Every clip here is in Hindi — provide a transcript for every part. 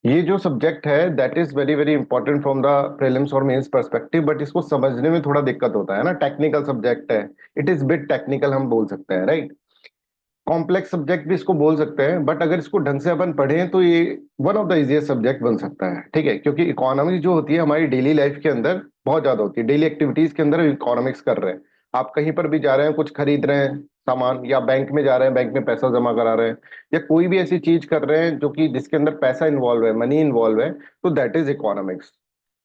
ये जो सब्जेक्ट है that is very very important from the prelims और मेंस पर्सपेक्टिव, बट इसको समझने में थोड़ा दिक्कत होता है ना, टेक्निकल सब्जेक्ट है। इट इज बिट टेक्निकल हम बोल सकते हैं, राइट। कॉम्प्लेक्स सब्जेक्ट भी इसको बोल सकते हैं, बट अगर इसको ढंग से अपन पढ़ें तो ये one of the easiest subject बन सकता है, ठीक है। क्योंकि इकोनॉमिक्स जो होती है हमारी डेली लाइफ के अंदर बहुत ज्यादा होती है, डेली एक्टिविटीज के अंदर इकोनॉमिक्स कर रहे हैं। आप कहीं पर भी जा रहे हैं, कुछ खरीद रहे हैं सामान, या बैंक में जा रहे हैं, बैंक में पैसा जमा करा रहे हैं, या कोई भी ऐसी चीज कर रहे हैं जो कि जिसके अंदर पैसा इन्वॉल्व है, मनी इन्वॉल्व है, तो दैट इज इकोनॉमिक्स।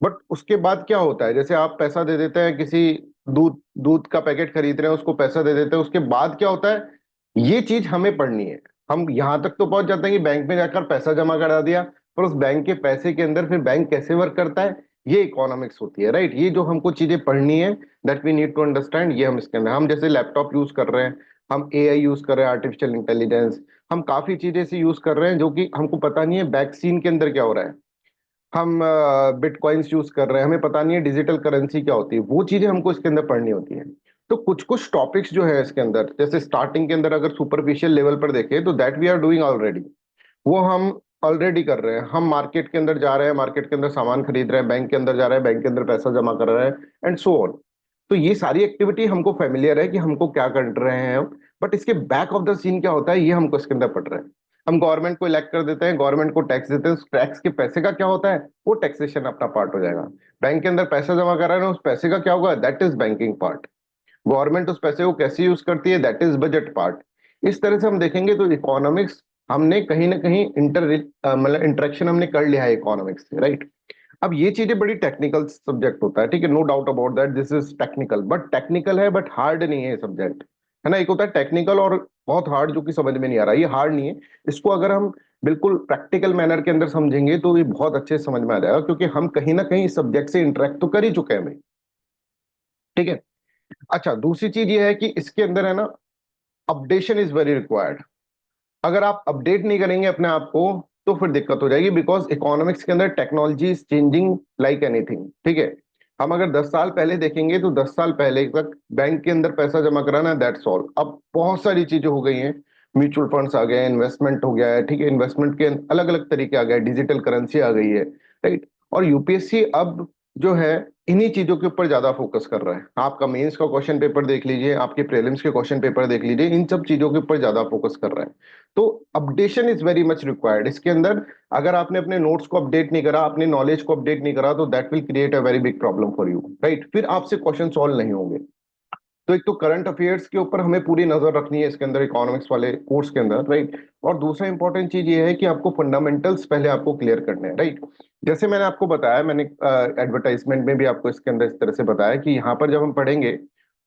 बट उसके बाद क्या होता है, जैसे आप पैसा दे देते हैं किसी, दूध दूध का पैकेट खरीद रहे हैं, उसको पैसा दे देते हैं, उसके बाद क्या होता है, ये चीज हमें पढ़नी है। हम यहां तक तो पहुंच जाते हैं कि बैंक में जाकर पैसा जमा करा दिया, पर उस बैंक के पैसे के अंदर फिर बैंक कैसे वर्क करता है, ये इकोनॉमिक्स होती है, राइट। ये जो हमको चीजें पढ़नी है, that we need to understand, ये हम इसके अंदर, हम जैसे लैपटॉप यूज कर रहे हैं, हम एआई यूज कर रहे हैं, आर्टिफिशियल इंटेलिजेंस, हम काफी चीजें ऐसी यूज कर रहे हैं जो कि हमको पता नहीं है बैक सीन के अंदर क्या हो रहा है। हम बिटकॉइंस यूज कर रहे हैं, हमें पता नहीं है डिजिटल करेंसी क्या होती है, वो चीजें हमको इसके अंदर पढ़नी होती है। तो कुछ कुछ टॉपिक्स जो है इसके अंदर, जैसे स्टार्टिंग के अंदर अगर सुपरफिशियल लेवल पर देखें तो that we are doing already, वो हम ऑलरेडी कर रहे हैं। हम मार्केट के अंदर जा रहे हैं, मार्केट के अंदर सामान खरीद रहे हैं, बैंक के अंदर जा रहे हैं, बैंक के अंदर पैसा जमा कर रहे हैं, एंड सो ऑन। तो ये सारी एक्टिविटी हमको फेमिलियर है कि हमको क्या कर रहे हैं हम, बट इसके बैक ऑफ द सीन क्या होता है ये हमको इसके अंदर पढ़ रहे हैं। हम गवर्नमेंट को इलेक्ट कर देते हैं, गवर्नमेंट को टैक्स देते हैं, उस टैक्स के पैसे का क्या होता है, वो टैक्सेशन अपना पार्ट हो जाएगा। बैंक के अंदर पैसा जमा कर रहे हैं, उस पैसे का क्या होगा, that is banking part. Government उस पैसे को कैसे यूज करती है, दैट इज बजट पार्ट। इस तरह से हम देखेंगे तो इकोनॉमिक्स हमने कहीं ना कहीं मतलब इंटरेक्शन हमने कर लिया है इकोनॉमिक्स से, राइट। अब ये चीजें बड़ी टेक्निकल सब्जेक्ट होता है, ठीक है, no doubt about that, this is technical, but technical है बट हार्ड नहीं है सब्जेक्ट, है ना। एक होता है टेक्निकल और बहुत हार्ड, जो कि समझ में नहीं आ रहा, ये हार्ड नहीं है। इसको अगर हम बिल्कुल प्रैक्टिकल मैनर के अंदर समझेंगे तो ये बहुत अच्छे से समझ में आ जाएगा, क्योंकि हम कहीं ना कहीं इस सब्जेक्ट से इंटरेक्ट तो कर ही चुके हैं भाई, ठीक है। अच्छा, दूसरी चीज ये है कि इसके अंदर है ना, अपडेशन इज वेरी रिक्वायर्ड। अगर आप अपडेट नहीं करेंगे अपने आप को तो फिर दिक्कत हो जाएगी, बिकॉज इकोनॉमिक्स के अंदर technology is changing like anything, ठीक है। हम अगर 10 साल पहले देखेंगे तो 10 साल पहले तक बैंक के अंदर पैसा जमा कराना, दैट्स ऑल। अब बहुत सारी चीजें हो गई हैं, म्यूचुअल फंड्स आ गए हैं, इन्वेस्टमेंट हो गया है, ठीक है, इन्वेस्टमेंट के अलग अलग तरीके आ गए, डिजिटल करेंसी आ गई है, राइट। और यूपीएससी अब जो है इन्हीं चीजों के ऊपर ज्यादा फोकस कर रहा है। आपका मेंस का क्वेश्चन पेपर देख लीजिए, आपके प्रीलिम्स के क्वेश्चन पेपर देख लीजिए, इन सब चीजों के ऊपर ज्यादा फोकस कर रहा है। तो updation is very much required इसके अंदर। अगर आपने अपने नोट्स को अपडेट नहीं करा, अपने नॉलेज को अपडेट नहीं करा, तो that will create a very big problem for you, right. फिर आपसे क्वेश्चन सॉल्व नहीं होंगे। तो एक तो करंट अफेयर्स के ऊपर हमें पूरी नजर रखनी है इसके अंदर, इकोनॉमिक्स वाले कोर्स के अंदर, राइट। और दूसरा इंपॉर्टेंट चीज ये है कि आपको फंडामेंटल्स पहले आपको क्लियर करने हैं, राइट। जैसे मैंने आपको बताया, मैंने एडवर्टाइजमेंट में भी आपको इसके अंदर इस तरह से बताया कि यहाँ पर जब हम पढ़ेंगे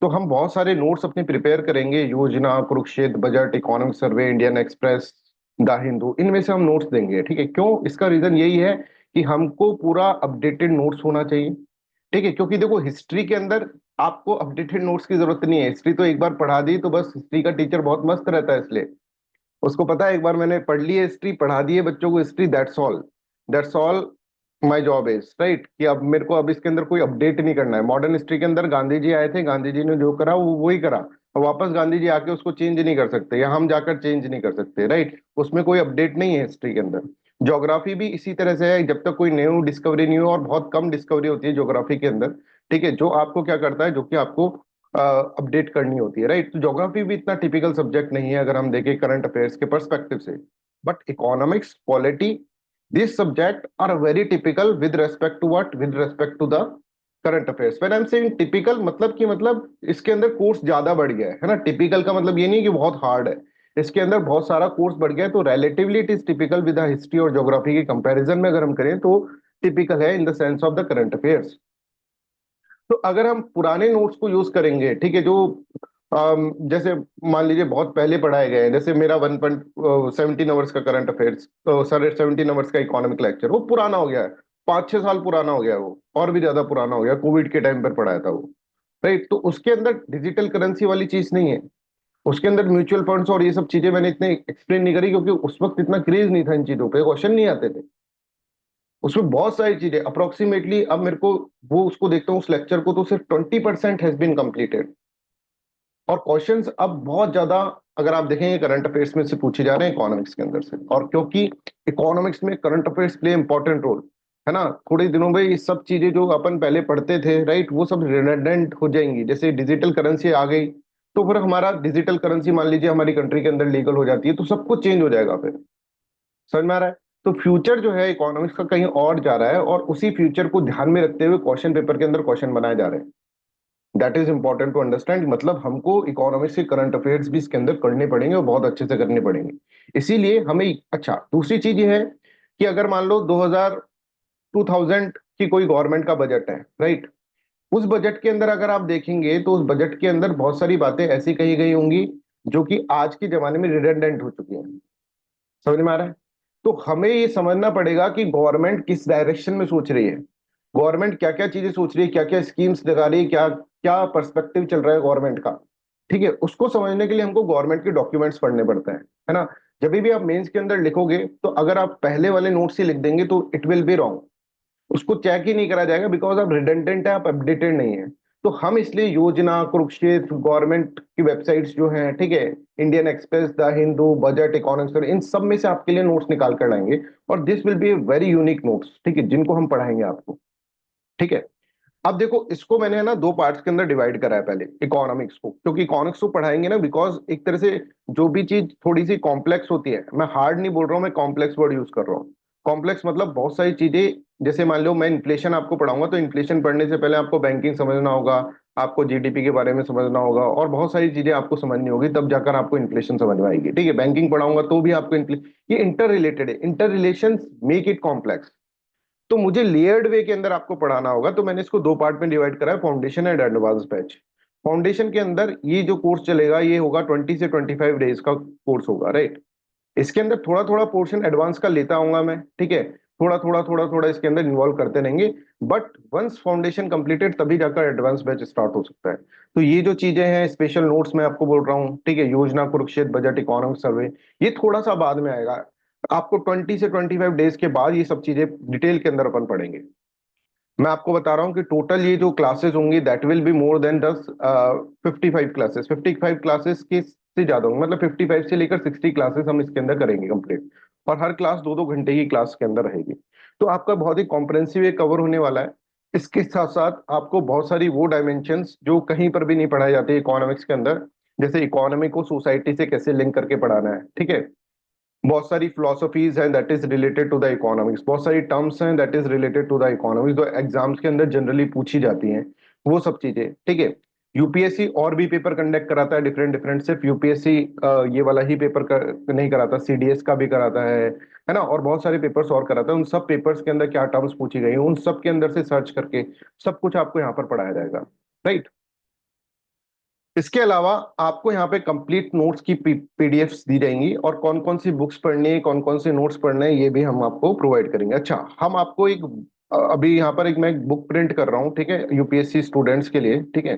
तो हम बहुत सारे नोट्स अपने प्रिपेयर करेंगे, योजना, Kurukshetra, budget, economic survey, Indian Express, the Hindu, इनमें से हम नोट्स देंगे, ठीक है। क्यों, इसका रीजन यही है कि हमको पूरा अपडेटेड नोट्स होना चाहिए, ठीक है। क्योंकि देखो हिस्ट्री के अंदर आपको अपडेटेड नोट्स की जरूरत नहीं है, हिस्ट्री तो एक बार पढ़ा दी तो बस, हिस्ट्री का टीचर बहुत मस्त रहता है, इसलिए उसको पता है एक बार मैंने पढ़ ली है हिस्ट्री, पढ़ा दी है बच्चों को history, that's all, that's all my job is, right. कि अब मेरे को अब इसके अंदर कोई अपडेट नहीं करना है। मॉडर्न हिस्ट्री के अंदर गांधी जी आए थे, गांधी जी ने जो करा वो वही करा, और वापस गांधी जी आके उसको चेंज नहीं कर सकते, या हम जाकर चेंज नहीं कर सकते, राइट। उसमें कोई अपडेट नहीं है हिस्ट्री के अंदर। ज्योग्राफी भी इसी तरह से है, जब तक कोई न्यू डिस्कवरी नहीं हो, और बहुत कम डिस्कवरी होती है ज्योग्राफी के अंदर, ठीक है, जो आपको क्या करता है, जो कि आपको अपडेट करनी होती है, राइट। तो ज्योग्राफी भी इतना टिपिकल सब्जेक्ट नहीं है अगर हम देखें करंट अफेयर्स के पर्सपेक्टिव से। But economics, polity, this subject are very typical with respect to what, with respect to the current affairs. When I am saying typical, मतलब कि मतलब इसके अंदर कोर्स ज्यादा बढ़ गया है ना। टिपिकल का मतलब ये नहीं कि बहुत हार्ड है, इसके अंदर बहुत सारा कोर्स बढ़ गया है, तो relatively it is typical with history और ज्योग्राफी के कंपैरिजन में अगर हम करें तो टिपिकल है in the sense of the current affairs. तो अगर हम पुराने नोट्स को यूज करेंगे, ठीक है, जो जैसे मान लीजिए बहुत पहले पढ़ाए गए हैं, जैसे मेरा 1.17 आवर्स का करंट अफेयर्स, तो सर 17 आवर्स का इकोनॉमिक लेक्चर, वो पुराना हो गया है, 5-6 साल पुराना हो गया है वो, और भी ज्यादा पुराना हो गया, कोविड के टाइम पर पढ़ाया था वो, राइट। तो उसके अंदर डिजिटल करेंसी वाली चीज नहीं है, उसके अंदर म्यूचुअल फंड्स और ये सब चीजें मैंने इतने एक्सप्लेन नहीं करी, क्योंकि उस वक्त इतना क्रेज नहीं था इन चीजों पे, क्वेश्चन नहीं आते थे। उसमें बहुत सारी चीजें अप्रोक्सीमेटली, अब मेरे को वो उसको देखता हूँ उस लेक्चर को, तो सिर्फ 20% हैज बीन कंप्लीटेड। और क्वेश्चंस अब बहुत ज्यादा, अगर आप देखेंगे करंट अफेयर्स में से पूछे जा रहे हैं इकोनॉमिक्स के अंदर से, और क्योंकि इकोनॉमिक्स में current affairs play important role, है ना। थोड़े दिनों में ये सब चीजें जो अपन पहले पढ़ते थे, राइट, वो सब रिडंडेंट हो जाएंगी। जैसे डिजिटल करेंसी आ गई, तो फिर हमारा डिजिटल करेंसी मान लीजिए हमारी कंट्री के अंदर लीगल हो जाती है, तो सब कुछ चेंज हो जाएगा फिर। समझ में आ रहा है। तो फ्यूचर जो है इकोनॉमिक्स का कहीं और जा रहा है, और उसी फ्यूचर को ध्यान में रखते हुए क्वेश्चन पेपर के अंदर क्वेश्चन बनाए जा रहे हैं। That is important to understand. मतलब हमको इकोनॉमिक्स के करंट अफेयर्स भी इसके अंदर करने पड़ेंगे और बहुत अच्छे से करने पड़ेंगे। इसीलिए हमें, अच्छा, दूसरी चीज ये है कि अगर मान लो 2000 की कोई गवर्नमेंट का बजट है, राइट, उस बजट के अंदर अगर आप देखेंगे तो उस बजट के अंदर बहुत सारी बातें ऐसी कही गई होंगी जो कि आज के जमाने में रिडंडेंट हो चुकी हैं। समझ में आ रहा है। तो हमें ये समझना पड़ेगा कि गवर्नमेंट किस डायरेक्शन में सोच रही है, गवर्नमेंट क्या क्या चीजें सोच रही है, क्या क्या स्कीम्स लगा रही है, क्या क्या पर्सपेक्टिव चल रहा है गवर्नमेंट का। ठीक है, उसको समझने के लिए हमको गवर्नमेंट के डॉक्यूमेंट्स पढ़ने पड़ते हैं, है ना। जब भी आप मेंस के अंदर लिखोगे, तो अगर आप पहले वाले नोट्स ही लिख देंगे तो इट विल बी रॉन्ग, उसको चेक ही नहीं करा जाएगा, बिकॉज आप रिडंडेंट है, आप अपडेटेड नहीं है। तो हम इसलिए योजना, कुरुक्षेत्र, गवर्नमेंट की वेबसाइट्स जो हैं, ठीक है, Indian Express, the Hindu, budget, economics, इन सब में से आपके लिए नोट्स निकाल कर लाएंगे। और this will B a very unique notes, ठीक है, जिनको हम पढ़ाएंगे आपको। ठीक है। अब देखो, इसको मैंने है ना दो पार्ट्स के अंदर डिवाइड करा है। पहले इकोनॉमिक्स को, क्योंकि इकोनॉमिक्स को पढ़ाएंगे ना, बिकॉज एक तरह से जो भी चीज थोड़ी सी कॉम्प्लेक्स होती है, मैं हार्ड नहीं बोल रहा हूँ, मैं कॉम्प्लेक्स वर्ड यूज कर रहा हूँ। कॉम्प्लेक्स मतलब बहुत सारी चीजें, जैसे मान लो मैं इन्फ्लेशन आपको पढ़ाऊंगा, तो इन्फ्लेशन पढ़ने से पहले आपको बैंकिंग समझना होगा, आपको जीडीपी के बारे में समझना होगा, और बहुत सारी चीजें आपको समझनी होगी, तब जाकर आपको इन्फ्लेशन समझ में आएगी। ठीक है, बैंकिंग पढ़ाऊंगा तो भी आपको ये इंटर रिलेटेड है, inter relation make it complex. तो मुझे लेयर्ड वे के अंदर आपको पढ़ाना होगा, तो मैंने इसको दो पार्ट में डिवाइड करा है, foundation and advance batch. Foundation के अंदर ये जो कोर्स चलेगा, ये होगा 20 से 25 डेज का कोर्स होगा, राइट। इसके अंदर थोड़ा थोड़ा पोर्शन एडवांस का लेता आऊंगा मैं, ठीक है, थोड़ा थोड़ा इसके अंदर इन्वॉल्व करते रहेंगे। बट वंस फाउंडेशन कंप्लीटेड, तभी जाकर एडवांस बैच स्टार्ट हो सकता है। तो ये जो चीजें हैं, स्पेशल नोट्स मैं आपको बोल रहा हूँ, ठीक है, योजना, कुरुक्षेत्र, बजट, इकोनॉमिक सर्वे, ये थोड़ा सा बाद में आएगा। आपको 20 से 25 डेज के बाद ये सब चीजें डिटेल के अंदर अपन पढ़ेंगे। मैं आपको बता रहा हूँ कि टोटल ये जो क्लासेस होंगी, that will be more than 55 classes, 55 classes के से ज्यादा होंगे, मतलब 55 से लेकर 60 क्लासेस हम इसके अंदर करेंगे कंप्लीट। और हर क्लास 2-2 घंटे की क्लास के अंदर रहेगी। तो आपका बहुत ही कॉम्प्रहेंसिव कवर होने वाला है। इसके साथ साथ आपको बहुत सारी वो डायमेंशंस जो कहीं पर भी नहीं पढ़ाई जाती इकोनॉमिक्स के अंदर, जैसे इकोनॉमी को सोसाइटी से कैसे लिंक करके पढ़ाना है, ठीक है, बहुत सारी फिलोसफीज हैं that is related to the economics, बहुत सारी टर्म्स हैं that is related to the economics, जो एग्जाम्स के अंदर जनरली पूछी जाती हैं, वो सब चीजें, ठीक है। यूपीएससी और भी पेपर कंडक्ट कराता है डिफरेंट डिफरेंट, सिर्फ यूपीएससी ये वाला ही पेपर नहीं कराता, सीडीएस का भी कराता है ना, और बहुत सारे पेपर्स और कराता है। उन सब पेपर्स के अंदर क्या टर्म्स पूछी गई हैं, उन सब के अंदर से सर्च करके सब कुछ आपको यहाँ पर पढ़ाया जाएगा, राइट। इसके अलावा आपको यहाँ पे कंप्लीट नोट्स की पीडीएफ्स दी जाएंगी, और कौन कौन सी बुक्स पढ़नी है, कौन कौन से नोट्स पढ़ने हैं, ये भी हम आपको प्रोवाइड करेंगे। अच्छा, हम आपको एक अभी यहाँ पर एक मैं बुक प्रिंट कर रहा हूँ, ठीक है, यूपीएससी स्टूडेंट्स के लिए, ठीक है।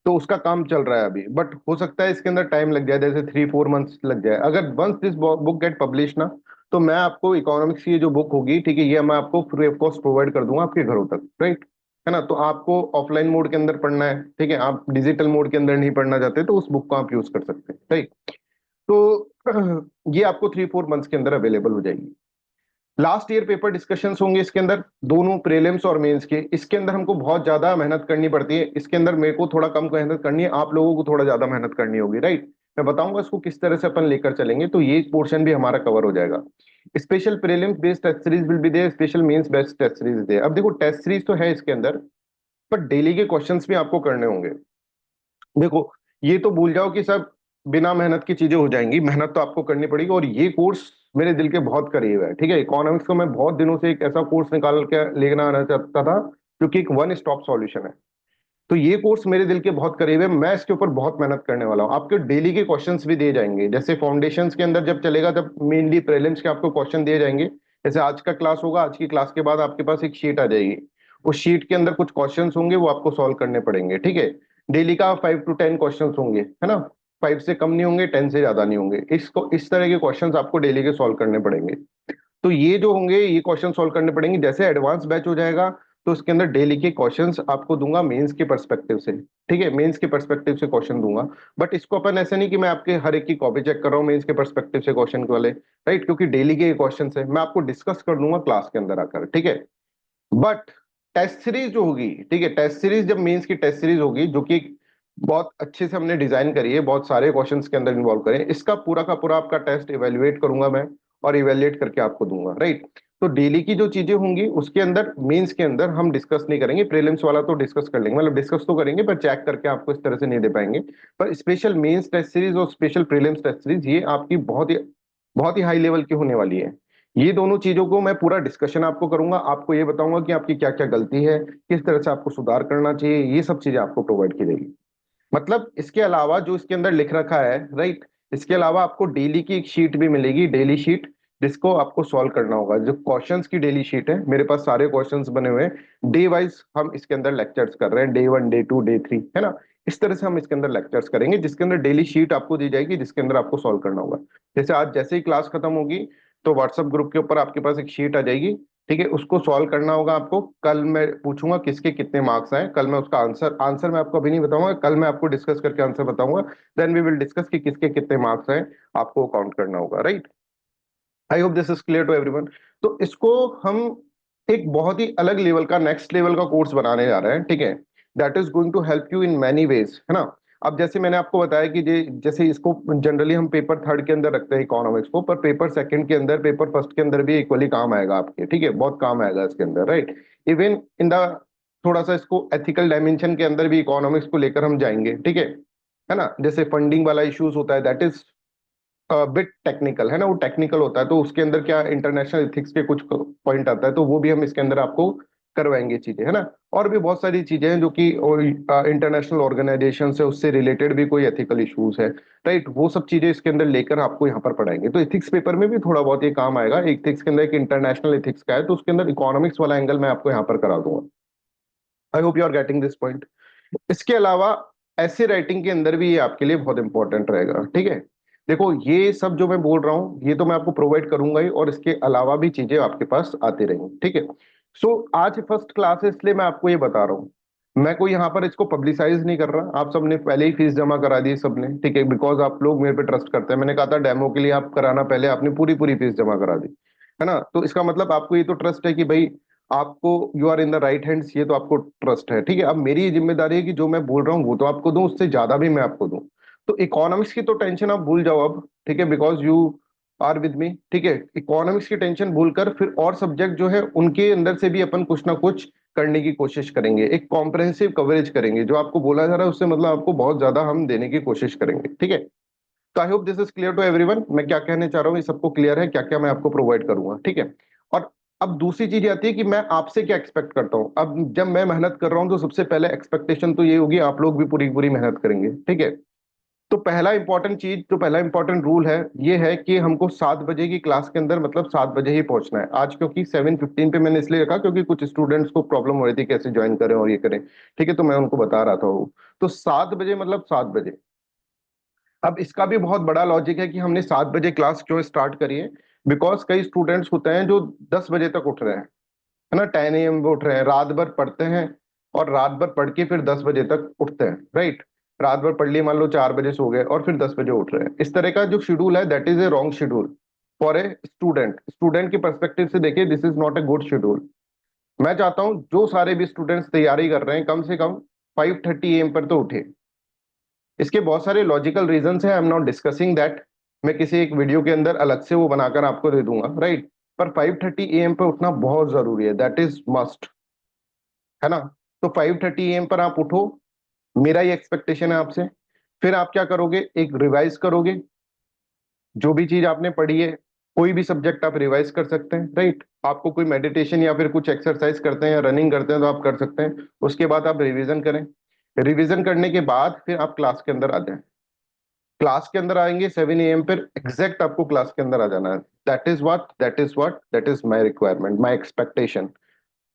तो उसका काम चल रहा है अभी, बट हो सकता है इसके अंदर टाइम लग जाए, जैसे 3-4 मंथ्स लग जाए। अगर once this book get publish ना, तो मैं आपको इकोनॉमिक्स की ये जो बुक होगी, ठीक है, ये मैं आपको फ्री ऑफ कॉस्ट प्रोवाइड कर दूंगा आपके घरों तक, राइट, है ना। तो आपको ऑफलाइन मोड के अंदर पढ़ना है, ठीक है, आप डिजिटल मोड के अंदर नहीं पढ़ना चाहते, तो उस बुक को आप यूज कर सकते हैं, राइट। तो ये आपको 3-4 मंथ्स के अंदर अवेलेबल हो जाएगी। लास्ट ईयर पेपर डिस्कशंस होंगे इसके अंदर, दोनों प्रीलिम्स और मेंस के। इसके अंदर हमको बहुत ज्यादा मेहनत करनी पड़ती है, इसके अंदर मेरे को थोड़ा कम मेहनत करनी है, आप लोगों को थोड़ा ज्यादा मेहनत करनी होगी, राइट। मैं बताऊंगा इसको किस तरह से अपन लेकर चलेंगे, तो ये पोर्शन भी हमारा कवर हो जाएगा। Special prelims based test series will be there, special mains based test series there. अब देखो, टेस्ट सीरीज तो है इसके अंदर, पर डेली के क्वेश्चंस भी आपको करने होंगे। देखो, ये तो भूल जाओ कि सब बिना मेहनत की चीजें हो जाएंगी, मेहनत तो आपको करनी पड़ेगी। और ये कोर्स मेरे दिल के बहुत करीब है, ठीक है। इकोनॉमिक्स को मैं बहुत दिनों से एक ऐसा कोर्स निकाल के लेना आना चाहता था, जो कि एक वन स्टॉप सॉल्यूशन है। तो ये कोर्स मेरे दिल के बहुत करीब है, मैं इसके ऊपर बहुत मेहनत करने वाला हूँ। आपके डेली के क्वेश्चंस भी दिए जाएंगे, जैसे फाउंडेशंस के अंदर जब चलेगा, तब मेनली प्रीलिम्स के आपको क्वेश्चन दिए जाएंगे। जैसे आज का क्लास होगा, आज की क्लास के बाद आपके पास एक शीट आ जाएगी, उस शीट के अंदर कुछ क्वेश्चंस होंगे, वो आपको सॉल्व करने पड़ेंगे, ठीक है। डेली का 5 to 10 क्वेश्चंस होंगे, है ना, 5 से कम नहीं होंगे, 10 से ज्यादा नहीं होंगे। इसको इस तरह के क्वेश्चंस आपको डेली के सॉल्व करने पड़ेंगे। तो ये जो होंगे, ये क्वेश्चन सॉल्व करने पड़ेंगे। जैसे एडवांस बैच हो जाएगा, तो उसके अंदर डेली के क्वेश्चंस आपको दूंगा मेंस के पर्सपेक्टिव से, ठीक है, मेंस के पर्सपेक्टिव से क्वेश्चन दूंगा। बट इसको अपन ऐसे नहीं कि मैं आपके हर एक की कॉपी चेक कर रहा हूँ मेंस के पर्सपेक्टिव से क्वेश्चन के वाले, राइट, क्योंकि डेली के क्वेश्चन है, मैं आपको डिस्कस कर दूंगा क्लास के अंदर आकर, ठीक है। बट टेस्ट सीरीज जो होगी, ठीक है, टेस्ट सीरीज जब मेंस की टेस्ट सीरीज होगी जो कि बहुत अच्छे से हमने डिजाइन करी है, बहुत सारे क्वेश्चंस के अंदर इन्वॉल्व करें, इसका पूरा का पूरा आपका टेस्ट इवेल्युएट करूंगा मैं, और इवेल्युएट करके आपको दूंगा, राइट। तो डेली की जो चीजें होंगी उसके अंदर मेंस के अंदर हम डिस्कस नहीं करेंगे, प्रीलिम्स वाला तो डिस्कस कर लेंगे, मतलब डिस्कस तो करेंगे पर चेक करके आपको इस तरह से नहीं दे पाएंगे। पर स्पेशल मेंस टेस्ट सीरीज और स्पेशल प्रीलिम्स टेस्ट सीरीज ये आपकी बहुत ही हाई लेवल की होने वाली है। ये दोनों चीजों को मैं पूरा डिस्कशन आपको करूंगा, आपको ये बताऊंगा कि आपकी क्या क्या गलती है, किस तरह से आपको सुधार करना चाहिए, ये सब चीजें आपको प्रोवाइड की जाएगी। मतलब इसके अलावा जो इसके अंदर लिख रखा है, राइट, इसके अलावा आपको डेली की एक शीट भी मिलेगी, डेली शीट, जिसको आपको सॉल्व करना होगा। जो क्वेश्चंस की डेली शीट है, मेरे पास सारे क्वेश्चंस बने हुए हैं, डे वाइज हम इसके अंदर लेक्चर्स कर रहे हैं, डे 1, डे 2, डे 3, है ना। इस तरह से हम इसके अंदर लेक्चर्स करेंगे, जिसके अंदर डेली शीट आपको दी जाएगी, जिसके अंदर आपको सॉल्व करना होगा। जैसे आज जैसे ही क्लास खत्म होगी तो व्हाट्सएप ग्रुप के ऊपर आपके पास एक शीट आ जाएगी, ठीक है, उसको सॉल्व करना होगा आपको। कल मैं पूछूंगा किसके कितने मार्क्स आए, कल मैं उसका आंसर आंसर मैं आपको अभी नहीं बताऊंगा, कल मैं आपको डिस्कस करके आंसर बताऊंगा। देन वी विल डिस्कस कि किसके कितने मार्क्स आए, आपको काउंट करना होगा, right. I hope this is clear to everyone. तो इसको हम एक बहुत ही अलग लेवल का, नेक्स्ट लेवल का कोर्स बनाने जा रहे हैं, ठीक है। That is going to help you in many ways, है ना। अब जैसे मैंने आपको बताया कि जैसे इसको जनरली हम पेपर थर्ड के अंदर रखते हैं इकोनॉमिक्स को, पर पेपर सेकंड के अंदर, पेपर फर्स्ट के अंदर भी इक्वली काम आएगा आपके, ठीक है, बहुत काम आएगा इसके अंदर, राइट। इवन इन द थोड़ा सा इसको एथिकल डायमेंशन के अंदर भी इकोनॉमिक्स को लेकर हम जाएंगे, ठीक है ना। जैसे फंडिंग वाला इश्यूज होता है, दैट इज बिट टेक्निकल, है ना, वो टेक्निकल होता है, तो उसके अंदर क्या इंटरनेशनल एथिक्स के कुछ पॉइंट आता है, तो वो भी हम इसके अंदर आपको करवाएंगे चीजें, है ना। और भी बहुत सारी चीजें हैं जो कि इंटरनेशनल ऑर्गेनाइजेशन से, उससे रिलेटेड भी कोई एथिकल इश्यूज है, राइट, वो सब चीजें इसके अंदर लेकर आपको यहाँ पर पढ़ाएंगे। तो एथिक्स पेपर में भी थोड़ा बहुत ये काम आएगा, एथिक्स के अंदर एक इंटरनेशनल एथिक्स का है, तो उसके अंदर इकोनॉमिक्स वाला एंगल मैं आपको यहाँ पर करा दूंगा। I hope you are getting this point. इसके अलावा ऐसे राइटिंग के अंदर भी ये आपके लिए बहुत इंपॉर्टेंट रहेगा, ठीक है। देखो ये सब जो मैं बोल रहा हूँ ये तो मैं आपको प्रोवाइड करूंगा ही, और इसके अलावा भी चीजें आपके पास आती रहेंगी, ठीक है। सो आज फर्स्ट क्लास है इसलिए मैं आपको ये बता रहा हूँ, मैं कोई यहाँ पर इसको पब्लिसाइज नहीं कर रहा, आप सबने पहले ही फीस जमा करा दी सबने, ठीक है, बिकॉज आप लोग मेरे पे ट्रस्ट करते हैं। मैंने कहा था डेमो के लिए आप कराना, पहले आपने पूरी पूरी फीस जमा करा दी, है ना। तो इसका मतलब आपको ये तो ट्रस्ट है कि भाई आपको, you are in the right hands, ये तो आपको ट्रस्ट है, ठीक है। अब मेरी ये जिम्मेदारी है कि जो मैं बोल रहा हूँ वो तो आपको दूं, उससे ज्यादा भी मैं आपको दूं। तो इकोनॉमिक्स की तो टेंशन आप भूल जाओ अब, ठीक है, because you are with me, ठीक है। इकोनॉमिक्स की टेंशन भूलकर फिर और सब्जेक्ट जो है उनके अंदर से भी अपन कुछ ना कुछ करने की कोशिश करेंगे, एक कॉम्प्रहेंसिव कवरेज करेंगे, जो आपको बोला जा रहा है उससे मतलब आपको बहुत ज्यादा हम देने की कोशिश करेंगे, ठीक है। तो I hope this is clear to everyone, मैं क्या कहने चाह रहा हूँ ये सबको क्लियर है, क्या क्या मैं आपको प्रोवाइड करूंगा, ठीक है। और अब दूसरी चीज आती है कि मैं आपसे क्या एक्सपेक्ट करता हूँ। अब जब मैं मेहनत कर रहा हूँ तो सबसे पहले एक्सपेक्टेशन तो ये होगी आप लोग भी पूरी पूरी मेहनत करेंगे, ठीक है। तो पहला इंपॉर्टेंट चीज, जो पहला इंपॉर्टेंट रूल है, ये है कि हमको 7 बजे की क्लास के अंदर, मतलब 7 बजे ही पहुंचना है आज, क्योंकि 7:15 पे मैंने इसलिए रखा क्योंकि कुछ स्टूडेंट्स को प्रॉब्लम हो रही थी कैसे ज्वाइन करें और ये करें, ठीक है, तो मैं उनको बता रहा था वो। तो 7 बजे मतलब 7 बजे। अब इसका भी बहुत बड़ा लॉजिक है कि हमने 7 बजे क्लास क्यों स्टार्ट करी है। बिकॉज कई स्टूडेंट्स होते हैं जो 10 बजे तक उठ रहे हैं, है ना, 10 AM पे उठ रहे हैं, रात भर पढ़ते हैं, और रात भर पढ़ के फिर 10 बजे तक उठते हैं, राइट। रात भर पढ़ लिए, मान लो 4 बजे सो गए और फिर 10 बजे उठ रहे हैं, इस तरह का जो शेड्यूल है that is A wrong schedule for a student. Student के परस्पेक्टिव से देखिए this is not a good schedule. मैं चाहता हूं जो सारे भी स्टूडेंट्स तैयारी कर रहे हैं कम से कम 5:30 AM पर तो उठे। इसके बहुत सारे लॉजिकल रीजंस हैं, I am not discussing that, मैं किसी एक वीडियो के अंदर अलग से वो बनाकर आपको दे दूंगा, राइट। पर 5:30 AM पे उठना बहुत जरूरी है, दैट इज मस्ट, है ना। तो 5:30 AM पर आप उठो, मेरा ये एक्सपेक्टेशन है आपसे। फिर आप क्या करोगे, एक रिवाइज करोगे, जो भी चीज आपने पढ़ी है, कोई भी सब्जेक्ट आप रिवाइज कर सकते हैं, राइट। आपको कोई मेडिटेशन या फिर कुछ एक्सरसाइज करते हैं या रनिंग करते हैं तो आप कर सकते हैं, उसके बाद आप रिवीजन करें। रिवीजन करने के बाद फिर आप क्लास के अंदर आ जाएं। क्लास के अंदर आएंगे 7 AM पर एग्जैक्ट आपको क्लास के अंदर आ जाना है। That is my requirement, my expectation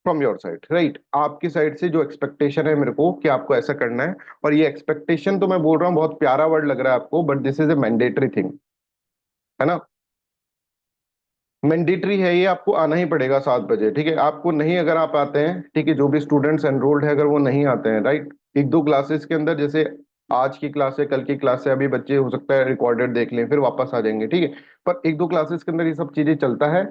from your side, right. आपकी साइड से जो एक्सपेक्टेशन है मेरे को कि आपको ऐसा करना है, और ये एक्सपेक्टेशन तो मैं बोल रहा हूँ बहुत प्यारा वर्ड लग रहा है आपको, but this is A mandatory thing, है ना। मैंडेटरी है, ये आपको आना ही पड़ेगा 7 बजे, ठीक है। आपको नहीं, अगर आप आते हैं, ठीक है, जो भी स्टूडेंट्स एनरोल्ड है अगर वो नहीं आते हैं, राइट, एक दो क्लासेस के अंदर, जैसे आज की क्लास है, कल की क्लास है, अभी बच्चे हो सकता है रिकॉर्डेड देख लें फिर वापस आ जाएंगे, ठीक है, पर एक दो क्लासेस के अंदर ये सब चीजें चलता है।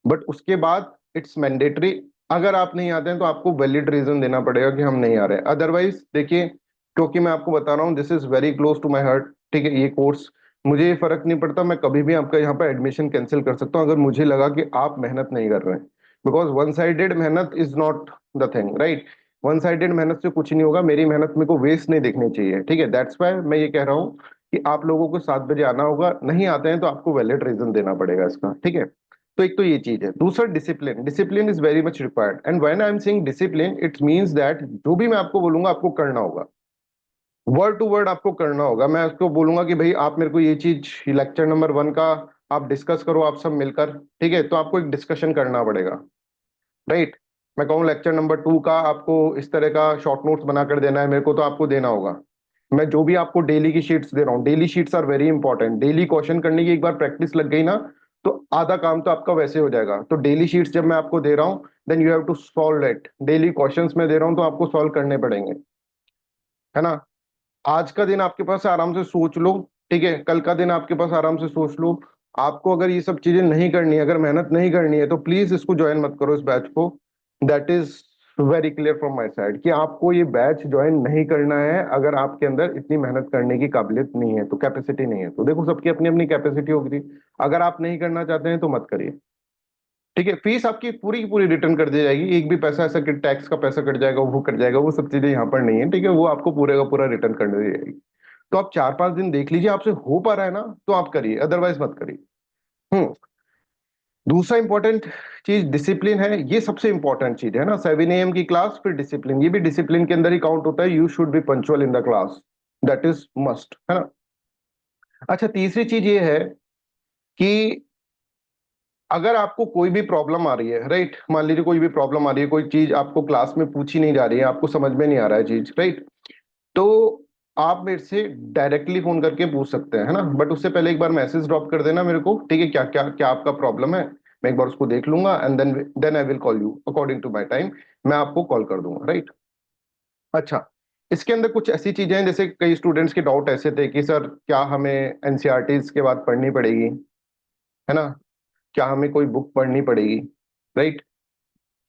बट उसके बाद इट्स मैंडेटरी। अगर आप नहीं आते हैं तो आपको वैलिड रीजन देना पड़ेगा कि हम नहीं आ रहे हैं। अदरवाइज देखिए, क्योंकि मैं आपको बता रहा हूँ, this is very close to my heart, ठीक है, ये कोर्स, मुझे ये फर्क नहीं पड़ता, मैं कभी भी आपका यहाँ पर एडमिशन कैंसिल कर सकता हूँ अगर मुझे लगा कि आप मेहनत नहीं कर रहे हैं। बिकॉज वन साइडेड मेहनत is not the thing, right. One sided मेहनत से कुछ नहीं होगा, मेरी मेहनत मेरे को वेस्ट नहीं देखनी चाहिए, ठीक है। दैट्स वाई मैं ये कह रहा हूँ कि आप लोगों को 7 बजे आना होगा, नहीं आते हैं तो आपको वैलिड रीजन देना पड़ेगा इसका, ठीक है। तो एक तो ये चीज है। दूसरा, discipline, discipline is very much required, and when I am saying discipline, it means that जो भी मैं आपको बोलूंगा आपको करना होगा, वर्ड टू वर्ड आपको करना होगा। मैं उसको बोलूंगा कि भाई आप मेरे को ये चीज लेक्चर नंबर 1 का आप डिस्कस करो, आप सब मिलकर, ठीक है, तो आपको एक डिस्कशन करना पड़ेगा, राइट। मैं कहूँ लेक्चर नंबर 2 का आपको इस तरह का शॉर्ट नोट्स बनाकर देना है मेरे को, तो आपको देना होगा। मैं जो भी आपको डेली की शीट्स दे रहा हूँ, daily sheets are very important. Daily question करने की एक बार प्रैक्टिस लग गई ना, तो आधा काम तो आपका वैसे हो जाएगा। तो डेली शीट्स जब मैं आपको दे रहा हूँ, then you have to solve it. Daily questions में दे रहा हूँ तो आपको सॉल्व करने पड़ेंगे, है ना। आज का दिन आपके पास है, आराम से सोच लो, ठीक है, कल का दिन आपके पास, आराम से सोच लो। आपको अगर ये सब चीजें नहीं करनी है, अगर मेहनत नहीं करनी है, तो प्लीज इसको ज्वाइन मत करो, इस बैच को। That is very clear from my side कि आपको ये बैच ज्वाइन नहीं करना है अगर आपके अंदर इतनी मेहनत करने की काबिलियत नहीं है, तो कैपेसिटी नहीं है। तो देखो, सबकी अपनी अपनी कैपेसिटी होगी। अगर आप नहीं करना चाहते हैं तो मत करिए, ठीक है। फीस आपकी पूरी की पूरी रिटर्न कर दी जाएगी, एक भी पैसा ऐसा कि टैक्स का पैसा कट जाएगा, वो कट जाएगा, वो सब चीजें यहाँ पर नहीं है, ठीक है, वो आपको पूरे का पूरा रिटर्न कर दी जाएगी। तो आप 4-5 दिन देख लीजिए, आपसे हो पा रहा है ना तो आप करिए, अदरवाइज मत करिए। हम्म। दूसरा इंपॉर्टेंट चीज डिसिप्लिन है, ये सबसे इंपॉर्टेंट चीज है ना। 7 AM की क्लास, फिर डिसिप्लिन, ये भी डिसिप्लिन के अंदर ही काउंट होता है। You should be punctual in the class, that is must, है ना। अच्छा, तीसरी चीज ये है कि अगर आपको कोई भी प्रॉब्लम आ रही है, राइट, मान लीजिए कोई भी प्रॉब्लम आ रही है, कोई चीज आपको क्लास में पूछी नहीं जा रही है, आपको समझ में नहीं आ रहा है चीज, राइट, तो आप मेरे से डायरेक्टली फोन करके पूछ सकते हैं, है ना। बट उससे पहले एक बार मैसेज ड्रॉप कर देना मेरे को, ठीक है, क्या क्या क्या आपका प्रॉब्लम है, मैं एक बार उसको देख लूंगा, and then I will call you according to my time. मैं आपको कॉल कर दूंगा, राइट। अच्छा, इसके अंदर कुछ ऐसी चीजें हैं, जैसे कई स्टूडेंट्स के डाउट ऐसे थे कि सर क्या हमें एनसीईआरटीज के बाद पढ़नी पड़ेगी, है ना, क्या हमें कोई बुक पढ़नी पड़ेगी, राइट,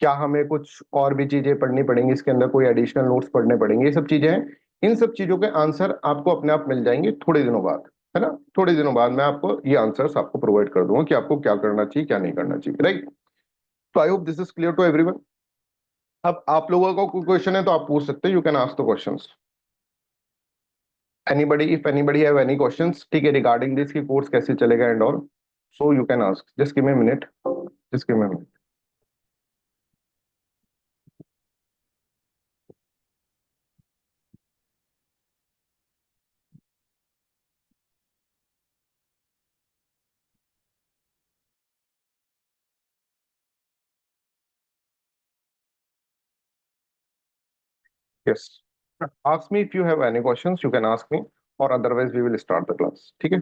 क्या हमें कुछ और भी चीजें पढ़नी पड़ेंगी, इसके अंदर कोई एडिशनल नोट्स पढ़ने पड़ेंगे, ये सब चीजें हैं। इन सब चीजों के आंसर आपको अपने आप मिल जाएंगे थोड़े दिनों बाद, है ना। थोड़े दिनों बाद मैं आपको ये आंसर्स आपको प्रोवाइड कर दूंगा कि आपको क्या करना चाहिए, क्या नहीं करना चाहिए, राइट। तो I hope this is clear to everyone. अब आप लोगों का कोई क्वेश्चन है तो आप पूछ सकते हैं, you can ask the questions. Anybody, if anybody have any questions, ठीक है, रिगार्डिंग दिस, की कोर्स कैसे चलेगा and all, so you can ask, just give me a minute, just give me a minute. Yes, ask me if you have any questions, you can ask me, or otherwise we will start the class, ठीक है।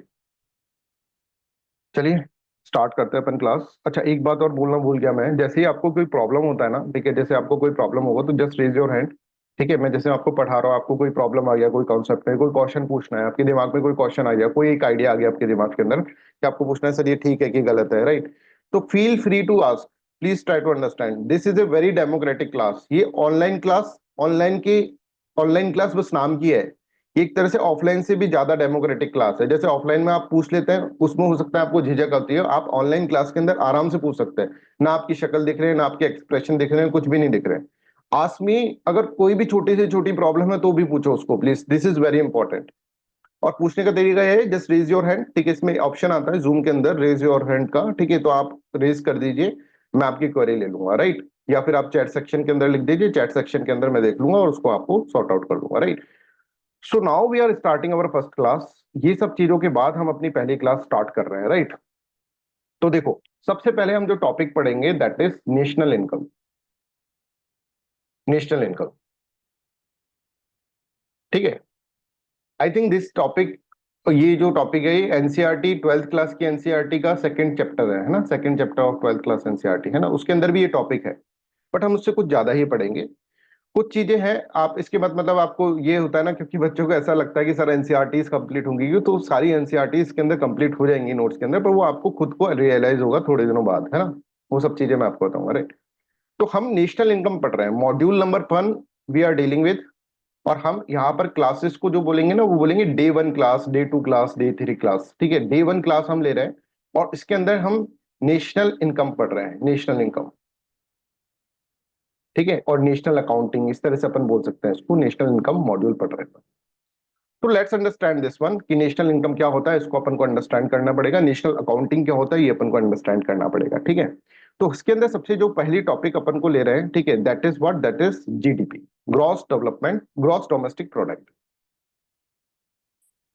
चलिए स्टार्ट करते हैं अपन क्लास। अच्छा, एक बात और बोलना भूल गया मैं, जैसे ही आपको कोई प्रॉब्लम होता है ना, ठीक है, जैसे आपको कोई प्रॉब्लम होगा तो जस्ट रेज योर हैंड, ठीक है। मैं जैसे आपको पढ़ा रहा हूँ, आपको कोई प्रॉब्लम आ गया, कोई कॉन्सेप्ट में कोई क्वेश्चन पूछना है, आपके दिमाग में कोई क्वेश्चन आ गया, कोई एक आइडिया आ गया आपके दिमाग के अंदर कि आपको पूछना है सर ये ठीक है कि गलत है, राइट, तो feel free to ask. Please try to understand, this is a very democratic class. ये ऑनलाइन क्लास, ऑनलाइन की ऑनलाइन क्लास बस नाम की है। ये एक तरह से ऑफलाइन से भी ज्यादा डेमोक्रेटिक क्लास है। जैसे ऑफलाइन में आप पूछ लेते हैं, उसमें हो सकता है आपको झिझक होती है, आप ऑनलाइन क्लास के अंदर आराम से पूछ सकते हैं। ना आपकी शक्ल दिख रहे हैं, ना आपके एक्सप्रेशन दिख रहे हैं, कुछ भी नहीं दिख रहे हैं। आस्क मी, अगर कोई भी छोटी से छोटी प्रॉब्लम है तो भी पूछो उसको, please, this is very important. और पूछने का तरीका यह है, जस्ट रेज योर हैंड, ठीक है, इसमें ऑप्शन आता है जूम के अंदर रेज योर हैंड का, ठीक है, तो आप रेज कर दीजिए, मैं आपकी क्वेरी ले लूंगा, राइट। या फिर आप चैट सेक्शन के अंदर लिख दीजिए, चैट सेक्शन के अंदर मैं देख लूंगा और उसको आपको सॉर्ट आउट कर दूंगा, right. So now we are starting our first class. ये सब चीजों के बाद हम अपनी पहली क्लास स्टार्ट कर रहे हैं, राइट। तो देखो, सबसे पहले हम जो टॉपिक पढ़ेंगे that is national income. National income, ठीक है। आई थिंक दिस टॉपिक तो ये जो टॉपिक है ये एनसीईआरटी 12th क्लास की एनसीईआरटी का सेकंड चैप्टर है ना, second chapter of 12th class NCERT है ना, उसके अंदर भी ये टॉपिक है। बट हम उससे कुछ ज्यादा ही पढ़ेंगे। कुछ चीजें हैं आप इसके बाद मतलब आपको ये होता है ना, क्योंकि बच्चों को ऐसा लगता है कि सर एनसीईआरटीज कंप्लीट होंगी, तो सारी एनसीईआरटीज के अंदर कंप्लीट हो जाएंगी नोट्स के अंदर, पर वो आपको खुद को रियलाइज होगा थोड़े दिनों बाद, है ना। वो सब चीजें मैं आपको बताऊंगा, राइट। तो हम नेशनल इनकम पढ़ रहे हैं, module number 1 we are dealing with. और हम यहाँ पर क्लासेस को जो बोलेंगे ना, वो बोलेंगे day 1 class, day 2 class, day 3 class, ठीक है। डे 1 क्लास हम ले रहे हैं और इसके अंदर हम नेशनल इनकम पढ़ रहे हैं, नेशनल इनकम, ठीक है। और नेशनल अकाउंटिंग, इस तरह से अपन बोल सकते हैं इसको, नेशनल इनकम मॉड्यूल पढ़ रहे हैं। तो लेट्स अंडरस्टैंड दिस वन कि नेशनल इनकम क्या होता है, इसको अपन को अंडरस्टैंड करना पड़ेगा। नेशनल अकाउंटिंग क्या होता है, ये अपन को अंडरस्टैंड करना पड़ेगा, ठीक है। तो इसके अंदर सबसे जो पहली टॉपिक अपन को ले रहे हैं, ठीक है, that is what, that is GDP, gross development, gross domestic product.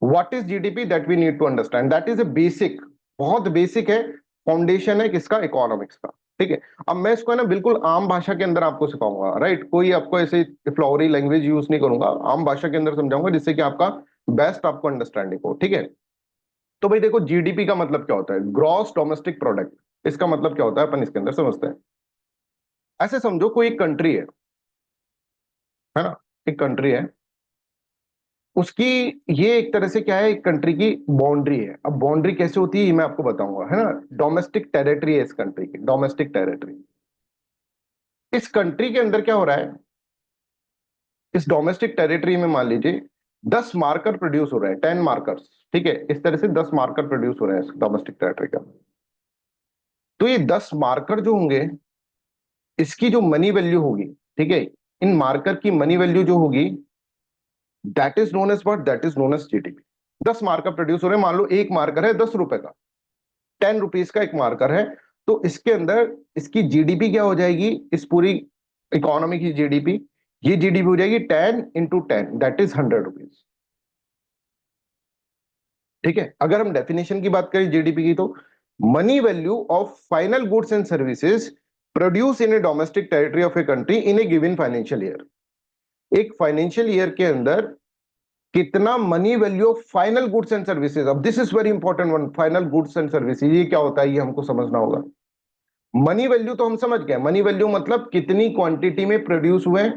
What is GDP, that we need to understand, that is a basic, बहुत बेसिक है, फाउंडेशन है किसका, इकोनॉमिक्स का, ठीक है। अब मैं इसको है ना बिल्कुल आम भाषा के अंदर आपको सिखाऊंगा, राइट। कोई आपको ऐसे फ्लोरी लैंग्वेज यूज नहीं करूंगा, आम भाषा के अंदर समझाऊंगा जिससे कि आपका बेस्ट आपको अंडरस्टैंडिंग हो, ठीक है। तो भाई देखो, जीडीपी का मतलब क्या होता है, ग्रॉस डोमेस्टिक प्रोडक्ट। इसका मतलब क्या होता है अपन इसके अंदर समझते हैं। ऐसे समझो कोई एक कंट्री है ना, एक कंट्री है, उसकी, ये एक तरह से क्या है, एक कंट्री की बाउंड्री है। अब बाउंड्री कैसे होती है ये मैं आपको बताऊंगा, है ना। डोमेस्टिक टेरिटरी है इस कंट्री की, डोमेस्टिक टेरिटरी। इस कंट्री के अंदर क्या हो रहा है, इस डोमेस्टिक टेरिटरी में मान लीजिए 10 मार्कर प्रोड्यूस हो रहे हैं, 10 मार्कर्स, ठीक है। इस तरह से 10 मार्कर प्रोड्यूस हो रहे हैं डोमेस्टिक टेरिटरी का। तो ये 10 मार्कर जो होंगे, इसकी जो मनी वैल्यू होगी, ठीक है, इन मार्कर की मनी वैल्यू जो होगी, that is known as what, that is known as GDP. 10 marker produce हो रहे हैं, मान लो एक मार्कर है 10 रुपए का, 10 रुपीज का एक मार्कर है। तो इसके अंदर इसकी जीडीपी क्या हो जाएगी, इस पूरी इकोनॉमी की जीडीपी, ये जीडीपी हो जाएगी 10 × 10, दैट इज 100 रुपीज, ठीक है। अगर हम डेफिनेशन की बात करें जीडीपी की, तो money value of final goods and services produce in a domestic territory of a country in a given financial year. एक फाइनेंशियल ईयर के अंदर कितना money value of final goods and services, अब this is very important one, final goods and services ये क्या होता है, ये हमको समझना होगा। मनी वैल्यू तो हम समझ गए, मनी वैल्यू मतलब कितनी क्वांटिटी में प्रोड्यूस हुए,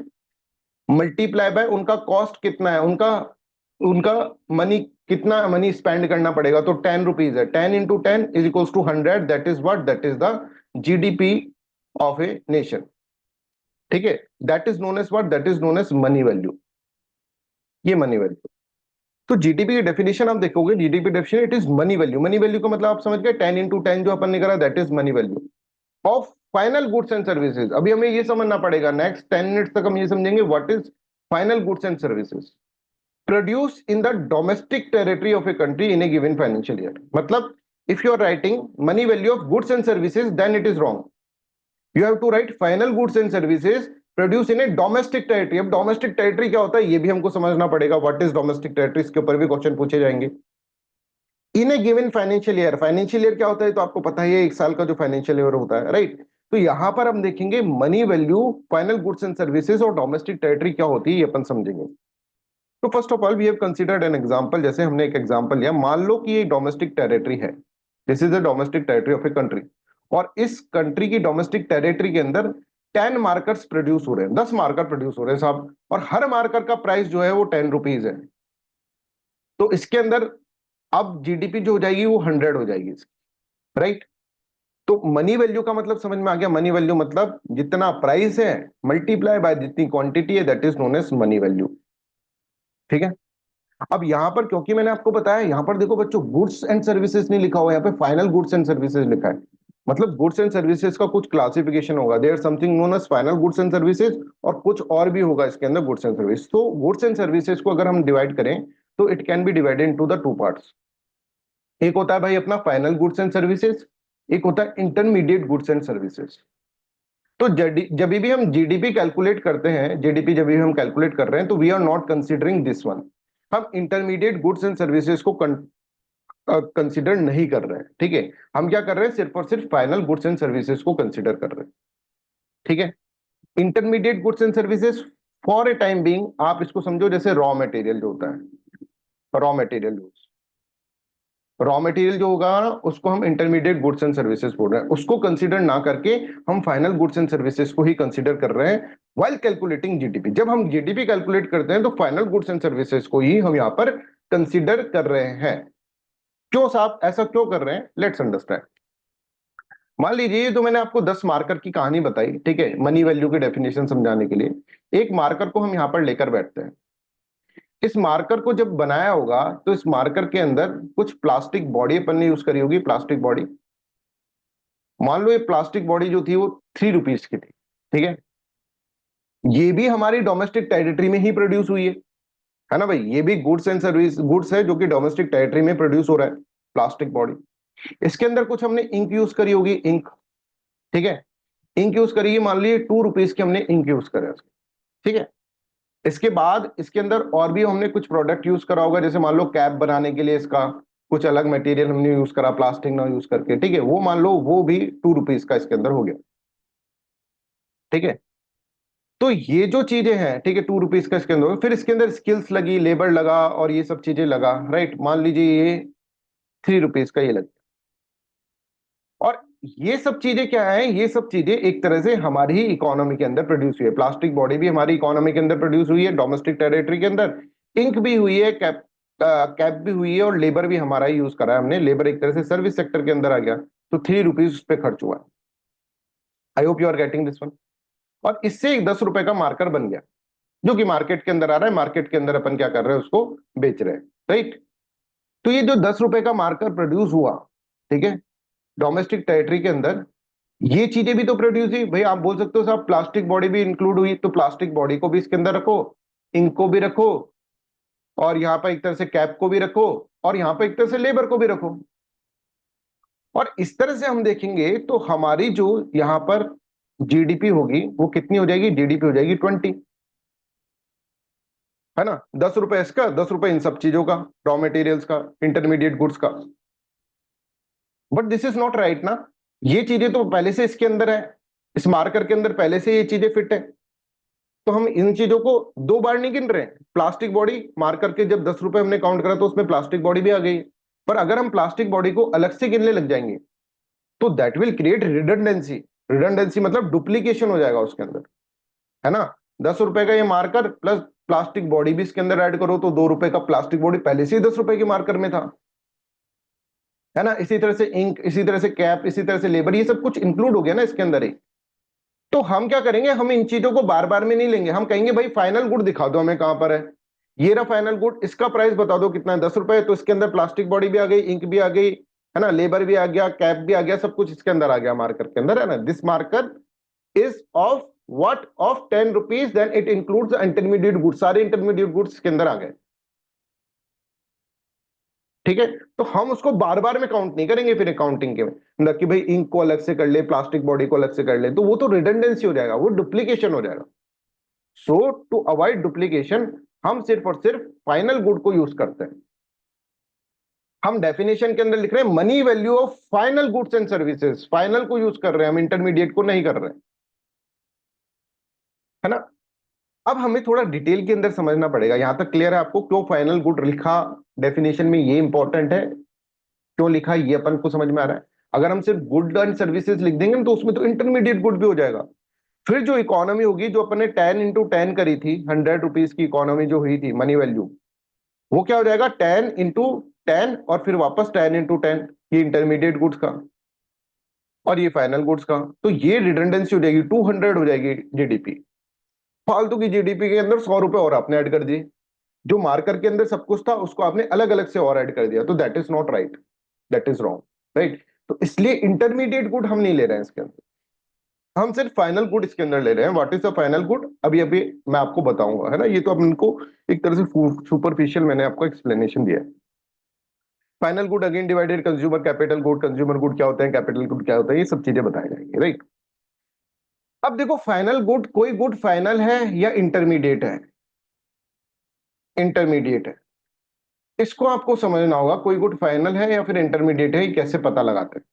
मल्टीप्लाई बाय उनका कॉस्ट कितना है, उनका उनका मनी, कितना मनी स्पेंड करना पड़ेगा। तो 10 रुपीज है, 10 × 10 is equal to 100, that is what, that is the GDP of a nation, ठीक है। That is known as what, that is known as money value, ये मनी वैल्यू। तो जीडीपी की डेफिनेशन आप देखोगे, GDP definition it is money value, money value का मतलब आप समझ गए, 10 × 10 जो अपन ने करा, that is money value of final goods and services. अभी हमें ये समझना पड़ेगा, नेक्स्ट 10 मिनट्स तक हम ये समझेंगे what is final goods and services produce in the domestic territory of a country in a given financial year. मतलब if you are writing money value of goods and services, then it is wrong, you have to write final goods and services produce in a domestic territory. अब डोमेस्टिक टेरिटरी क्या होता है ये भी हमको समझना पड़ेगा, व्हाट इज डोमेस्टिक टेरिटरी, इसके ऊपर भी क्वेश्चन पूछे जाएंगे। In a given financial year, financial year क्या होता है तो आपको पता ही है, एक साल का जो फाइनेंशियल ईयर होता है, राइट। तो यहां पर हम देखेंगे money value, final goods and services और डोमेस्टिक टेरिटरी क्या होती है ये अपन समझेंगे। तो first of all we have considered an example, जैसे हमने एक एग्जांपल लिया, मान लो कि ये डोमेस्टिक टेरिटरी है, this is the domestic territory of a country, और इस कंट्री की डोमेस्टिक टेरिटरी के अंदर 10 मार्कर्स प्रोड्यूस हो रहे हैं, 10 मार्कर प्रोड्यूस हो रहे हैं साहब, और हर मार्कर का प्राइस जो है वो 10 रुपीज है। तो इसके अंदर अब जीडीपी जो हो जाएगी वो 100 हो जाएगी, राइट। तो मनी वैल्यू का मतलब समझ में आ गया, मनी वैल्यू मतलब जितना प्राइस है मल्टीप्लाई बाय जितनी क्वांटिटी है, that is known as money value, ठीक है। अब यहां पर क्योंकि मैंने आपको बताया, यहां पर देखो बच्चों गुड्स एंड सर्विसेज नहीं लिखा हुआ, यहाँ पे फाइनल गुड्स एंड सर्विसेज लिखा है। मतलब गुड्स एंड सर्विसेज का कुछ क्लासिफिकेशन होगा, there something known as final goods and services, और कुछ और भी होगा इसके अंदर गुड्स एंड सर्विस। तो गुड्स एंड सर्विसेज को अगर हम डिवाइड करें तो it can be divided into the two parts. एक होता है भाई अपना फाइनल गुड्स एंड सर्विसेज, एक होता है इंटरमीडिएट गुड्स एंड सर्विसेज। तो जब भी हम जीडीपी कैलकुलेट करते हैं, जीडीपी जब भी हम कैलकुलेट कर रहे हैं, तो we are not considering this one, हम इंटरमीडिएट गुड्स एंड सर्विसेज को कंसीडर नहीं कर रहे हैं, ठीक है। हम क्या कर रहे हैं, सिर्फ और सिर्फ फाइनल गुड्स एंड सर्विसेज को कंसीडर कर रहे हैं, ठीक है। Intermediate goods and services for a time being आप इसको समझो जैसे रॉ मटेरियल जो होता है, raw material use, raw material जो होगा ना उसको हम इंटरमीडिएट गुड्स एंड सर्विसेज बोल रहे हैं, उसको कंसीडर ना करके हम फाइनल गुड्स एंड सर्विसेज को ही कंसीडर कर रहे हैं व्हाइल कैलकुलेटिंग जीडीपी। जब हम जीडीपी कैलकुलेट करते हैं तो फाइनल गुड्स एंड सर्विसेज को ही हम यहाँ पर कंसीडर कर रहे हैं। क्यों साहब ऐसा क्यों कर रहे हैं, लेट्स अंडरस्टैंड। मान लीजिए तो मैंने आपको 10 मार्कर की कहानी बताई, ठीक है, मनी वैल्यू की डेफिनेशन समझाने के लिए। एक मार्कर को हम यहाँ पर लेकर बैठते हैं। इस मार्कर को जब बनाया होगा तो इस मार्कर के अंदर कुछ प्लास्टिक बॉडी अपन ने यूज करी होगी, प्लास्टिक बॉडी। मान लो ये प्लास्टिक बॉडी जो थी वो 3 रुपीज की थी, ठीक है। ये भी हमारी डोमेस्टिक टेरिटरी में ही प्रोड्यूस हुई है ना भाई, ये भी गुड्स एंड सर्विस गुड्स है जो कि डोमेस्टिक टेरिटरी में प्रोड्यूस हो रहा है, प्लास्टिक बॉडी। इसके अंदर कुछ हमने इंक यूज करी होगी, इंक, ठीक है। इंक यूज करी, मान लीजिए 2 रुपीज की हमने इंक यूज करे, ठीक है। इसके बाद इसके अंदर और भी हमने कुछ प्रोडक्ट यूज करा होगा, जैसे मान लो कैप बनाने के लिए इसका कुछ अलग मटेरियल हमने यूज करा, प्लास्टिक ना यूज करके, ठीक है। वो मान लो वो भी 2 रुपीज का इसके अंदर हो गया, ठीक है। तो ये जो चीजें हैं, ठीक है, 2 रुपीज का इसके अंदर, फिर इसके अंदर स्किल्स लगी, लेबर लगा और ये सब चीजें लगा, राइट। मान लीजिए ये 3 रुपीज का ये लग, और ये सब चीजें क्या है, ये सब चीजें एक तरह से हमारी ही इकोनॉमी के अंदर प्रोड्यूस हुई है। प्लास्टिक बॉडी भी हमारी इकोनॉमी के अंदर प्रोड्यूस हुई है, डोमेस्टिक टेरिटरी के अंदर। इंक भी हुई है, कैप कैप भी हुई है, और लेबर भी हमारा ही यूज करा है हमने। लेबर एक तरह से सर्विस सेक्टर के अंदर आ गया, तो 3 रुपीज उस पर खर्च हुआ है। I hope you are getting this one. और इससे एक 10 रुपए का मार्कर बन गया, जो कि मार्केट के अंदर आ रहा है। मार्केट के अंदर अपन क्या कर रहे हैं, उसको बेच रहे हैं, राइट। तो ये जो 10 रुपए का मार्कर प्रोड्यूस हुआ, ठीक है, डोमेस्टिक टेरिटरी के अंदर, ये चीजें भी तो प्रोड्यूस हुई भाई। आप बोल सकते हो साहब प्लास्टिक बॉडी भी इंक्लूड हुई, तो प्लास्टिक बॉडी को भी इसके अंदर रखो, इंक को भी रखो, और यहाँ पर एक तरह से कैप को भी रखो, और यहाँ पर एक तरह से लेबर को भी रखो। और इस तरह से हम देखेंगे तो हमारी जो यहाँ पर जीडीपी होगी वो कितनी हो जाएगी, जीडीपी हो जाएगी 20, है ना। 10 रुपए इसका, 10 रुपए इन सब चीजों का, रॉ मटेरियल्स का, इंटरमीडिएट गुड्स का। But this is not right ना, ये चीजें तो पहले से इसके अंदर है, इस मार्कर के अंदर पहले से ये चीजें फिट है। तो हम इन चीजों को 2 बार नहीं गिन रहे हैं। प्लास्टिक बॉडी मार्कर के जब 10 रुपए हमने काउंट करा तो उसमें प्लास्टिक बॉडी भी आ गई, पर अगर हम प्लास्टिक बॉडी को अलग से गिनने लग जाएंगे तो that will create redundancy. Redundancy मतलब डुप्लीकेशन हो जाएगा उसके अंदर, है ना। 10 रुपए का ये मार्कर प्लस प्लास्टिक बॉडी भी इसके अंदर ऐड करो तो 2 रुपए का प्लास्टिक बॉडी पहले से ही 10 रुपए के मार्कर में था, है ना। इसी तरह से इंक, इसी तरह से कैप, इसी तरह से लेबर, ये सब कुछ इंक्लूड हो गया ना इसके अंदर ही। तो हम क्या करेंगे, हम इन चीजों को बार बार में नहीं लेंगे। हम कहेंगे भाई फाइनल गुड दिखा दो हमें कहां पर है, ये रहा फाइनल गुड, इसका प्राइस बता दो कितना है, 10 रुपए। तो इसके अंदर प्लास्टिक बॉडी भी आ गई, इंक भी आ गई, है ना, लेबर भी आ गया, कैप भी आ गया, सब कुछ इसके अंदर आ गया मार्कर के अंदर, है ना। This marker is of what, of 10 rupees, then it includes intermediate goods, सारे इंटरमीडिएट गुड्स के अंदर आ गए, ठीक है। तो हम उसको बार बार में काउंट नहीं करेंगे फिर अकाउंटिंग के में, ना कि भाई इंक को अलग से कर ले, प्लास्टिक बॉडी को अलग से कर ले, तो वो तो रिडंडेंसी हो जाएगा, वो डुप्लीकेशन हो जाएगा। सो टू अवॉइड डुप्लीकेशन हम सिर्फ और सिर्फ फाइनल गुड को यूज करते हैं। हम डेफिनेशन के अंदर लिख रहे हैं money value of final goods and services, final को यूज कर रहे हैं हम, इंटरमीडिएट को नहीं कर रहे हैं, है ना। अब हमें थोड़ा डिटेल के अंदर समझना पड़ेगा। यहां तक क्लियर है आपको क्यों फाइनल गुड लिखा डेफिनेशन में, ये इंपॉर्टेंट है, क्यों लिखा ये अपन को समझ में आ रहा है। अगर हम सिर्फ गुड एंड सर्विसेज लिख देंगे ना तो उसमें तो इंटरमीडिएट गुड भी हो जाएगा। फिर जो इकोनॉमी होगी, जो अपन ने 10 × 10 करी थी, 100 रुपीज की इकोनॉमी जो हुई थी मनी वैल्यू, वो क्या हो जाएगा 10 × 10, और फिर वापस 10 × 10, ये इंटरमीडिएट गुड्स का और ये फाइनल गुड्स का। तो ये रिडंडेंसी हो जाएगी, 200 हो जाएगी जीडीपी। फालतू की जीडीपी के अंदर 100 रुपए और आपने ऐड कर दिए, जो मार्कर के अंदर सब कुछ था उसको आपने अलग अलग से और ऐड कर दिया, तो that is not right, that is wrong, right. तो इसलिए इंटरमीडिएट गुड हम नहीं ले रहे हैं इसके अंदर, हम सिर्फ फाइनल गुड इसके अंदर ले रहे हैं। What is the final good, अभी अभी मैं आपको बताऊंगा, है ना। ये तो अपन को एक तरह से सुपरफिशियल मैंने आपको एक्सप्लेनेशन दिया है। Final good again divided consumer capital good, consumer good क्या होते हैं, कैपिटल गुड क्या होता है, ये सब चीजें बताई जाएंगी, राइट। अब देखो फाइनल गुड, कोई गुड फाइनल है या इंटरमीडिएट है, इंटरमीडिएट है, इसको आपको समझना होगा। कोई गुड फाइनल है या फिर इंटरमीडिएट है, ये कैसे पता लगाते हैं,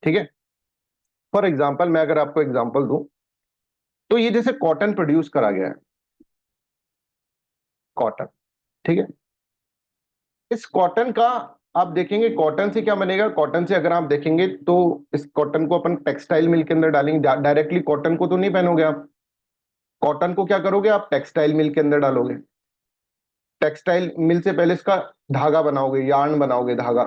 ठीक है। फॉर एग्जाम्पल मैं अगर आपको एग्जाम्पल दूं, तो ये जैसे कॉटन प्रोड्यूस करा गया है, कॉटन, ठीक है। इस कॉटन का आप देखेंगे कॉटन से क्या बनेगा, कॉटन से अगर आप देखेंगे तो इस कॉटन को अपन टेक्सटाइल मिल के अंदर डालेंगे, डायरेक्टली कॉटन को तो नहीं पहनोगे आप, कॉटन को क्या करोगे आप, टेक्सटाइल मिल के अंदर डालोगे, टेक्सटाइल मिल से पहले इसका धागा बनाओगे, यार्न बनाओगे धागा,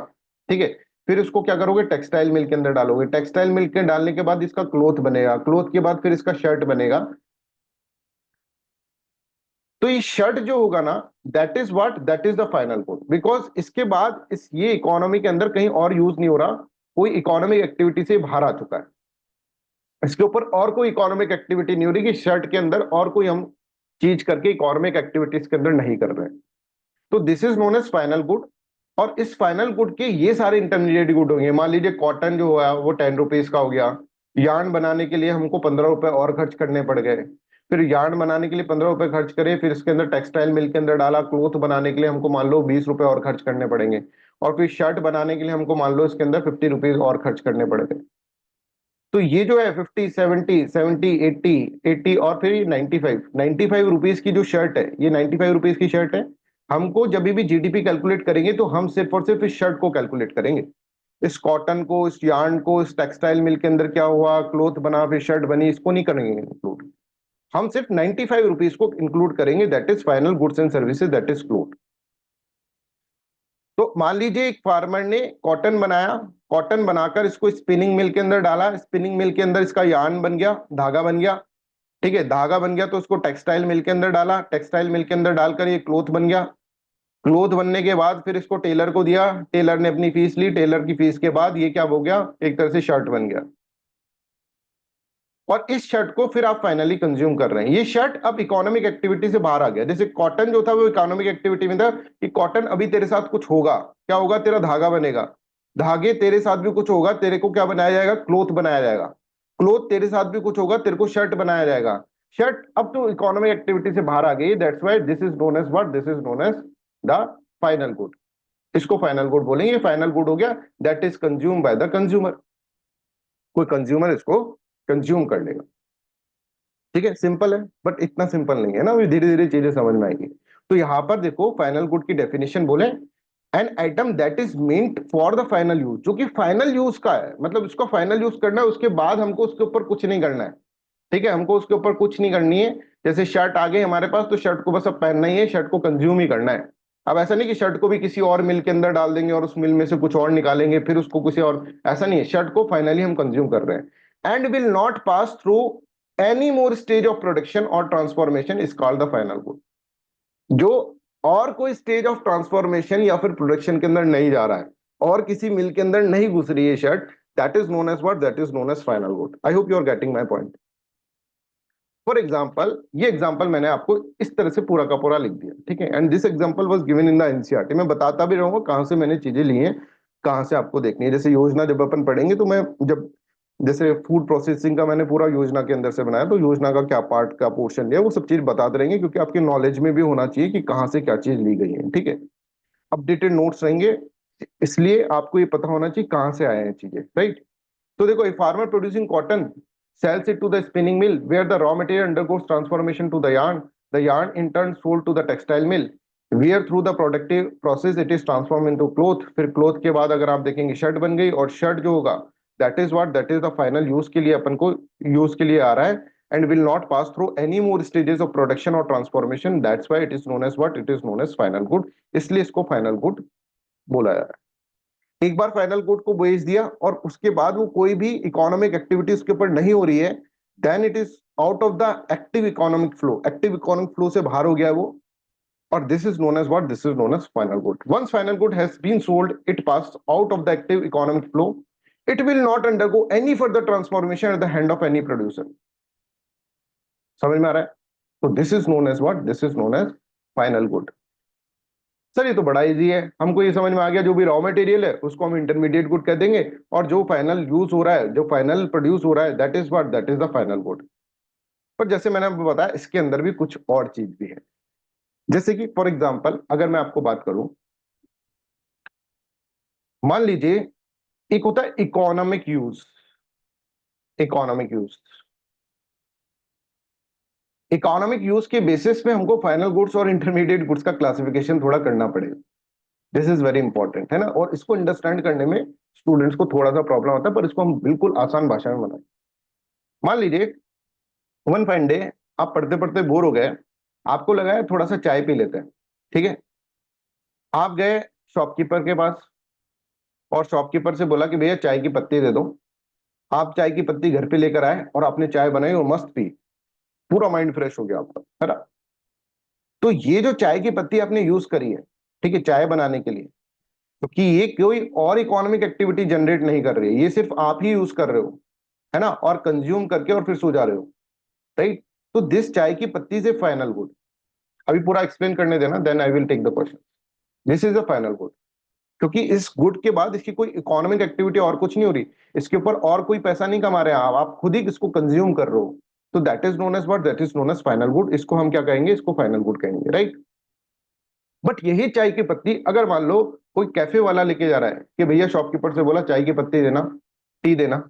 ठीक है, फिर उसको क्या करोगे, टेक्सटाइल मिल के अंदर डालोगे, टेक्सटाइल मिल के डालने के बाद इसका क्लोथ बनेगा, क्लोथ के बाद फिर इसका शर्ट बनेगा। तो ये शर्ट जो होगा ना, that is what, that is the final good, because इसके बाद इस ये इकोनॉमी के अंदर कहीं और यूज नहीं हो रहा, कोई इकोनॉमिक एक्टिविटी से बाहर आ चुका है, इसके ऊपर और कोई इकोनॉमिक एक्टिविटी नहीं हो रही कि शर्ट के अंदर और कोई हम चीज करके इकोनॉमिक एक्टिविटीज के अंदर नहीं कर रहे हैं। तो this is known as final good. और इस फाइनल गुड के ये सारे इंटरमीडिएट गुड होंगे, मान लीजिए कॉटन जो है वो 10 रुपीज का हो गया, यार्न बनाने के लिए हमको 15 रुपए और खर्च करने पड़ गए, फिर यार्न बनाने के लिए 15 रुपए खर्च करे, फिर इसके अंदर टेक्सटाइल मिल के अंदर डाला, क्लोथ बनाने के लिए हमको मान लो 20 रुपए और खर्च करने पड़ेंगे, और फिर शर्ट बनाने के लिए हमको मान लो इसके अंदर 50 रुपीज और खर्च करने पड़ेंगे। तो ये जो है 50 70 70 80 80 और फिर ये 95 रुपीज की जो शर्ट है, ये 95 रुपीज की शर्ट है। हमको जब भी जीडीपी कैलकुलेट करेंगे तो हम सिर्फ और सिर्फ इस शर्ट को कैलकुलेट करेंगे, इस कॉटन को, इस यार्न को, इस टेक्सटाइल मिल के अंदर क्या हुआ, क्लोथ बना, फिर शर्ट बनी, इसको नहीं करेंगे इंक्लूड। हम सिर्फ 95 रुपीज को इंक्लूड करेंगे, that is final goods and services, that is cloth. तो मान लीजिए एक फार्मर ने कॉटन बनाया, कॉटन बनाकर इसको स्पिनिंग मिल के अंदर डाला, स्पिनिंग मिल के अंदर इसका यार्न बन गया, धागा बन गया, ठीक है, धागा बन गया, तो उसको टेक्सटाइल मिल के अंदर डाला, टेक्सटाइल मिल के अंदर डालकर ये क्लोथ बन गया, क्लोथ बनने के बाद फिर इसको टेलर को दिया, टेलर ने अपनी फीस ली, टेलर की फीस के बाद ये क्या हो गया, एक तरह से शर्ट बन गया। और इस शर्ट को फिर आप फाइनली कंज्यूम कर रहे हैं, ये शर्ट अब इकोनॉमिक एक्टिविटी से बाहर आ गया। जैसे कॉटन जो था वो इकोनॉमिक एक्टिविटी में था कि कॉटन अभी तेरे साथ कुछ होगा, क्या होगा, तेरा धागा बनेगा, धागे तेरे साथ भी कुछ होगा, तेरे को क्या बनाया जाएगा, क्लोथ बनाया जाएगा, क्लोथ तेरे साथ भी कुछ होगा, तेरे को शर्ट बनाया जाएगा। शर्ट अब तो इकोनॉमिक एक्टिविटी से बाहर आ गई, that's why this is known as what, this is known as the final good. इसको फाइनल गुड बोलेंगे, फाइनल गुड हो गया, that is consume by the consumer, कोई कंज्यूमर इसको कंज्यूम कर लेगा। ठीक है, सिंपल है, बट इतना सिंपल नहीं है ना, अभी धीरे धीरे चीजें समझ में आएंगी। तो यहां पर देखो फाइनल गुड की डेफिनेशन बोले, N item that is meant for the final use, जो कि फाइनल यूज का है, मतलब इसको फाइनल यूज करना है, उसके बाद हमको उसके ऊपर कुछ नहीं करना है। ठीक है, हमको उसके ऊपर कुछ नहीं करनी है। जैसे शर्ट आ गई हमारे पास, तो शर्ट को बस अब पहनना ही है, शर्ट को कंज्यूम ही करना है। अब ऐसा नहीं कि शर्ट को भी किसी और मिल के अंदर डाल देंगे और उस मिल में से कुछ और निकालेंगे फिर उसको किसी और, ऐसा नहीं है, शर्ट को फाइनली हम कंज्यूम कर रहे हैं। And will not pass through any more stage of production और transformation is called the final good. जो और कोई स्टेज ऑफ ट्रांसफॉर्मेशन या फिर प्रोडक्शन के अंदर नहीं जा रहा है और किसी मिल के अंदर नहीं घुस रही है shirt, that is known as what, that is known as final good. I hope you are getting my point. For example, ये एग्जाम्पल मैंने आपको इस तरह से पूरा का पूरा लिख दिया, ठीक है, and this example was given in the NCERT. मैं बताता भी रहूंगा कहाँ से मैंने चीजें ली हैं, कहाँ से आपको देखनी है। जैसे योजना जब अपन पढ़ेंगे तो मैं जब, जैसे फूड प्रोसेसिंग का मैंने पूरा योजना के अंदर से बनाया, तो योजना का क्या पार्ट का पोर्शन लिया, वो सब चीज बताते रहेंगे, क्योंकि आपके नॉलेज में भी होना चाहिए कि कहाँ से क्या चीज ली गई है, ठीक है। अपडेटेड नोट्स रहेंगे, इसलिए आपको ये पता होना चाहिए कहाँ से आए हैं चीजें, राइट। तो देखो, a farmer producing cotton sells it to the spinning mill where the raw material undergoes transformation to the yarn. The yarn in turn sold to the textile mill where through the productive process it is transformed into cloth. फिर cloth के बाद अगर आप देखेंगे शर्ट बन गई, और शर्ट जो होगा that is what, that is the final use के लिए अपन को use के लिए आ रहा है, and will not pass through any more stages of production or transformation. That's why it is known as what, it is known as final good. इसलिए इसको final good बोला जा रहा है। एक बार फाइनल कोड को भेज दिया और उसके बाद वो कोई भी इकोनॉमिक एक्टिविटी उसके ऊपर नहीं हो रही है, then it is out of the active economic flow, active economic flow से बाहर हो गया है वो, और this is known as what, this is known as final good. Once final good has been sold, it pass out of the active economic flow, it will not undergo any further transformation at the hand of any producer. समझ में आ रहा है? तो this is known as what, this is known as final good. Sir ये तो बड़ा इजी है, हमको ये समझ में आ गया, जो भी रॉ मटेरियल है उसको हम इंटरमीडिएट गुड कह देंगे, और जो फाइनल यूज हो रहा है, जो फाइनल प्रोड्यूस हो रहा है, that is what, that is the final good. पर जैसे मैंने आपको बताया, इसके अंदर भी कुछ और चीज भी है। जैसे कि फॉर एग्जाम्पल अगर मैं आपको बात करूं, मान लीजिए एक होता है economic use, economic use, economic use के बेसिस पे हमको फाइनल गुड्स और इंटरमीडिएट गुड्स का क्लासिफिकेशन थोड़ा करना पड़ेगा। दिस इज वेरी इंपॉर्टेंट, है ना। और इसको अंडरस्टैंड करने में स्टूडेंट्स को थोड़ा सा प्रॉब्लम आता है, पर इसको हम बिल्कुल आसान भाषा में बनाए। मान लीजिए वन फाइन डे आप पढ़ते पढ़ते बोर हो गए, आपको लगा है थोड़ा सा चाय पी लेते हैं, ठीक है। आप गए शॉपकीपर के पास और शॉपकीपर से बोला कि भैया चाय की पत्ती दे दो। आप चाय की पत्ती घर पे लेकर आए और आपने चाय बनाई और मस्त पी, पूरा माइंड फ्रेश हो गया आपका, है ना। तो ये जो चाय की पत्ती आपने यूज करी है, ठीक है, चाय बनाने के लिए, तो कि ये कोई और इकोनॉमिक एक्टिविटी जनरेट नहीं कर रही है, ये सिर्फ आप ही यूज कर रहे हो, है ना, और कंज्यूम करके और फिर सो जा रहे हो, राइट। तो दिस चाय की पत्ती से फाइनल गुड, अभी पूरा एक्सप्लेन करने देना, then I will take the question. This is the final good, क्योंकि इस गुड के बाद इसकी कोई इकोनॉमिक एक्टिविटी और कुछ नहीं हो रही, इसके ऊपर और कोई पैसा नहीं कमा रहे हैं आप खुद ही इसको कंज्यूम कर रहे हो। तो that is known as what, that is known as final good. इसको हम क्या कहेंगे, इसको फाइनल गुड कहेंगे, राइट। बट यही चाय की पत्ती अगर मान लो कोई कैफे वाला लेके जा रहा है कि भैया शॉपकीपर से बोला चाय की पत्ती देना, टी देना,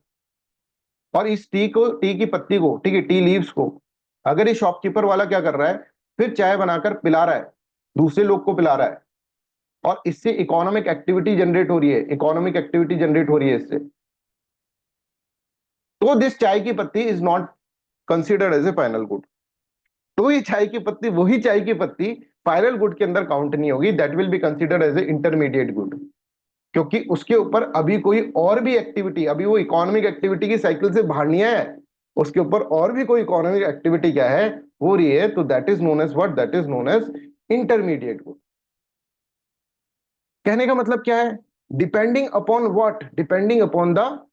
और इस टी को, टी की पत्ती को, ठीक है, टी लीव्स को, अगर ये शॉपकीपर वाला क्या कर रहा है, फिर चाय बनाकर पिला रहा है, दूसरे लोग को पिला रहा है, और इससे इकोनॉमिक एक्टिविटी जनरेट हो रही है, इकोनॉमिक एक्टिविटी जनरेट हो रही है इससे, तो दिस चाय की पत्ती is not considered as a final good. तो ये चाय की पत्ती, वही चाय की पत्ती फाइनल गुड के अंदर काउंट नहीं होगी, that will be considered as a intermediate good, क्योंकि उसके ऊपर अभी कोई और भी एक्टिविटी, अभी वो इकोनॉमिक एक्टिविटी की साइकिल से बाहर नहीं है, उसके ऊपर और भी कोई इकोनॉमिक एक्टिविटी क्या है, हो रही है, तो that is known as what, that is known as intermediate good. कहने का मतलब क्या है, depending upon what, depending upon the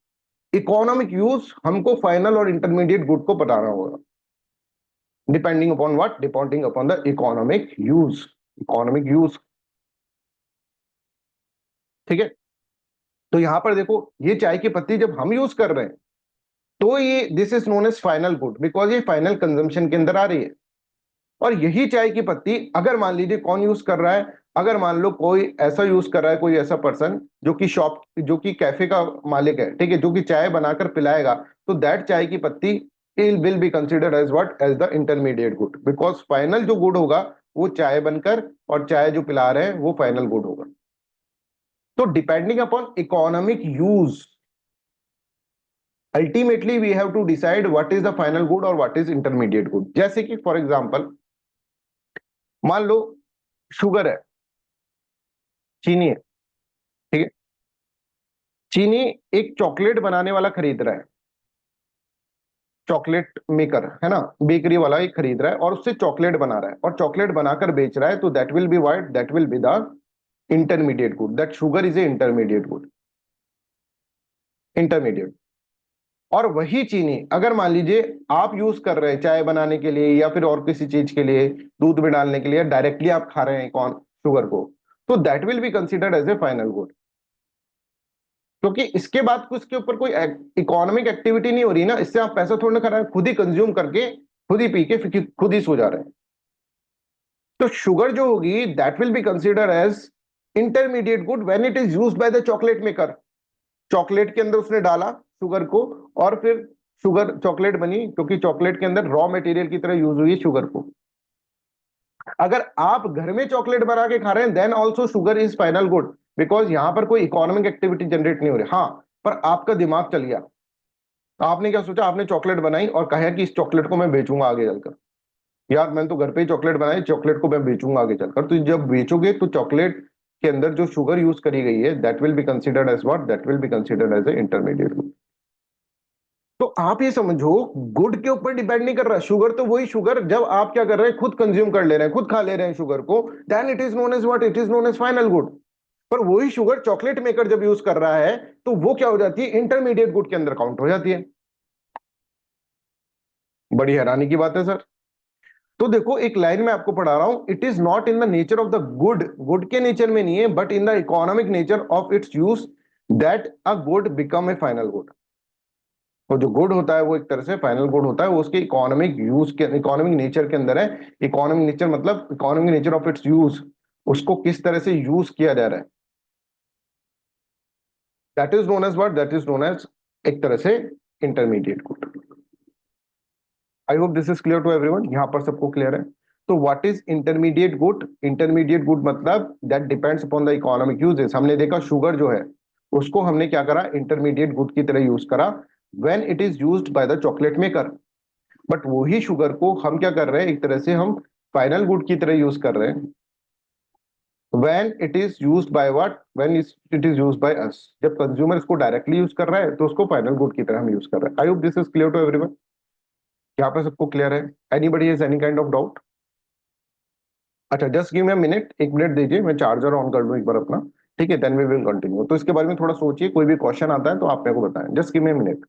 economic use हमको फाइनल और इंटरमीडिएट गुड को बताना होगा। Depending upon what, depending upon the economic use, economic use, ठीक है। तो यहां पर देखो, ये चाय की पत्ती जब हम यूज कर रहे हैं, तो ये this is known as final good, because ये फाइनल कंजम्पशन के अंदर आ रही है। और यही चाय की पत्ती अगर मान लीजिए कौन यूज कर रहा है, अगर मान लो कोई ऐसा यूज कर रहा है, कोई ऐसा पर्सन जो कि शॉप, जो कि कैफे का मालिक है, ठीक है, जो कि चाय बनाकर पिलाएगा, तो दैट चाय की पत्ती will be considered as what, as the intermediate good, because final जो गुड होगा वो चाय बनकर और चाय जो पिला रहे हैं वो फाइनल गुड होगा। तो depending upon economic use, ultimately we have to decide what is the final good और व्हाट इज इंटरमीडिएट गुड। जैसे कि फॉर एग्जांपल मान लो शुगर है, चीनी है, ठीक है, चीनी एक चॉकलेट बनाने वाला खरीद रहा है, चॉकलेट मेकर है ना, बेकरी वाला एक खरीद रहा है और उससे चॉकलेट बना रहा है और चॉकलेट बनाकर बेच रहा है, तो that will be what, that will be the intermediate good, that sugar is a intermediate good, intermediate. और वही चीनी अगर मान लीजिए आप यूज कर रहे हैं चाय बनाने के लिए या फिर और किसी चीज के लिए, दूध में डालने के लिए, डायरेक्टली आप खा रहे हैं कौन, शुगर को, तो that will be considered as a final good, क्योंकि इसके बाद कुछ के ऊपर कोई इकोनॉमिक एक्टिविटी नहीं हो रही ना, इससे आप पैसा थोड़ा ना खा रहे हैं, खुद ही कंज्यूम करके, खुद ही पी के फिर खुद ही सो जा रहे हैं। तो शुगर जो होगी that will be considered as intermediate good when it is used by the chocolate maker, chocolate के अंदर उसने डाला शुगर को और फिर शुगर चॉकलेट बनी, क्योंकि चॉकलेट के अंदर रॉ मटेरियल की तरह यूज हुई है शुगर को। अगर आप घर में चॉकलेट बना के खा रहे हैं then also sugar is final good, because यहां पर कोई इकोनॉमिक एक्टिविटी जनरेट नहीं हो रही, हाँ, पर आपका दिमाग चल गया, आपने क्या सोचा, आपने चॉकलेट बनाई और कहा कि इस चॉकलेट को मैं बेचूंगा आगे चलकर, यार मैंने तो घर पे ही चॉकलेट बनाई, चॉकलेट को मैं बेचूंगा आगे चलकर, तो जब बेचोगे तो चॉकलेट के अंदर जो शुगर यूज करी गई है that will be considered as what, that will be considered as a intermediate good. तो आप ये समझो, गुड के ऊपर डिपेंड नहीं कर रहा, शुगर तो वही शुगर, जब आप क्या कर रहे हैं, खुद कंज्यूम कर ले रहे हैं, खुद खा ले रहे हैं शुगर को, then it is known as what, it is known as final good. पर वही शुगर चॉकलेट मेकर जब यूज कर रहा है तो वो क्या हो जाती है, इंटरमीडिएट गुड के अंदर काउंट हो जाती है। बड़ी हैरानी की बात है सर। तो देखो एक लाइन में आपको पढ़ा रहा हूं, it is not in the nature of the good, good के नेचर में नहीं है, but in the economic nature of its use that a good become a final good. तो जो गुड होता है वो एक तरह से फाइनल गुड होता है, वो उसके इकोनॉमिक यूज के, इकोनॉमिक नेचर के अंदर है। इकोनॉमिक नेचर मतलब economic nature of its use, उसको किस तरह से यूज किया जा रहा है, that is known as what, that is known as एक तरह से intermediate good. I hope this is clear to everyone, यहां पर सबको क्लियर है। तो what is intermediate good? Intermediate good मतलब that depends upon the economic uses. हमने देखा शुगर जो है उसको हमने क्या करा, इंटरमीडिएट गुड की तरह यूज करा when it is used by the chocolate maker. But वही शुगर को हम क्या कर रहे हैं, एक तरह से हम फाइनल गुड की तरह यूज कर रहे हैं when it is used by what, it is used by us। जब कंज्यूमर इसको डायरेक्टली यूज कर रहा है तो उसको फाइनल गुड की तरह हम यूज कर रहे हैं। I hope this is clear to everyone. यहाँ पे सबको क्लियर है? Anybody has any kind of doubt? अच्छा, just give me a minute, एक मिनट दीजिए, मैं चार्जर ऑन कर लूं एक बार अपना। ठीक है, देन वी विल कंटिन्यू। तो इसके बारे में थोड़ा सोचिए, कोई भी क्वेश्चन आता है तो आप मेरे को बताएं। Just give me a minute.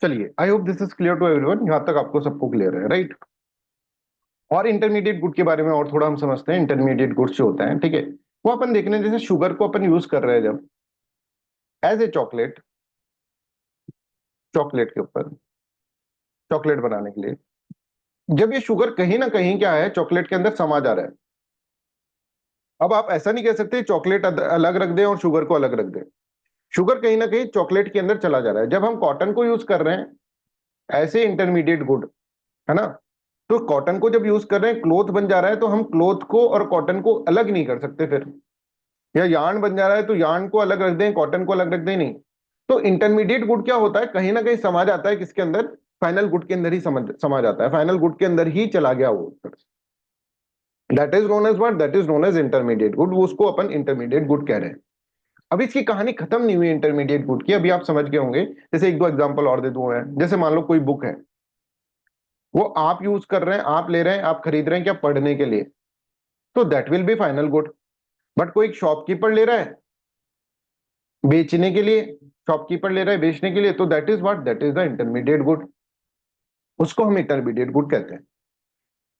चलिए, I hope this is clear to everyone. यहाँ तक आपको सबको क्लियर है, राइट? और इंटरमीडिएट गुड के बारे में और थोड़ा हम समझते हैं। इंटरमीडिएट गुड्स जो होता है, ठीक है, वो अपन देखने, जैसे शुगर को अपन यूज कर रहे हैं जब एज ए चॉकलेट, चॉकलेट के ऊपर, चॉकलेट बनाने के लिए, जब ये शुगर कहीं ना कहीं क्या है, चॉकलेट के अंदर समा जा रहा है। अब आप ऐसा नहीं कह सकते चॉकलेट अलग रख दें और शुगर को अलग रख दें। शुगर कहीं ना कहीं चॉकलेट के अंदर चला जा रहा है। जब हम कॉटन को यूज कर रहे हैं ऐसे इंटरमीडिएट गुड, है ना, तो कॉटन को जब यूज कर रहे हैं, क्लोथ बन जा रहा है, तो हम क्लोथ को और कॉटन को अलग नहीं कर सकते फिर। या यार्न बन जा रहा है तो यार्न को अलग रख दें, कॉटन को अलग रख दें, नहीं। तो इंटरमीडिएट गुड क्या होता है, कहीं ना कहीं समा जाता है, किसके अंदर, फाइनल गुड के अंदर ही समा जाता है, फाइनल गुड के अंदर ही चला गया वो। That is known as what, that is known as intermediate good. उसको अपन इंटरमीडिएट गुड कह रहे हैं। अब इसकी कहानी खत्म नहीं हुई इंटरमीडिएट गुड की, अभी आप समझ गए होंगे। जैसे एक दो एग्जांपल और दे दूं मैं। जैसे मान लो कोई बुक है, वो आप यूज कर रहे हैं, आप ले रहे हैं, आप खरीद रहे हैं क्या, पढ़ने के लिए, तो that will B final good. But कोई शॉपकीपर ले रहा है बेचने के लिए, शॉपकीपर ले रहा है बेचने के लिए, तो that is what, that is the intermediate good. उसको हम इंटरमीडिएट गुड कहते हैं,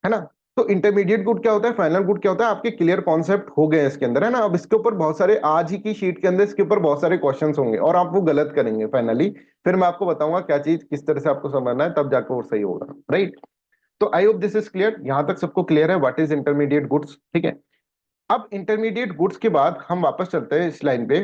है ना। तो इंटरमीडिएट गुड क्या होता है, फाइनल गुड क्या होता है, आपके क्लियर कॉन्सेप्ट हो गए इसके अंदर, है ना। अब इसके ऊपर बहुत सारे, आज ही की शीट के अंदर इसके ऊपर बहुत सारे क्वेश्चंस होंगे और आप वो गलत करेंगे फाइनली। फिर मैं आपको बताऊंगा क्या चीज किस तरह से आपको समझना है, तब जाकर वो सही होगा, राइट। तो I hope this is clear, यहां तक सबको क्लियर है व्हाट इज इंटरमीडिएट गुड्स, ठीक है। अब इंटरमीडिएट गुड्स के बाद हम वापस चलते हैं इस लाइन पे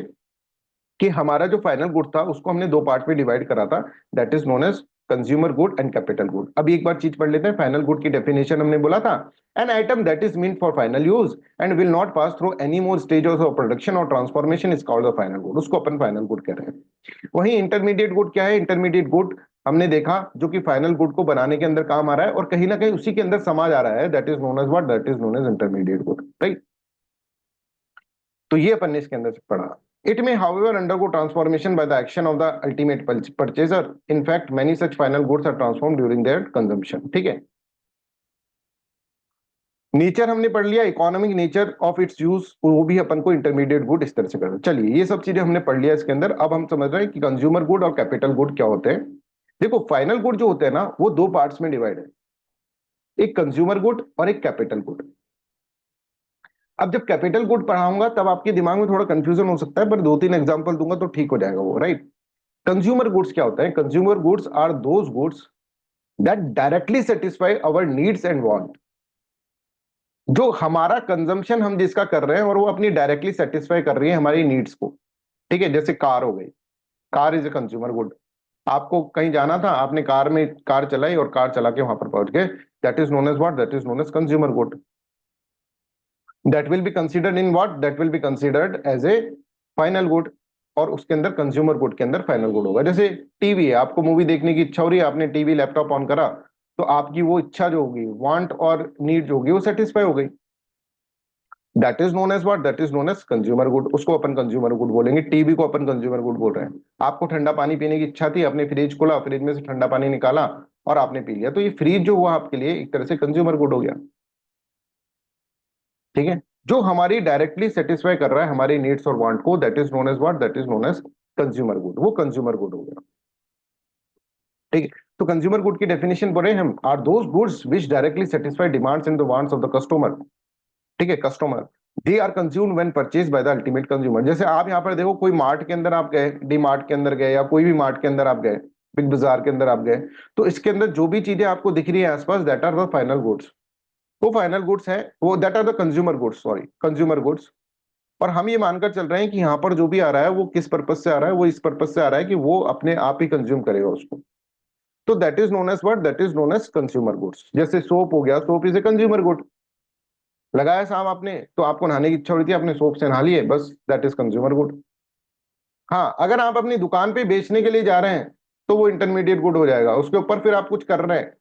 कि हमारा जो फाइनल गुड था उसको हमने दो पार्ट में डिवाइड करा था, that is known as consumer good and capital good. अभी एक बार चीज पढ़ लेते हैं, फाइनल गुड की डेफिनेशन हमने बोला था, an item that is mean for final use and will not pass through any more stages of production और transformation is called the final good, उसको अपन फाइनल गुड कह रहे हैं। वहीं इंटरमीडिएट गुड क्या है, इंटरमीडिएट गुड हमने देखा जो कि फाइनल गुड को बनाने के अंदर काम आ रहा है और कहीं ना कहीं उसी के अंदर समा जा रहा है, that is known as what, that is known as intermediate good, right. तो ये अपन ने इसके अंदर से पढ़ा। It may however undergo transformation by the action of the ultimate purchaser, in fact many such final goods are transform during their consumption, ठीक है। नेचर हमने पढ़ लिया, economic nature of its use, वो भी अपन को इंटरमीडिएट गुड इस तरह से करना। चलिए ये सब चीजें हमने पढ़ लिया इसके अंदर, अब हम समझ रहे हैं कि कंज्यूमर गुड और कैपिटल गुड क्या होते हैं। देखो फाइनल गुड जो होते हैं ना वो दो पार्ट्स में डिवाइड है, एक कंज्यूमर गुड और एक कैपिटल गुड। अब जब कैपिटल गुड पढ़ाऊंगा तब आपके दिमाग में थोड़ा कंफ्यूजन हो सकता है, पर दो तीन एग्जांपल दूंगा तो ठीक हो जाएगा वो, राइट। कंज्यूमर गुड्स क्या होता है, consumer goods are those goods that directly satisfy our needs and want, जो हमारा कंजम्पशन हम जिसका कर रहे हैं और वो अपनी डायरेक्टली सेटिस्फाई कर रही है हमारी नीड्स को, ठीक है। जैसे कार हो गई, car is a consumer good. आपको कहीं जाना था, आपने कार में कार चलाई और कार चला के वहां पर पहुंच गए, that is known as what, that is known as consumer good. That will be considered in what, that will be considered as a final good, और उसके अंदर कंज्यूमर गुड के अंदर फाइनल गुड होगा। जैसे टीवी है, आपको मूवी देखने की इच्छा हो रही है, आपने टीवी लैपटॉप ऑन करा, तो आपकी वो इच्छा जो होगी, वांट और नीड जो होगी वो सेटिस्फाई हो गई, that is known as what, that is known as consumer good, उसको अपन कंज्यूमर गुड बोलेंगे। टीवी को अपन कंज्यूमर गुड बोल रहे हैं। आपको ठंडा पानी पीने की इच्छा थी, आपने फ्रिज खोला, फ्रिज में से ठंडा पानी निकाला और आपने पी लिया, तो ये फ्रिज जो हुआ आपके लिए एक तरह से कंज्यूमर गुड हो गया, ठीक है। जो हमारी डायरेक्टली सेटिस्फाई कर रहा है हमारी नीड्स और वांट को, that is known as what, that is known as consumer good, वो कंज्यूमर गुड हो गया, ठीक है। तो कंज्यूमर गुड की डेफिनेशन पढ़े हम, are those goods which directly satisfy demands and the wants of the customer, ठीक है, customer. They are consumed when purchase by the ultimate consumer. जैसे आप यहाँ पर देखो, कोई मार्ट के अंदर आप गए, डी मार्ट के अंदर गए या कोई भी मार्ट के अंदर आप गए, बिग बाजार के अंदर आप गए, तो इसके अंदर जो भी चीजें आपको दिख रही है आसपास, that are the final goods, वो फाइनल गुड्स है, वो that are the consumer goods, sorry consumer goods. और हम ये मानकर चल रहे हैं कि यहाँ पर जो भी आ रहा है वो किस पर्पज से आ रहा है, वो इस पर्पज से आ रहा है कि वो अपने आप ही कंज्यूम करेगा उसको। तो that is known as what, that is known as consumer goods. जैसे सोप हो गया, soap is a consumer good. लगाया साहब आपने, तो आपको नहाने की इच्छा हो रही थी, आपने सोप से नहा लिए, बस दैट इज कंज्यूमर गुड। हाँ, अगर आप अपनी दुकान पे बेचने के लिए जा रहे हैं तो वो इंटरमीडिएट गुड हो जाएगा, उसके ऊपर फिर आप कुछ कर रहे हैं,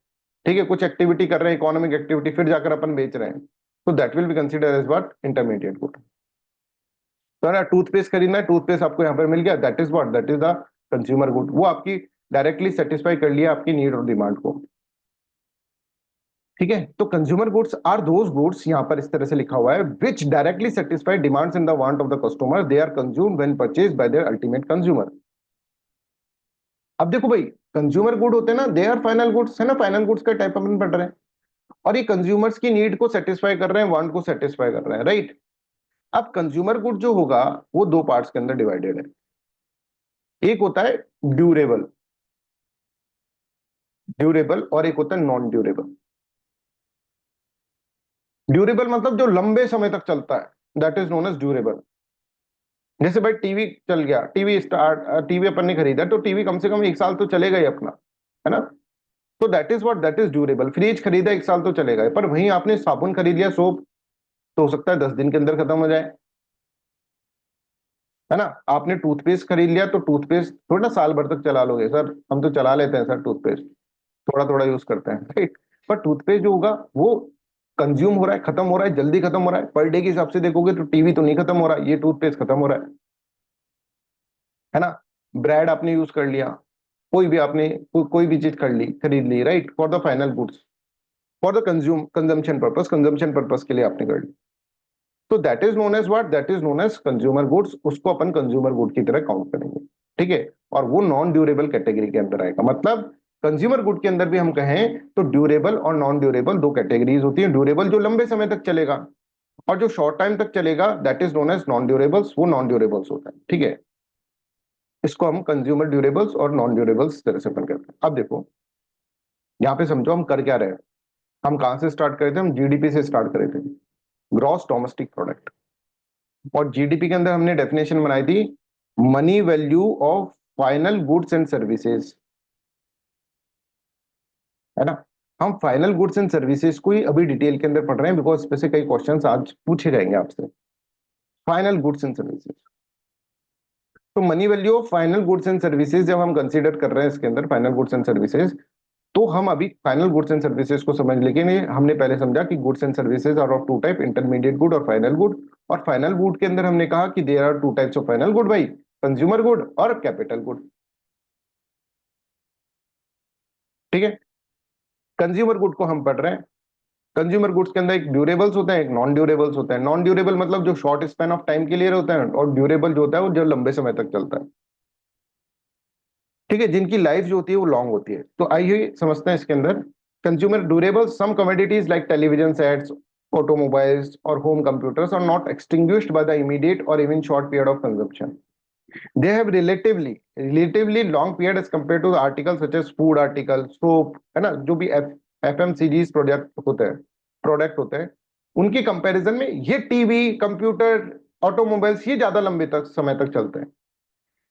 ठीक है, कुछ एक्टिविटी कर रहे हैं, इकोनॉमिक एक्टिविटी, फिर जाकर अपन बेच रहे हैं, तो that will be consider as what, intermediate good. तो ना टूथपेस्ट खरीदना है, टूथपेस्ट आपको यहाँ पर मिल गया, that is what, that is the consumer good, वो आपकी डायरेक्टली सेटिस्फाई कर लिया आपकी नीड और डिमांड को, ठीक है। तो consumer goods are those goods, यहां पर इस तरह से लिखा हुआ है, which directly satisfy demands in the want of the customer, they are consumed when purchased by their ultimate consumer. अब देखो भाई, कंज्यूमर गुड होते हैं ना, दे आर फाइनल गुड्स, है ना, फाइनल गुड्स का टाइप अपन पढ़ रहे हैं, और ये कंज्यूमर्स की नीड को सेटिस्फाई कर रहे हैं, वांट को सेटिस्फाई कर रहे हैं, राइट। अब कंज्यूमर गुड जो होगा वो दो पार्ट्स के अंदर डिवाइडेड है, एक होता है ड्यूरेबल, ड्यूरेबल, और एक होता है नॉन ड्यूरेबल। ड्यूरेबल मतलब जो लंबे समय तक चलता है, that is known as durable. जैसे भाई टीवी चल गया, टीवी अपन ने खरीदा, तो टीवी कम से कम एक साल तो चलेगा ही अपना, है ना। तो that is what, that is durable. Fridge खरीदा एक साल तो चलेगा ही, पर वहीं आपने साबुन खरीद लिया, सोप, तो हो सकता है 10 दिन के अंदर खत्म हो जाए, है ना। आपने टूथपेस्ट खरीद लिया, तो टूथपेस्ट थोड़ा ना साल भर तक चला लोगे सर, हम तो चला लेते हैं सर टूथपेस्ट, थोड़ा थोड़ा यूज करते हैं, राइट। पर टूथपेस्ट जो होगा वो कंज्यूम हो रहा है, खत्म हो रहा है, जल्दी खत्म हो रहा है, पर डे के हिसाब से देखोगे तो टीवी तो नहीं खत्म हो रहा है, ये टूथपेस्ट खत्म हो रहा है ना। ब्रेड आपने यूज कर लिया, कोई भी आपने कोई भी चीज खरीद ली, right, for the final goods, for the consumption purpose के लिए आपने कर ली, तो that is known as what, that is known as consumer goods, उसको अपन कंज्यूमर गुड की तरह काउंट करेंगे, ठीक है। और वो नॉन ड्यूरेबल कैटेगरी के अंदर आएगा, मतलब कंज्यूमर गुड के अंदर भी हम कहें तो ड्यूरेबल और नॉन ड्यूरेबल दो कैटेगरीज होती हैं। ड्यूरेबल जो लंबे समय तक चलेगा, और जो शॉर्ट टाइम तक चलेगा that is known as non durables, वो नॉन ड्यूरेबल्स होता है। ठीक है, इसको हम कंज्यूमर ड्यूरेबल्स और नॉन ड्यूरेबल्स तरह से अपन करते हैं। अब देखो यहाँ पे समझो हम कर क्या रहे हैं। हम कहां से स्टार्ट करे थे? हम जीडीपी से स्टार्ट करे थे, ग्रॉस डोमेस्टिक प्रोडक्ट। और जीडीपी के अंदर हमने डेफिनेशन बनाई थी money value of final goods and services, है ना। हम फाइनल गुड्स एंड सर्विसेज को ही अभी डिटेल के अंदर पढ़ रहे हैं, बिकॉज इस पे से कई क्वेश्चंस आज पूछे जाएंगे आपसे। फाइनल गुड्स एंड सर्विसेज, तो money value of final goods and services जब हम कंसीडर कर रहे हैं इसके अंदर फाइनल गुड्स एंड सर्विसेज, तो हम अभी फाइनल गुड्स एंड सर्विसेज को समझ, लेकिन हमने पहले समझा कि goods and services are of two type, intermediate good और फाइनल गुड। और फाइनल गुड के अंदर हमने कहा कि there are two types of final good भाई, कंज्यूमर गुड और कैपिटल गुड। ठीक है, कंज्यूमर गुड को हम पढ़ रहे हैं। कंज्यूमर गुड्स के अंदर एक ड्यूरेबल्स होते हैं, एक नॉन ड्यूरेबल्स होते हैं। नॉन ड्यूरेबल मतलब जो शॉर्ट स्पैन ऑफ टाइम के लिए होता है, और ड्यूरेबल जो होता है वो जो लंबे समय तक चलता है। ठीक है, जिनकी लाइफ जो होती है वो लॉन्ग होती है। तो आइए समझते हैं इसके अंदर consumer durable. Some commodities like television sets, automobiles और home computers are not extinguished by the immediate और even short period of consumption. They have relatively long period as compared to the articles such as food article, soap, है ना, जो भी FMCGs प्रोडक्ट होते हैं उनकी कंपैरिजन में ये टीवी, कंप्यूटर, ऑटोमोबाइल्स ये ज्यादा लंबे तक समय तक चलते हैं।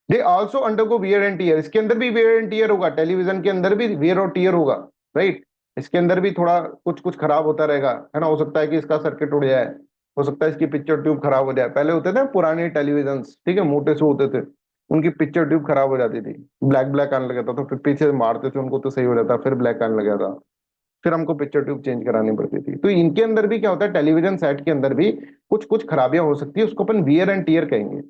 They also undergo wear and tear, इसके अंदर भी वियर एंड टीयर होगा, टेलीविजन के अंदर भी वियर और टीयर होगा, राइट। इसके अंदर भी थोड़ा कुछ कुछ खराब होता रहेगा, है ना। हो सकता है कि इसका सर्किट उड़ जाए, हो सकता है इसकी पिक्चर ट्यूब खराब हो जाए। पहले होते थे पुराने टेलीविजन, ठीक है, मोटे से होते थे, उनकी पिक्चर ट्यूब खराब हो जाती थी, ब्लैक ब्लैक आने लगा था, तो फिर पीछे से मारते थे उनको तो सही हो जाता, फिर ब्लैक आने लगा था, फिर हमको पिक्चर ट्यूब चेंज करानी पड़ती थी। तो इनके अंदर भी क्या होता है, टेलीविजन सेट के अंदर भी कुछ कुछ खराबियां हो सकती है, उसको अपन वियर एंड टीयर कहेंगे।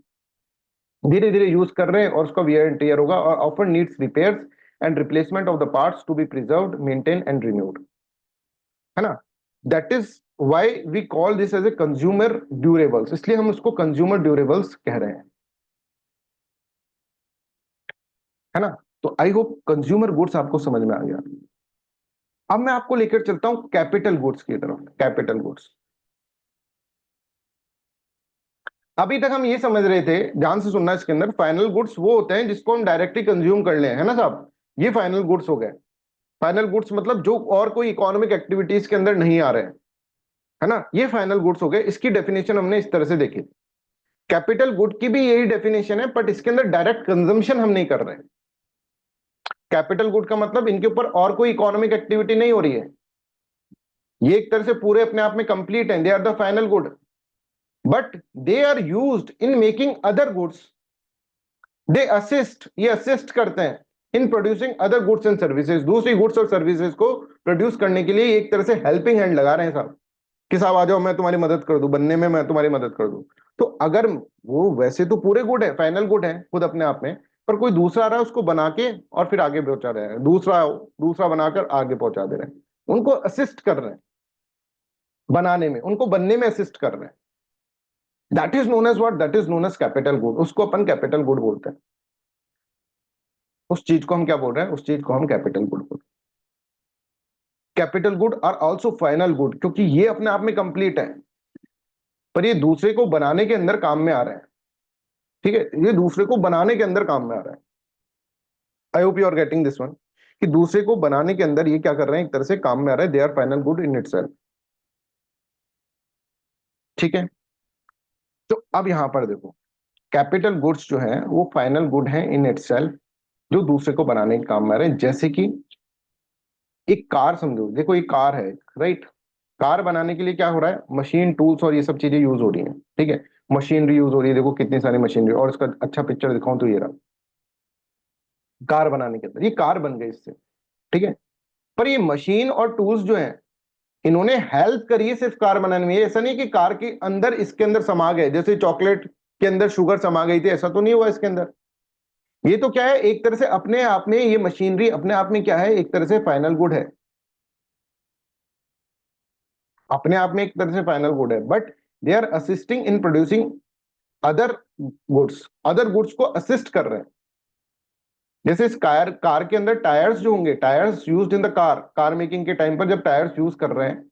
धीरे धीरे यूज कर रहे हैं और उसका वियर एंड टीयर होगा, और often needs repairs and replacement of the parts to be preserved, maintain and renewed, है ना। That is why we call this as a consumer durables, इसलिए हम उसको कंज्यूमर ड्यूरेबल्स कह रहे हैं, है ना। तो आई होप कंज्यूमर गुड्स आपको समझ में आ गया। अब मैं आपको लेकर चलता हूं कैपिटल गुड्स की तरफ। कैपिटल गुड्स, अभी तक हम ये समझ रहे थे, ध्यान से सुनना, इसके अंदर फाइनल गुड्स वो होते हैं जिसको हम डायरेक्टली कंज्यूम कर ले, है ना साहब, ये फाइनल गुड्स हो गए। फाइनल गुड्स मतलब जो और कोई इकोनॉमिक एक्टिविटीज के अंदर नहीं आ रहे हैं, है ना, ये फाइनल गुड्स हो गए। इसकी डेफिनेशन हमने इस तरह से देखी। कैपिटल गुड की भी यही डेफिनेशन है, बट इसके अंदर डायरेक्ट कंजम्पशन हम नहीं कर रहे हैं। कैपिटल गुड का मतलब इनके ऊपर और कोई इकोनॉमिक एक्टिविटी नहीं हो रही है, ये एक तरह से पूरे अपने आप में कंप्लीट है, they are the final good, but they are used in making other goods. They assist, ये असिस्ट करते हैं in producing other goods and services, दूसरी गुड्स और सर्विसेज को प्रोड्यूस करने के लिए एक तरह से हेल्पिंग हैंड लगा रहे हैं साहब, कि साहब आ जाओ मैं तुम्हारी मदद कर दूं बनने में, मैं तुम्हारी मदद कर दूं। तो अगर वो वैसे तो पूरे गुड है, फाइनल गुड है खुद अपने आप में, पर कोई दूसरा आ रहा है उसको बना के और फिर आगे पहुंचा रहे हैं, दूसरा दूसरा बनाकर आगे पहुंचा दे रहे हैं, उनको असिस्ट कर रहे हैं बनाने में, उनको बनने में असिस्ट कर रहे हैं। That is known as what, that is known as capital good, उसको अपन कैपिटल गुड बोलते हैं। उस चीज को हम क्या बोल रहे हैं, उस चीज को हम कैपिटल गुड बोलते हैं। Capital good are also final good, क्योंकि ये अपने आप में कंप्लीट है, पर ये दूसरे को बनाने के अंदर काम में आ रहा है। ठीक है, ये दूसरे को बनाने के अंदर काम में आ रहा है। I hope you are getting this one, कि दूसरे को बनाने के अंदर ये क्या कर रहे हैं, एक तरह से काम में आ रहा है, they are final good in itself. ठीक है, तो अब यहां पर देखो, कैपिटल गुड्स जो है वो फाइनल गुड है इन इटसेल्फ, जो दूसरे को बनाने के काम में आ रहे हैं। जैसे कि एक कार समझो, देखो एक कार है, राइट। कार बनाने के लिए क्या हो रहा है, मशीन, टूल्स और ये सब चीजें यूज हो रही हैं। ठीक है, मशीनरी यूज हो रही है, देखो कितनी सारी मशीनरी, और इसका अच्छा पिक्चर दिखाऊं तो ये रहा, कार बनाने के अंदर ये कार बन गई इससे। ठीक है, पर ये मशीन और टूल्स जो है, इन्होंने हेल्प करी है सिर्फ कार बनाने में, ऐसा नहीं कि कार के अंदर इसके अंदर समा गए, जैसे चॉकलेट के अंदर शुगर समा गई थी, ऐसा तो नहीं हुआ इसके अंदर। ये तो क्या है, एक तरह से अपने आप में ये मशीनरी अपने आप में क्या है, एक तरह से फाइनल गुड है, अपने आप में एक तरह से फाइनल गुड है, but they are assisting in producing other goods, other goods को असिस्ट कर रहे हैं। जैसे इस कार कार के अंदर टायर्स जो होंगे, tyres used in the car, car making के टाइम पर जब टायर्स यूज कर रहे हैं,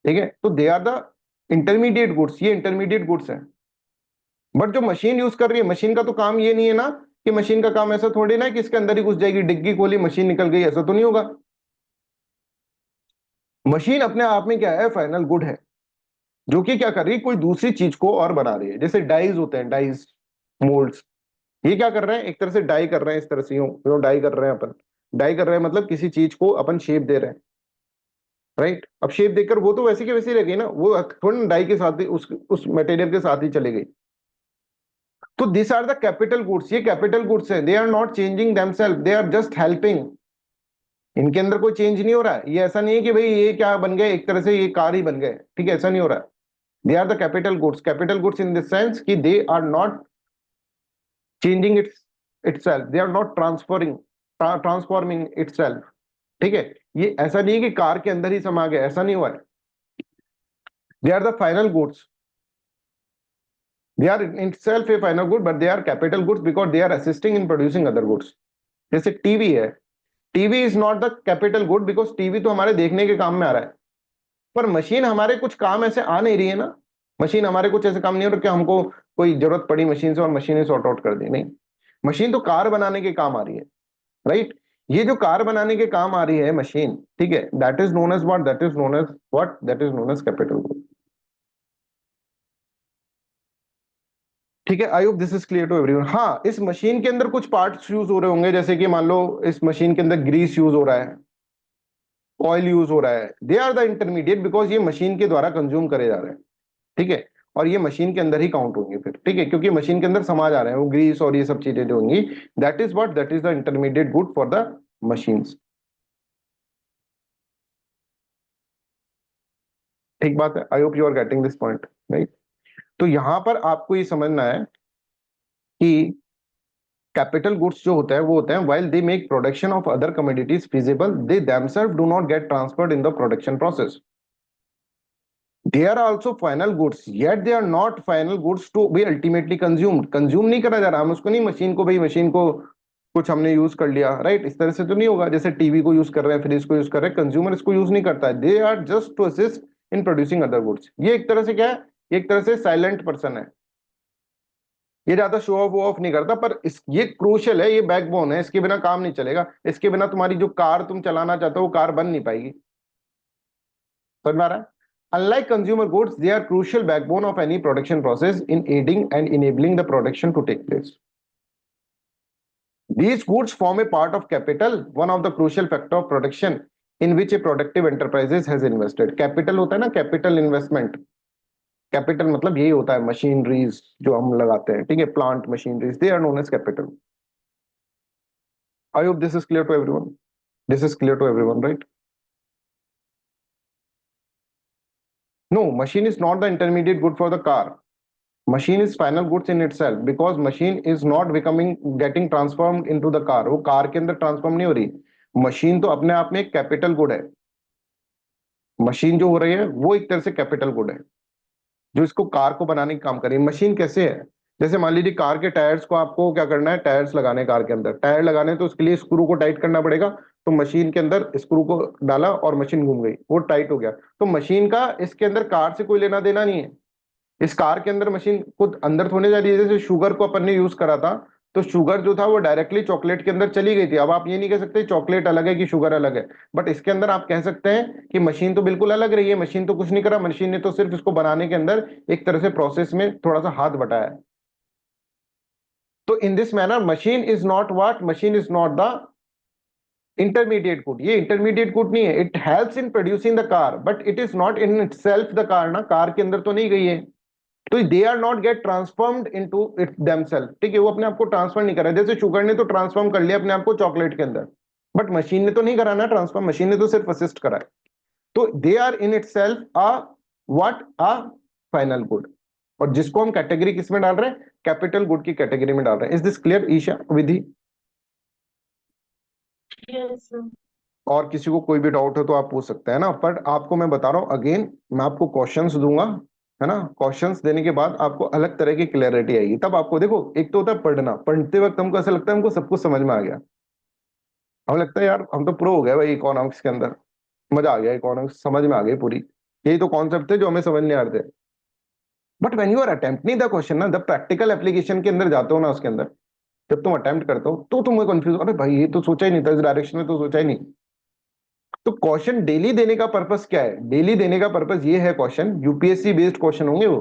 ठीक है, तो they are the intermediate goods, ये इंटरमीडिएट गुड्स है। बट जो मशीन यूज कर रही है, मशीन का तो काम ये नहीं है ना, कि मशीन का काम ऐसा थोड़ी ना है कि इसके अंदर ही घुस जाएगी, डिग्गी खोली मशीन निकल गई, ऐसा तो नहीं होगा। मशीन अपने आप में क्या है, फाइनल गुड है, जो कि क्या कर रही है, कोई दूसरी चीज को और बना रही है। जैसे डाइज होते हैं, डाइज, मोल्ड्स, ये क्या कर रहे हैं, एक तरह से डाई कर रहे हैं, इस तरह से यूं डाई कर रहे हैं अपन। डाई कर रहे हैं मतलब किसी चीज को अपन शेप दे रहे हैं, राइट। अब शेप देकर वो तो वैसे की वैसी रह गई ना, वो थोड़ी डाई के साथ ही उस मटेरियल के साथ ही चली गई। तो this are the capital goods, ये कैपिटल गुड्स है, they are not changing themselves, they are just helping. इनके अंदर कोई चेंज नहीं हो रहा है, ये ऐसा नहीं है कि भाई ये क्या बन गए, एक तरह से ये कार ही बन गए, ठीक है, ऐसा नहीं हो रहा है। They are the capital goods, capital goods in this sense कि they are not changing itself, they are not transforming itself, ठीक है। ये ऐसा नहीं है कि कार के अंदर ही समा गया, ऐसा नहीं हुआ है। They are the final goods, they are in itself a final good, but they are capital goods because they are assisting in producing other goods। जैसे टीवी है, TV is not the capital good because TV तो हमारे देखने के काम में आ रहा है, पर मशीन हमारे कुछ काम ऐसे आ नहीं रही है ना। मशीन हमारे कुछ ऐसे काम नहीं हो रहा कि हमको कोई जरूरत पड़ी मशीन से और मशीन ने सॉर्ट आउट कर दी, नहीं। मशीन तो कार बनाने के काम आ रही है, राइट। ये जो कार बनाने के काम आ रही है मशीन, ठीक है, that is known as what, that is known as what, that is known as capital good. ठीक है, I hope this is clear to everyone. हाँ, इस मशीन के अंदर कुछ पार्ट्स यूज हो रहे होंगे, जैसे कि मान लो इस मशीन के अंदर ग्रीस यूज हो रहा है, ऑयल यूज हो रहा है, they are the intermediate because ये मशीन के द्वारा कंज्यूम करे जा रहे हैं, ठीक है। और ये मशीन के अंदर ही काउंट होंगे फिर, ठीक है, क्योंकि मशीन के अंदर समा जा रहे हैं वो ग्रीस और ये सब चीजें जो होंगी, that is what, that is the intermediate good for the machines. ठीक बात है, I hope you are getting this point, right. तो यहां पर आपको ये समझना है कि कैपिटल गुड्स जो होते हैं वो होते हैं while they make production of other commodities feasible, they themselves do not get transferred in the production process. They are also final goods yet they are not final goods to be ultimately consumed, consume नहीं करा जा रहा, हम उसको नहीं, मशीन को, भाई मशीन को कुछ हमने यूज कर लिया, राइट, इस तरह से तो नहीं होगा। जैसे टीवी को यूज कर रहे हैं, फ्रिज को यूज कर रहे हैं, कंज्यूमर इसको यूज नहीं करता है, they are just to assist in producing other goods. ये एक तरह से क्या है, एक तरह से साइलेंट पर्सन है, ये ज्यादा शो ऑफ वो ऑफ नहीं करता, पर इस ये क्रूशियल है, ये बैकबोन है, इसके बिना काम नहीं चलेगा, इसके बिना तुम्हारी जो कार तुम चलाना चाहते हो वो कार बन नहीं पाएगी। समझ में आ रहा है? Unlike consumer goods, they are crucial backbone of any production process in aiding and enabling the production to take place. These goods form a part of capital, one of the crucial factor of production in which a productive enterprises has invested. Capital होता है ना, capital investment। कैपिटल मतलब यही होता है, मशीनरीज जो हम लगाते हैं, ठीक है, plant machineries, they are known as capital. I hope this is clear to everyone, this is clear to everyone, right. नो, machine is not the intermediate good for the car, machine is final goods in itself because machine is not becoming getting transformed into the car, वो कार के अंदर ट्रांसफॉर्म नहीं हो रही। मशीन तो अपने आप में एक कैपिटल गुड है, मशीन जो हो रही है वो एक तरह से कैपिटल गुड है, जो इसको कार को बनाने का काम कर रही है। मशीन कैसे है, जैसे मान लीजिए कार के टायर्स को आपको क्या करना है, टायर्स लगाने कार के अंदर, टायर लगाने तो उसके लिए स्क्रू को टाइट करना पड़ेगा, तो मशीन के अंदर स्क्रू को डाला और मशीन घूम गई, वो टाइट हो गया। तो मशीन का इसके अंदर कार से कोई लेना देना नहीं है, इस कार के अंदर मशीन खुद अंदर थोड़े जा रही है। जैसे शुगर को अपन ने यूज करा था, तो शुगर जो था वो डायरेक्टली चॉकलेट के अंदर चली गई थी। अब आप ये नहीं कह सकते चॉकलेट अलग है कि शुगर अलग है, बट इसके अंदर आप कह सकते हैं कि मशीन तो बिल्कुल अलग रही है, मशीन तो कुछ नहीं करा, मशीन ने तो सिर्फ इसको बनाने के अंदर एक तरह से प्रोसेस में थोड़ा सा हाथ बटाया। तो in this manner machine is not what, machine is not the intermediate good, ये इंटरमीडिएट गुड नहीं है। It helps in producing the car but it is not in itself the car, ना कार के अंदर तो नहीं गई है, तो they are not get transformed into it themselves, ठीक है, वो अपने आप को ट्रांसफर नहीं कर रहा है। जैसे शुगर ने तो ट्रांसफॉर्म कर लिया अपने आप को चॉकलेट के अंदर, बट मशीन ने तो नहीं करा ना ट्रांसफॉर्म, मशीन ने तो सिर्फ असिस्ट करा है। तो they are in itself a what, a final good, और जिसको हम कैटेगरी किस में डाल रहे हैं, कैपिटल गुड की कैटेगरी में डाल रहे हैं। Is this clear Isha, Vidhi? Yes sir. और किसी को कोई भी डाउट हो तो आप पूछ सकते हैं ना, पर आपको मैं बता रहा हूं अगेन, मैं आपको क्वेश्चंस दूंगा, है ना, क्वेश्चंस देने के बाद आपको अलग तरह की क्लैरिटी आएगी। तब आपको देखो, एक तो होता है पढ़ना, पढ़ते वक्त हमको ऐसा लगता है हमको सब कुछ समझ में आ गया, हमें लगता है यार हम तो प्रो हो गए भाई इकोनॉमिक्स के अंदर, मजा आ गया, इकोनॉमिक्स समझ में आ गई पूरी, यही तो कॉन्सेप्ट थे जो हमें समझ नहीं आ रहे थे। But when you are attempting the question ना, जब प्रैक्टिकल एप्लीकेशन के अंदर जाते हो ना, उसके अंदर जब तुम अटेम्प्ट करते हो तो तुम्हें कंफ्यूज, अरे भाई ये तो सोचा ही नहीं था, इस डायरेक्शन में तो सोचा ही नहीं। तो क्वेश्चन डेली देने का पर्पस क्या है? डेली देने का पर्पस ये है, क्वेश्चन यूपीएससी बेस्ड क्वेश्चन होंगे वो,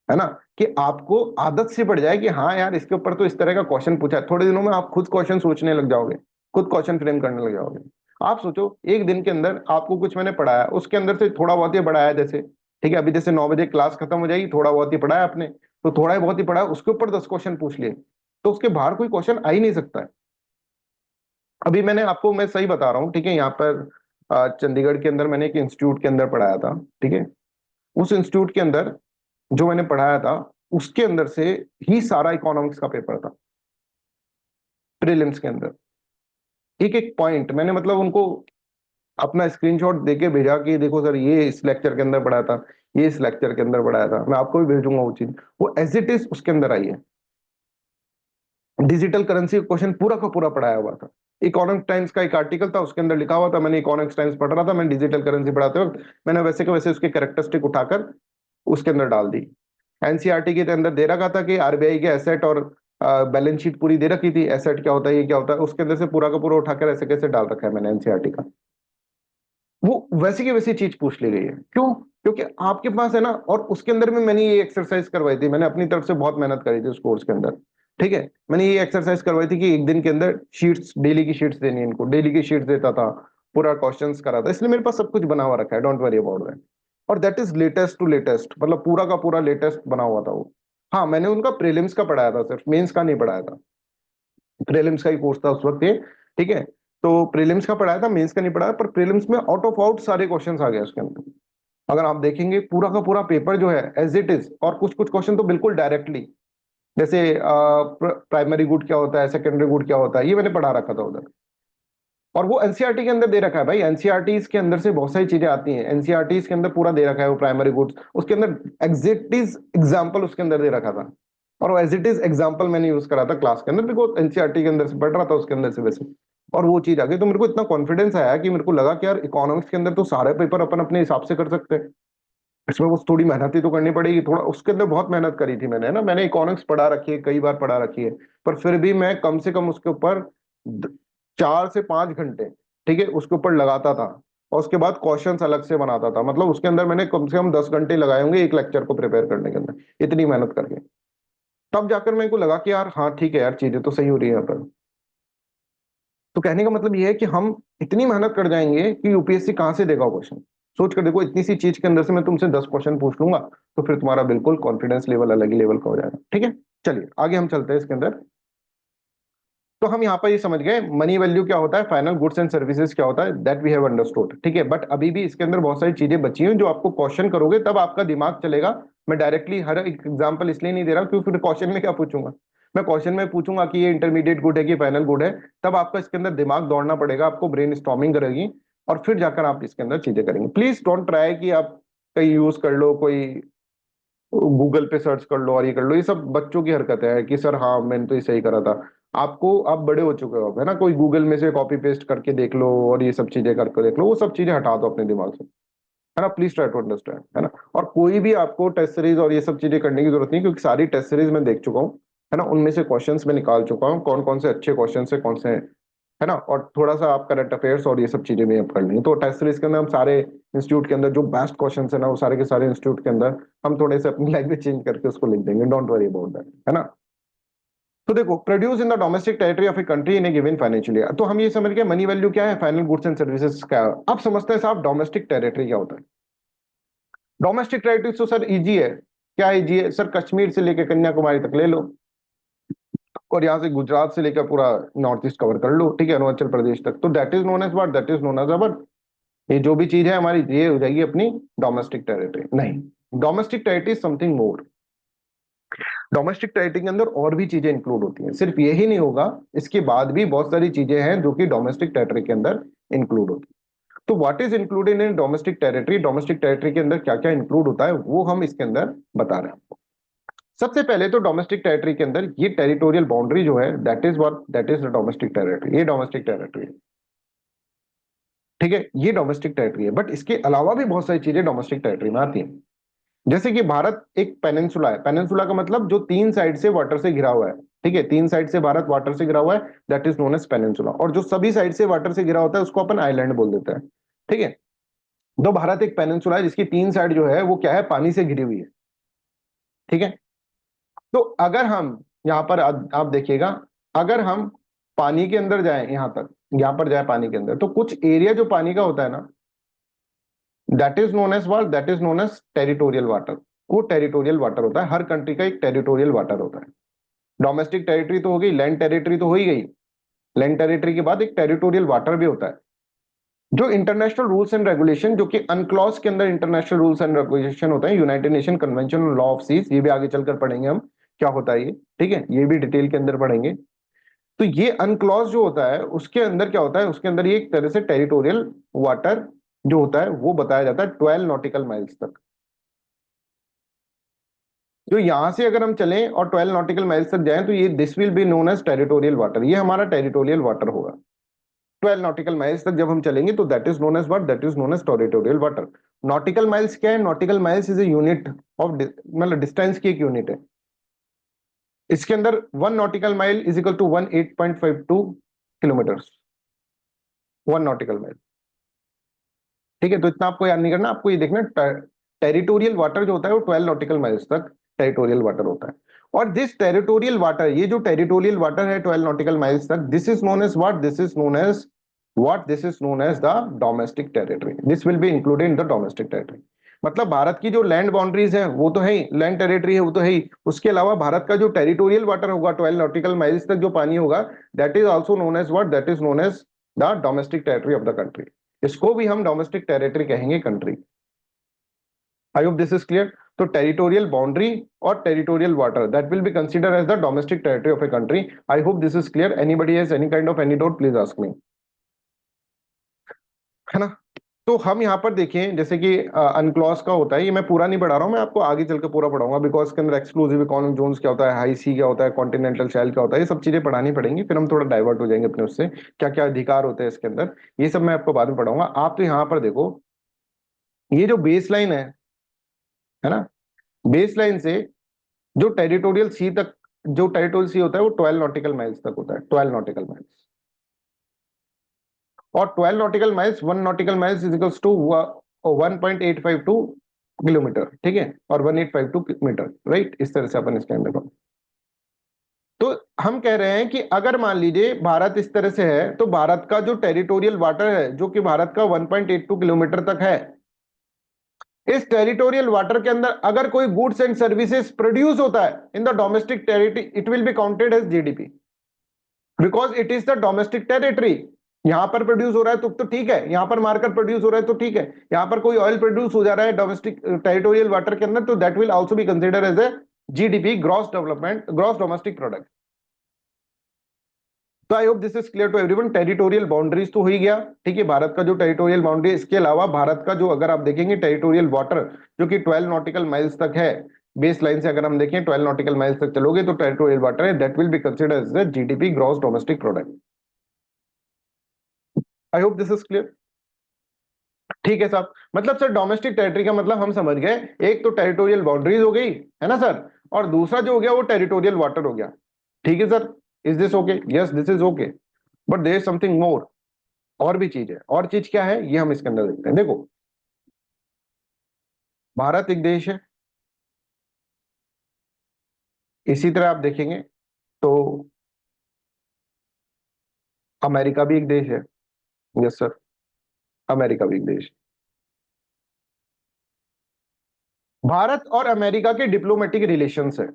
है ना, कि आपको आदत सी पड़ जाए कि हाँ यार इसके ऊपर तो इस तरह का क्वेश्चन पूछा है, थोड़े दिनों में आप खुद क्वेश्चन सोचने लग जाओगे, खुद क्वेश्चन फ्रेम करने लग जाओगे। आप सोचो एक दिन के अंदर आपको कुछ मैंने पढ़ाया, उसके अंदर से थोड़ा बहुत ही पढ़ाया, जैसे ठीक है अभी जैसे 9 बजे क्लास खत्म हो जाएगी, थोड़ा बहुत ही पढ़ाया आपने, तो थोड़ा ही बहुत ही पढ़ा, उसके ऊपर 10 क्वेश्चन पूछ लिए, तो उसके बाहर कोई क्वेश्चन आ ही नहीं सकता है। अभी मैंने आपको, मैं सही बता रहा हूँ, ठीक है, यहाँ पर चंडीगढ़ के अंदर मैंने एक इंस्टीट्यूट के अंदर पढ़ाया था, ठीक है, उस इंस्टीट्यूट के अंदर जो मैंने पढ़ाया था, उसके अंदर से ही सारा इकोनॉमिक्स का पेपर था, प्रीलिम्स के अंदर। एक एक पॉइंट मैंने मतलब उनको अपना स्क्रीनशॉट देके भेजा कि देखो सर ये इस लेक्चर के अंदर पढ़ाया था, ये इस लेक्चर के अंदर पढ़ाया था, मैं आपको भी भेजूंगा वो चीज, वो एज इट इज उसके अंदर आई है। डिजिटल करेंसी क्वेश्चन पूरा का पूरा पढ़ाया हुआ था। इकोनॉमिक टाइम्स का एक आर्टिकल था, उसके अंदर लिखा हुआ था, मैंने इकोनॉमिक्स टाइम्स पढ़ रहा था, मैंने डिजिटल करेंसी पढ़ाते वक्त मैंने वैसे के वैसे उसके कैरेक्टरिस्टिक उठाकर उसके अंदर डाल दी। एनसीईआरटी के अंदर दे रखा था कि आरबीआई के एसेट और बैलेंस शीट पूरी दे रखी थी, एसेट क्या होता है, ये क्या होता है, उसके अंदर से पूरा का पूरा उठाकर ऐसे कैसे डाल रखा है मैंने एनसीईआरटी का। वो वैसी की वैसी चीज पूछ ली गई है, क्यों? क्योंकि आपके पास है ना, और उसके अंदर में मैंने ये एक्सरसाइज करवाई थी, मैंने अपनी तरफ से बहुत मेहनत करी थी उस कोर्स के अंदर, ठीक है, मैंने ये एक्सरसाइज करवाई थी कि एक दिन के अंदर शीट्स, डेली की शीट्स देनी है इनको, डेली की शीट्स देता था, पूरा क्वेश्चंस करा था, इसलिए मेरे पास सब कुछ बना हुआ रखा है, डोंट वरी अबाउट दैट। और that is latest to latest, मतलब पूरा का पूरा लेटेस्ट बना हुआ था वो। हाँ मैंने उनका प्रीलिम्स का पढ़ाया था, सिर्फ मेंस का नहीं पढ़ाया था, प्रीलिम्स का ही कोर्स था उस वक्त ये, ठीक है, तो प्रीलिम्स का पढ़ाया था, मेंस का नहीं पढ़ाया, पर प्रीलिम्स में आउट ऑफ आउट सारे क्वेश्चंस आ गए उसके अंदर। अगर आप देखेंगे पूरा का पूरा पेपर जो है एज इट इज, और कुछ कुछ क्वेश्चन तो बिल्कुल डायरेक्टली, जैसे प्राइमरी गुड क्या होता है, सेकेंडरी गुड क्या होता है, ये मैंने पढ़ा रखा था उधर। और वो एनसीईआरटी के अंदर दे रखा है भाई, एनसीईआरटी के अंदर से बहुत सारी चीजें आती हैं, एनसीईआरटी के अंदर पूरा दे रखा है वो प्राइमरी गुड्स, उसके अंदर एज इट इज एग्जाम्पल उसके अंदर दे रखा था, और वो एज इट इज एग्जाम्पल मैंने यूज करा था क्लास के अंदर, बिकॉज एनसीईआरटी के अंदर से पढ़ रहा था उसके अंदर से वैसे, और वो चीज आ गई, तो मेरे को इतना कॉन्फिडेंस आया कि मेरे को लगा कि यार इकोनॉमिक्स के अंदर तो सारे पेपर अपन अपने हिसाब से कर सकते हैं, इसमें बस थोड़ी मेहनत ही तो करनी पड़ेगी, थोड़ा उसके अंदर बहुत मेहनत करी थी मैंने, है ना, मैंने इकोनॉमिक्स पढ़ा रखी है, कई बार पढ़ा रखी है, पर फिर भी मैं कम से कम उसके ऊपर 4 से 5 घंटे, ठीक है, उसके ऊपर लगाता था, और उसके बाद क्वेश्चंस अलग से बनाता था, मतलब उसके अंदर मैंने कम से कम 10 घंटे लगाए होंगे एक लेक्चर को प्रिपेयर करने के अंदर, इतनी मेहनत करके, तब जाकर मेरे को लगा कि यार हाँ ठीक है यार, चीजें तो सही हो रही है यहाँ पर। तो कहने का मतलब ये है कि हम इतनी मेहनत कर जाएंगे कि यूपीएससी कहाँ से देगा क्वेश्चन। सोच कर देखो, इतनी सी चीज के अंदर से मैं तुमसे 10 क्वेश्चन पूछ लूंगा, तो फिर तुम्हारा बिल्कुल कॉन्फिडेंस लेवल अलग ही लेवल का हो जाएगा, ठीक है। चलिए आगे हम चलते हैं इसके अंदर। तो हम यहाँ पर ये समझ गए मनी वैल्यू क्या होता है, फाइनल गुड्स एंड सर्विसेज क्या होता है, दैट वी हैव अंडरस्टूड, ठीक है। बट अभी भी इसके अंदर बहुत सारी चीजें बची हैं जो आपको क्वेश्चन करोगे तब आपका दिमाग चलेगा। मैं डायरेक्टली हर एक एग्जांपल इसलिए नहीं दे रहा क्योंकि फिर क्वेश्चन में क्या पूछूंगा, मैं क्वेश्चन में पूछूंगा कि ये इंटरमीडिएट गुड है कि फाइनल गुड है, तब आपका इसके अंदर दिमाग दौड़ना पड़ेगा, आपको ब्रेन स्टॉर्मिंग करेगी, और फिर जाकर आप इसके अंदर चीजें करेंगे। प्लीज डोंट ट्राई कि आप कहीं यूज कर लो, कोई गूगल पे सर्च कर लो और ये कर लो, ये सब बच्चों की हरकत है कि सर हाँ मैंने तो ये सही करा था। आपको, आप बड़े हो चुके हो, है ना, कोई गूगल में से कॉपी पेस्ट करके देख लो और ये सब चीजें करके देख लो, वो सब चीजें हटा दो अपने दिमाग से, है ना, प्लीज ट्राई टू अंडरस्टैंड, है ना। और कोई भी आपको टेस्ट सीरीज और ये सब चीजें करने की जरूरत नहीं, क्योंकि सारी टेस्ट सीरीज मैं देख चुका हूँ, है ना, उनमें से क्वेश्चंस मैं निकाल चुका हूँ कौन कौन से अच्छे क्वेश्चन है, कौन से, है ना, और थोड़ा सा आप करंट अफेयर्स और ये सब चीजें भी आप कर लेंगे, तो टेस्ट सीरीज के अंदर हम सारे इंस्टीट्यूट के अंदर जो बेस्ट क्वेश्चन है ना, वो सारे के सारे इंस्टीट्यूट के अंदर हम थोड़े से अपनी लैंग्वेज चेंज करके उसको लिख देंगे, डोंट वरी अबाउट दैट, है ना। तो देखो, produce in the domestic territory of a country in a given financial year, तो हम ये समझ गए मनी वैल्यू क्या है, फाइनल गुड्स एंड सर्विसेज क्या है। अब समझते हैं साहब डोमेस्टिक टेरिटरी क्या होता है। डोमेस्टिक टेरिटरी तो सर इजी है, क्या इजी है सर, कश्मीर से लेकर कन्याकुमारी तक ले लो, और यहाँ से गुजरात से लेकर पूरा नॉर्थ ईस्ट कवर कर लो, ठीक है, अरुणाचल प्रदेश तक, तो that is known as what, that is known as our, ये जो भी चीज है हमारी, ये हो जाएगी अपनी डोमेस्टिक टेरिटरी। नहीं, domestic territory is something more. Domestic territory के अंदर और भी चीजें इंक्लूड होती हैं, सिर्फ यही नहीं होगा, इसके बाद भी बहुत सारी चीजें हैं जो कि डोमेस्टिक टेरिटरी के अंदर इंक्लूड होती हैं। तो what is included in domestic territory, domestic territory के अंदर क्या क्या इंक्लूड होता है वो हम इसके अंदर बता रहे हैं। सबसे पहले तो डोमेस्टिक टेरिटरी के अंदर ये टेरिटोरियल बाउंड्री जो है, that is what, that is the domestic territory, ये डोमेस्टिक टेरिटरी है। ठीक है, ये डोमेस्टिक टेरिटरी है। बट इसके अलावा भी बहुत सारी चीजें डोमेस्टिक टेरिटरी में आती हैं। जैसे कि भारत एक पेनिनसुला है। पेनिनसुला का मतलब जो तीन साइड से वाटर से घिरा हुआ है। ठीक है, तीन साइड से भारत वाटर से घिरा हुआ है, that is known as peninsula. और जो सभी साइड से वाटर से घिरा होता है उसको अपन आइलैंड बोल देते हैं। ठीक है, तो भारत एक पेनिनसुला है जिसकी तीन साइड जो है वो क्या है, पानी से घिरी हुई है। ठीक है, तो अगर हम यहाँ पर आप देखिएगा, अगर हम पानी के अंदर जाएं, यहां तक यहां पर जाए पानी के अंदर, तो कुछ एरिया जो पानी का होता है ना, that is known as what, that is known as territorial water. वो टेरिटोरियल वाटर होता है, हर कंट्री का एक टेरिटोरियल वाटर होता है। डोमेस्टिक टेरिटरी तो हो गई, लैंड टेरिटरी तो हो ही गई। लैंड टेरिटरी के बाद एक टेरिटोरियल वाटर भी होता है। जो इंटरनेशनल रूल्स एंड रेगुलेशन, जो कि अनक्लॉज के अंदर इंटरनेशनल रूल्स एंड रेगुलेशन होते हैं, United Nation convention on law of seas, ये भी आगे चलकर पढ़ेंगे हम क्या होता है ये। ठीक है, ये भी डिटेल के अंदर पढ़ेंगे। तो ये अनक्लॉज जो होता है उसके अंदर क्या होता है, उसके अंदर ये एक तरह से टेरिटोरियल वाटर जो होता है वो बताया जाता है 12 नॉटिकल माइल्स तक। जो यहां से अगर हम चलें और 12 नॉटिकल माइल्स तक जाएं तो ये this will be known as territorial water, ये हमारा टेरिटोरियल वाटर होगा। 12 नॉटिकल माइल्स तक जब हम चलेंगे तो that is known as what, that is known as territorial water. Nautical miles क्या है, nautical miles is a unit of, मतलब डिस्टेंस की एक यूनिट है। इसके अंदर 1 nautical mile is equal to 18.52 kilometre, 1 nautical mile. ठीक है, तो इतना आपको याद नहीं करना, आपको ये देखना टेरिटोरियल वाटर जो होता है वो 12 नॉटिकल माइल्स तक टेरिटोरियल वाटर होता है। और दिस टेरिटोरियल वाटर, ये जो टेरिटोरियल वाटर है 12 नॉटिकल माइल्स तक, this is known as what, this is known as what, this is known as the domestic territory. This will be included in the domestic territory. मतलब भारत की जो लैंड बाउंड्रीज है वो तो है ही, लैंड टेरिटरी है वो तो है ही, उसके अलावा भारत का जो टेरिटोरियल वाटर होगा 12 नॉटिकल माइल्स तक जो पानी होगा, that is also known as what, that is known as the domestic territory of the country. इसको भी हम डोमेस्टिक टेरिटरी कहेंगे country. I hope this is clear. तो टेरिटोरियल बाउंड्री और territorial water that will be consider as the domestic territory of a country. I hope this is clear. Anybody has any kind of any doubt, please ask me. है ना। तो हम यहाँ पर देखें, जैसे कि अनक्लॉज का होता है, ये मैं पूरा नहीं पढ़ा रहा हूँ, मैं आपको आगे चल के पूरा पढ़ाऊंगा, बिकॉज इसके अंदर एक्सक्लूसिव इकोनॉमिक जोन्स क्या होता है, हाई सी क्या होता है, कॉन्टिनेंटल शेल क्या होता है, ये सब चीजें पढ़ानी पड़ेंगी, फिर हम थोड़ा डाइवर्ट हो जाएंगे अपने उससे, क्या क्या अधिकार होते हैं इसके अंदर, ये सब मैं आपको बाद में पढ़ाऊंगा। आप तो यहाँ पर देखो, ये जो बेस लाइन है ना, बेस लाइन से जो टेरिटोरियल सी तक, जो टेरिटोरियल सी होता है वो 12 नॉटिकल माइल्स तक होता है, 12 नॉटिकल माइल्स। और 12 nautical miles, 1 nautical miles is equals to 1.852 kilometre. ठीक है, और 1852 मीटर, राइट, इस तरह से अपन इसके अंदर। तो हम कह रहे हैं कि अगर मान लीजिए भारत इस तरह से है, तो भारत का जो टेरिटोरियल वाटर है जो कि भारत का 1.82 किलोमीटर तक है, इस टेरिटोरियल वाटर के अंदर अगर कोई गुड्स एंड सर्विसेज प्रोड्यूस होता है in the domestic territory, it will be counted as GDP, because it is the domestic territory. यहां पर प्रोड्यूस हो रहा है तो ठीक है, यहां पर मार्कर प्रोड्यूस हो रहा है तो ठीक है, यहां पर कोई ऑयल प्रोड्यूस हो जा रहा है डोमेस्टिक टेरिटोरियल वाटर के अंदर, तो that will also be consider as a GDP, gross development, gross domestic product. तो I hope this is clear to everyone. Territorial boundaries तो हो ही गया। ठीक है, भारत का जो टेरिटोरियल बाउंड्री, इसके अलावा भारत का जो, अगर आप देखेंगे टेरिटोरियल वाटर जो कि 12 नॉटिकल माइल्स तक है, बेस लाइन से अगर हम देखें 12 नॉटिकल माइल्स तक चलोगे तो टेरिटोरियल वाटर है, that will be considered as the GDP, gross domestic product. I hope this is clear. ठीक है साहब, मतलब सर डोमेस्टिक टेरिटरी का मतलब हम समझ गए, एक तो टेरिटोरियल बाउंड्रीज हो गई है ना सर, और दूसरा जो हो गया वो टेरिटोरियल वाटर हो गया। ठीक है sir, is this okay? Yes, this is okay. But there is something more, और भी चीज है। और चीज क्या है ये हम इसके अंदर देखते हैं। देखो, भारत एक देश है, इसी तरह आप देखेंगे तो अमेरिका भी एक देश है। यस सर, अमेरिका भी एक देश है। भारत और अमेरिका के डिप्लोमेटिक रिलेशंस है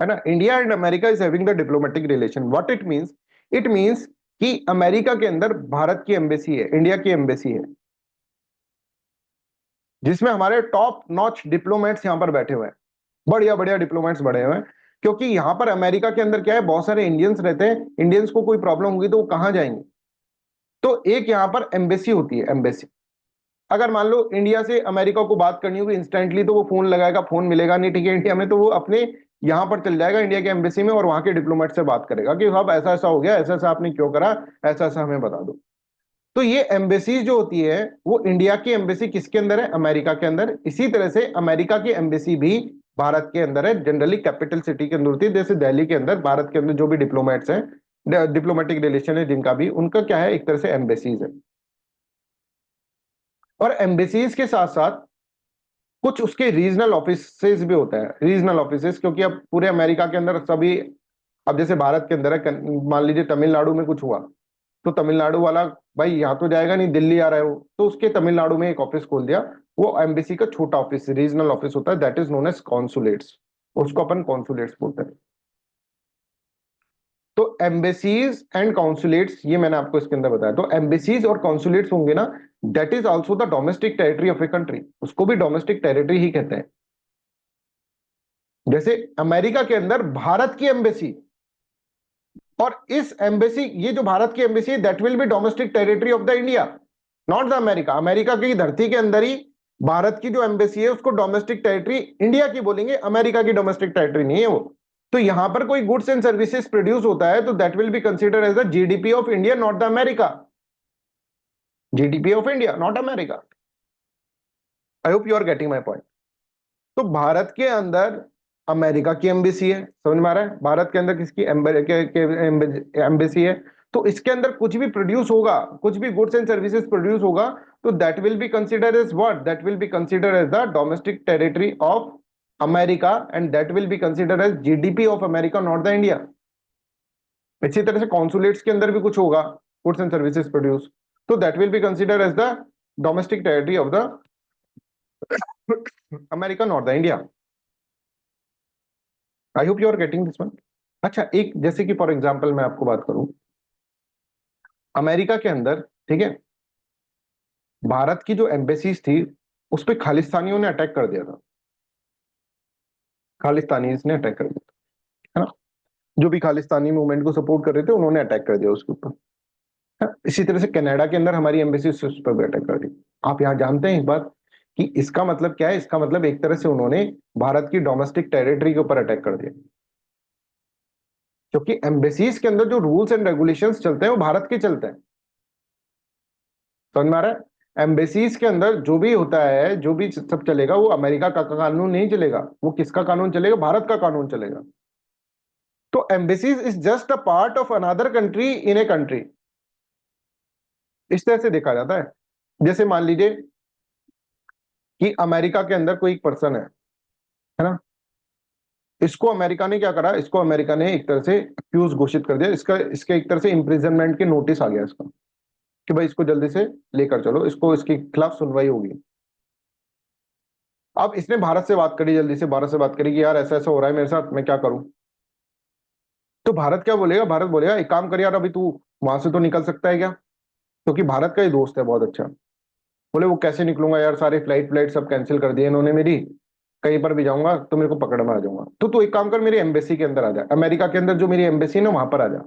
ना, India and America is having the diplomatic relation. What it means, it means कि अमेरिका के अंदर भारत की एम्बेसी है, इंडिया की एम्बेसी है, जिसमें हमारे टॉप नॉच डिप्लोमेट्स यहां पर बैठे हुए हैं, बढ़िया बढ़िया डिप्लोमेट्स बढ़े हुए हैं। क्योंकि यहां पर अमेरिका के अंदर क्या है, बहुत सारे इंडियंस रहते हैं, इंडियंस को कोई प्रॉब्लम होगी तो वो कहां जाएंगे, तो एक यहां पर एम्बेसी होती है, एम्बेसी। अगर मान लो इंडिया से अमेरिका को बात करनी होगी इंस्टेंटली, तो वो फोन लगाएगा, फोन मिलेगा नहीं, ठीक है, इंडिया में, तो वो अपने यहां पर चल जाएगा इंडिया के एम्बेसी में, और वहां के डिप्लोमेट से बात करेगा कि साहब ऐसा ऐसा हो गया, ऐसा ऐसा आपने क्यों करा, ऐसा ऐसा हमें बता दो। तो ये एम्बेसी जो होती है वो इंडिया की एम्बेसी किसके अंदर है, अमेरिका के अंदर। इसी तरह से अमेरिका की एम्बेसी भी भारत के अंदर है, जनरली कैपिटल सिटी के अंदर होती है, जैसे दिल्ली के अंदर भारत के अंदर जो भी डिप्लोमेट्स हैं, डिप्लोमेटिक रिलेशन है जिनका भी, उनका क्या है, एक तरह से एम्बेसीज है। और एम्बेसीज के साथ साथ कुछ उसके रीजनल ऑफिसेज भी होता है, रीजनल ऑफिसेज, क्योंकि अब पूरे अमेरिका के अंदर सभी, अब जैसे भारत के अंदर है, मान लीजिए तमिलनाडु में कुछ हुआ, तो तमिलनाडु वाला भाई यहाँ तो जाएगा नहीं, दिल्ली आ रहा है वो, तो उसके तमिलनाडु में एक ऑफिस खोल दिया, वो एम्बेसी का छोटा ऑफिस, रीजनल ऑफिस होता है, that is known as consulates, उसको अपन कॉन्सुलेट्स बोलते हैं। तो एम्बेसीज एंड कॉन्सुलेट्स, ये मैंने आपको इसके अंदर बताया, तो एम्बेसीज और कॉन्सुलेट्स होंगे ना, that is also the domestic territory of a country, उसको भी डोमेस्टिक टेरिटरी ही कहते हैं। जैसे अमेरिका के अंदर भारत की एम्बेसी, और इस एम्बेसी, ये जो भारत की एम्बेसी है, that will B domestic territory of the India, not the America. America की धरती के अंदर ही भारत की जो एम्बेसी है उसको डोमेस्टिक टेरिटरी इंडिया की बोलेंगे, अमेरिका की डोमेस्टिक टेरिटरी नहीं है वो। तो यहां पर कोई गुड्स एंड सर्विसेज प्रोड्यूस होता है तो that will be considered as the GDP of India, not the America, GDP of India not America. I hope you are getting my point. तो भारत के अंदर अमेरिका की एम्बेसी है, समझ में आ रहा है, भारत के अंदर किसकी एम्बेसी है, तो इसके अंदर कुछ भी प्रोड्यूस होगा, कुछ भी गुड्स एंड सर्विसेज प्रोड्यूस होगा, तो that will be considered as what, that will be considered as the domestic territory of America, and that will be considered as GDP of America, not the India. इसी तरह से कॉन्सुलेट्स के अंदर भी कुछ होगा, गुड्स एंड सर्विसेज प्रोड्यूस, तो that will be considered as the domestic territory of the America, not the India. I hope you are getting this one. अच्छा, एक जैसे कि फॉर एग्जांपल मैं आपको बात करूं, अमेरिका के अंदर, ठीक है, भारत की जो एम्बेसीज थी उस पे खालिस्तानियों ने अटैक कर दिया था, खालिस्तानीज ने अटैक कर दिया था, है ना, जो भी खालिस्तानी मूवमेंट को सपोर्ट कर रहे थे उन्होंने अटैक कर दिया उसके ऊपर, है? इसी तरह से कनाडा के अंदर हमारी एम्बेसी उस पर भी अटैक कर दी। आप यहाँ जानते हैं एक बात, कि इसका मतलब क्या है, इसका मतलब एक तरह से उन्होंने भारत की डोमेस्टिक टेरिटरी के ऊपर अटैक कर दिया, क्योंकि एम्बेसीज के अंदर जो रूल्स एंड रेगुलेशंस चलते हैं वो भारत के चलते हैं, समझ में आ रहा है। एम्बेसीज के अंदर जो भी होता है, जो भी सब चलेगा, वो अमेरिका का कानून नहीं चलेगा, वो किसका कानून चलेगा, भारत का कानून चलेगा। तो embassies is just a part of another country in a country, इस तरह से देखा जाता है। जैसे मान लीजिए कि अमेरिका के अंदर कोई एक पर्सन है ना, इसको अमेरिका ने क्या करा, इसको अमेरिका ने एक तरह से अक्यूज घोषित कर दिया, इसका इसके एक तरह से इम्प्रिजनमेंट के नोटिस आ गया इसका, कि भाई इसको जल्दी से लेकर चलो, इसको इसके खिलाफ सुनवाई होगी। अब इसने भारत से बात करी, जल्दी से भारत से बात करी कि यार ऐसा ऐसा हो रहा है मेरे साथ, मैं क्या करूं। तो भारत क्या बोलेगा, भारत बोलेगा एक काम कर यार, अभी तू वहां से तो निकल सकता है क्या, क्योंकि भारत का ही दोस्त है बहुत अच्छा। बोले वो कैसे निकलूंगा यार, सारे फ्लाइट फ्लाइट सब कैंसिल कर दिए इन्होंने मेरी, कहीं पर भी जाऊंगा तो मेरे को पकड़ में आ जाऊंगा। तो तू एक काम कर, मेरी एम्बेसी के अंदर आ जा, अमेरिका के अंदर जो मेरी एम्बेसी है ना वहां पर आ जा।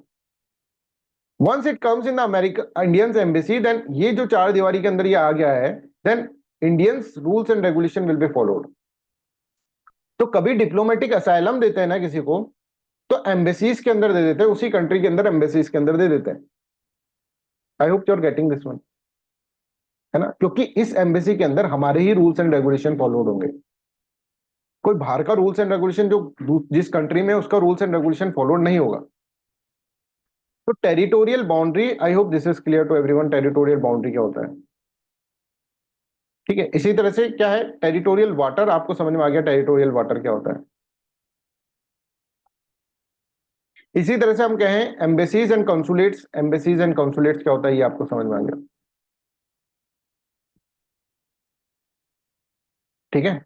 Once it comes in the America Indians embassy, then ये जो चार दीवारी के अंदर ये आ गया है, then Indians rules and regulation will be followed. तो कभी डिप्लोमेटिक असाइलम देते हैं ना किसी को, तो एम्बेसीज के अंदर दे देते हैं, उसी कंट्री के अंदर एम्बेसीज के अंदर दे देते हैं। I hope you are getting this one, है ना, क्योंकि इस एम्बेसी के अंदर हमारे ही रूल्स एंड रेगुलेशन फॉलोड होंगे। कोई बाहर का रूल्स एंड रेगुलेशन जो जिस कंट्री में उसका रूल्स एंड रेगुलेशन फॉलोड नहीं होगा। तो territorial boundary, I hope this is clear to everyone, territorial boundary क्या होता है, ठीक है। इसी तरह से क्या है टेरिटोरियल वाटर, आपको समझ में आ गया टेरिटोरियल वाटर क्या होता है। इसी तरह से हम कहें embassies and consulates, embassies and consulates क्या होता है, ये आपको समझ में आ गया, ठीक है।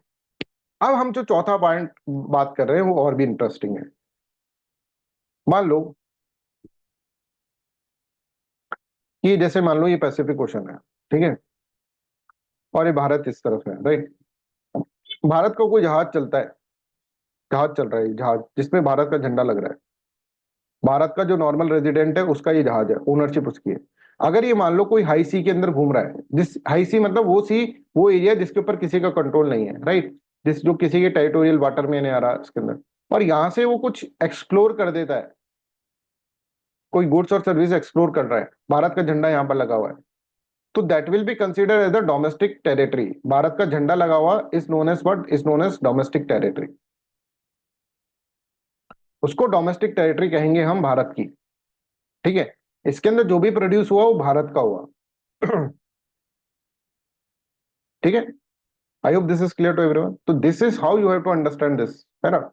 अब हम जो चौथा पॉइंट बात कर रहे हैं वो और भी इंटरेस्टिंग है। मान लो कि जैसे मान लो ये पैसिफिक ओशन है, ठीक है, और ये भारत इस तरफ है, राइट। भारत का कोई जहाज चलता है, जहाज चल रहा है, जहाज जिसमें भारत का झंडा लग रहा है, भारत का जो नॉर्मल रेजिडेंट है उसका ये जहाज है, ओनरशिप उसकी है। अगर ये मान लो कोई हाई सी के अंदर घूम रहा है, जिस हाई सी मतलब वो सी, वो एरिया जिसके ऊपर किसी का कंट्रोल नहीं है, राइट, जिस जो किसी के टेरिटोरियल वाटर में नहीं आ रहा उसके अंदर, और यहां से वो कुछ एक्सप्लोर कर देता है, कोई गुड्स और सर्विस एक्सप्लोर कर रहा है, भारत का झंडा यहाँ पर लगा हुआ है, तो that will be consider as the domestic territory. Bharat का झंडा लगा हुआ is known as what, is known as domestic territory. उसको डोमेस्टिक टेरिटरी कहेंगे हम भारत की। ठीक है, इसके अंदर जो भी प्रोड्यूस हुआ वो भारत का हुआ। ठीक है, I hope this is clear to everyone. तो this is how you have to understand this, है ना।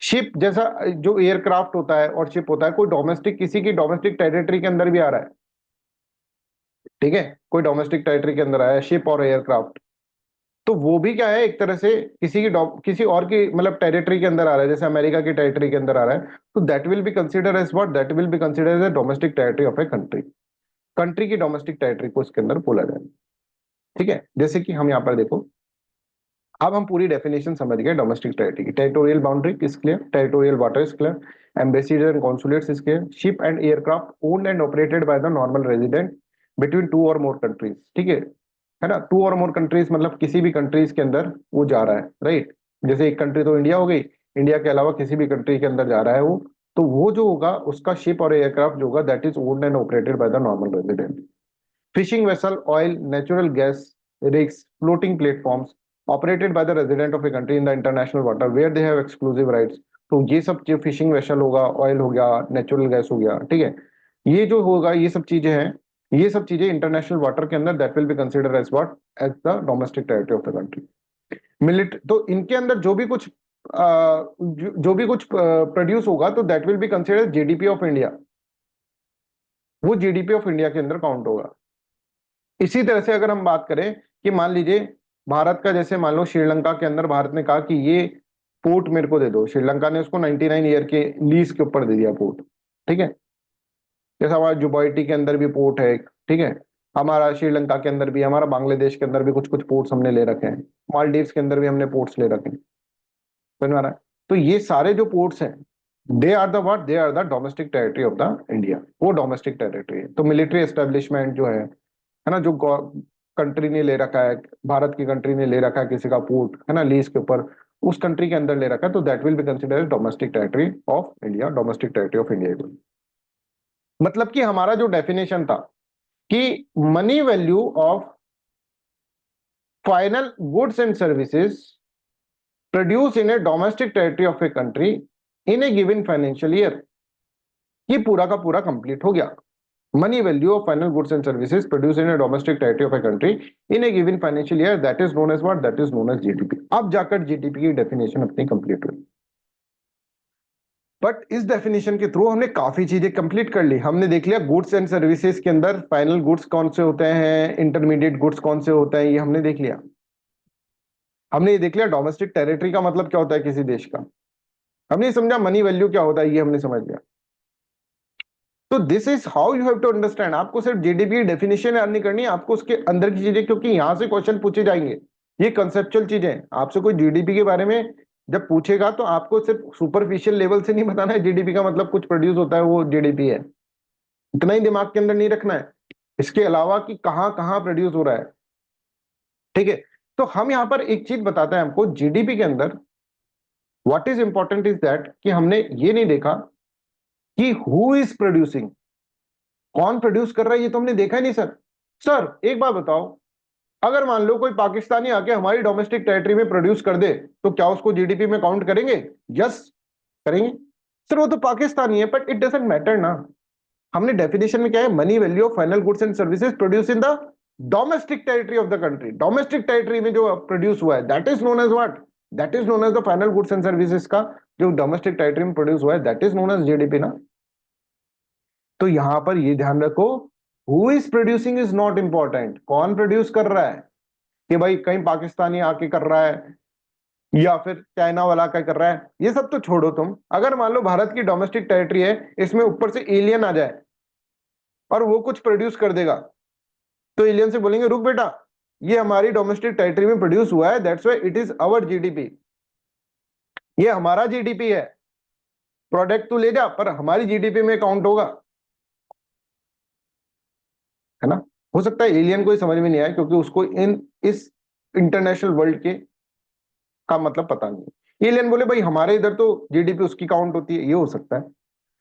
शिप जैसा जो एयरक्राफ्ट होता है और शिप होता है, कोई डोमेस्टिक, किसी की डोमेस्टिक टेरिटरी के अंदर भी आ रहा है। ठीक है, कोई डोमेस्टिक टेरिटरी के अंदर आया है शिप और एयरक्राफ्ट, तो वो भी क्या है, एक तरह से किसी की किसी और की मतलब टेरिटरी के अंदर आ रहा है, जैसे अमेरिका की टेरिटरी के अंदर आ रहा है, तो that will be consider as what, that will be consider as a domestic territory of a country. Country की डोमेस्टिक टेरिटरी को इसके अंदर बोला जाए। ठीक है, जैसे कि हम यहाँ पर देखो, अब हम पूरी डेफिनेशन समझ गए डोमेस्टिक टेरिटरी की। Territorial boundary is clear, territorial water is clear, embassies and consulates is clear, ship and aircraft owned and operated by the normal resident between two और मोर कंट्रीज। ठीक है ना, टू और मोर कंट्रीज मतलब किसी भी कंट्रीज के अंदर वो जा रहा है, राइट। जैसे एक कंट्री तो इंडिया हो गई, इंडिया के अलावा किसी भी कंट्री के अंदर जा रहा है वो, तो वो जो होगा उसका शिप और एयरक्राफ्ट जो होगा that is owned and operated by the normal resident. Fishing vessel, oil, natural gas rigs, floating platforms operated by the resident of a country in the international water where they have exclusive rights। तो ये सब जो फिशिंग वेसल होगा, ऑयल हो गया, नेचुरल गैस हो गया, ठीक है, ये जो होगा, ये सब चीजें हैं, ये सब चीजें इंटरनेशनल वाटर के अंदर that will be consider as what, as the domestic territory of the country. Military, तो इनके अंदर जो भी कुछ प्रोड्यूस होगा तो that will be consider GDP of India, वो जीडीपी ऑफ इंडिया के अंदर काउंट होगा। इसी तरह से अगर हम बात करें कि मान लीजिए भारत का, जैसे मान लो श्रीलंका के अंदर भारत ने कहा कि ये पोर्ट मेरे को दे दो, श्रीलंका ने उसको 99 ईयर के लीज के ऊपर दे दिया पोर्ट। ठीक है, जैसा हमारा जुबॉइटी के अंदर भी पोर्ट है, ठीक है, हमारा श्रीलंका के अंदर भी, हमारा बांग्लादेश के अंदर भी कुछ कुछ पोर्ट्स हमने ले रखे हैं, मालदीव्स के अंदर भी हमने पोर्ट्स ले रखे हैं, समझ में आ रहा है। तो ये सारे जो पोर्ट्स हैं they are the what, they are the domestic territory of the India, वो डोमेस्टिक टेरिटरी है। तो मिलिट्री एस्टेब्लिशमेंट जो है ना, जो कंट्री ने ले रखा है, भारत की कंट्री ने ले रखा है किसी का पोर्ट, है ना, लीज के ऊपर, उस कंट्री के अंदर ले रखा है, तो that will be considered domestic territory of India, domestic territory of India. मतलब कि हमारा जो डेफिनेशन था कि money value of final goods and services produce in a domestic territory of a country in a given financial year, ये पूरा का पूरा कंप्लीट हो गया। Money value of final goods and services produced in a domestic territory of a country in a given financial year, that is known as what, that is known as GDP। अब जाकर GDP की डेफिनेशन अपनी कंप्लीट हुई। बट इस डेफिनेशन के थ्रू हमने काफी चीजें कंप्लीट कर ली। हमने देख लिया गुड्स एंड सर्विसेज के अंदर फाइनल गुड्स कौन से होते हैं, इंटरमीडिएट गुड्स कौन से होते हैं, ये हमने देख लिया। हमने ये देख लिया डोमेस्टिक टेरिटरी का मतलब क्या होता है किसी देश का, हमने समझा मनी वैल्यू क्या होता है, ये हमने समझ लिया। तो this is how you have to understand. आपको सिर्फ जीडीपी की डेफिनेशन याद नहीं करनी, आपको उसके अंदर की चीजें, क्योंकि यहां से क्वेश्चन पूछे जाएंगे, ये कंसेप्चुअल चीजें। आपसे कोई जीडीपी के बारे में जब पूछेगा तो आपको सिर्फ सुपरफिशियल लेवल से नहीं बताना है जीडीपी का मतलब कुछ प्रोड्यूस होता है वो जीडीपी है, इतना ही दिमाग के अंदर नहीं रखना है, इसके अलावा कि कहां कहां प्रोड्यूस हो रहा है। ठीक है, तो हम यहां पर एक चीज बताते हैं हमको जीडीपी के अंदर, what is important is that कि हमने ये नहीं देखा कि हु इज प्रोड्यूसिंग, कौन प्रोड्यूस कर रहा है, ये तो हमने देखा ही नहीं सर। सर एक बात बताओ, अगर मान लो कोई पाकिस्तानी आके हमारी डोमेस्टिक टेरिटरी में प्रोड्यूस कर दे तो क्या उसको जीडीपी में काउंट करेंगे? यस करेंगे सर, वो तो पाकिस्तानी है, बट इट डजंट मैटर ना। हमने डेफिनेशन में क्या है, money value of final goods and services produce in the domestic territory of the country. Domestic territory में जो प्रोड्यूस हुआ है that is known as what, that is known as the final goods and services का जो डोमेस्टिक टेरिटरी में प्रोड्यूस हुआ है that is known as GDP ना। तो यहां पर ये ध्यान रखो, who is producing is not important, कौन प्रोड्यूस कर रहा है, कि भाई कहीं पाकिस्तानी आके कर रहा है या फिर चाइना वाला का कर रहा है, ये सब तो छोड़ो तुम। अगर मान लो भारत की डोमेस्टिक टेरिटरी है, इसमें ऊपर से एलियन आ जाए और वो कुछ प्रोड्यूस कर देगा, तो एलियन से बोलेंगे रुक बेटा, ये हमारी डोमेस्टिक टेरिटरी में प्रोड्यूस हुआ है, that's why it is our GDP, ये हमारा जीडीपी है, प्रोडक्ट तू ले जा पर हमारी जीडीपी में काउंट होगा, है ना। हो सकता है एलियन को ही समझ में नहीं आए क्योंकि उसको इस इंटरनेशनल वर्ल्ड के का मतलब पता नहीं। एलियन बोले भाई हमारे इधर तो जीडीपी उसकी काउंट होती है, ये हो सकता है।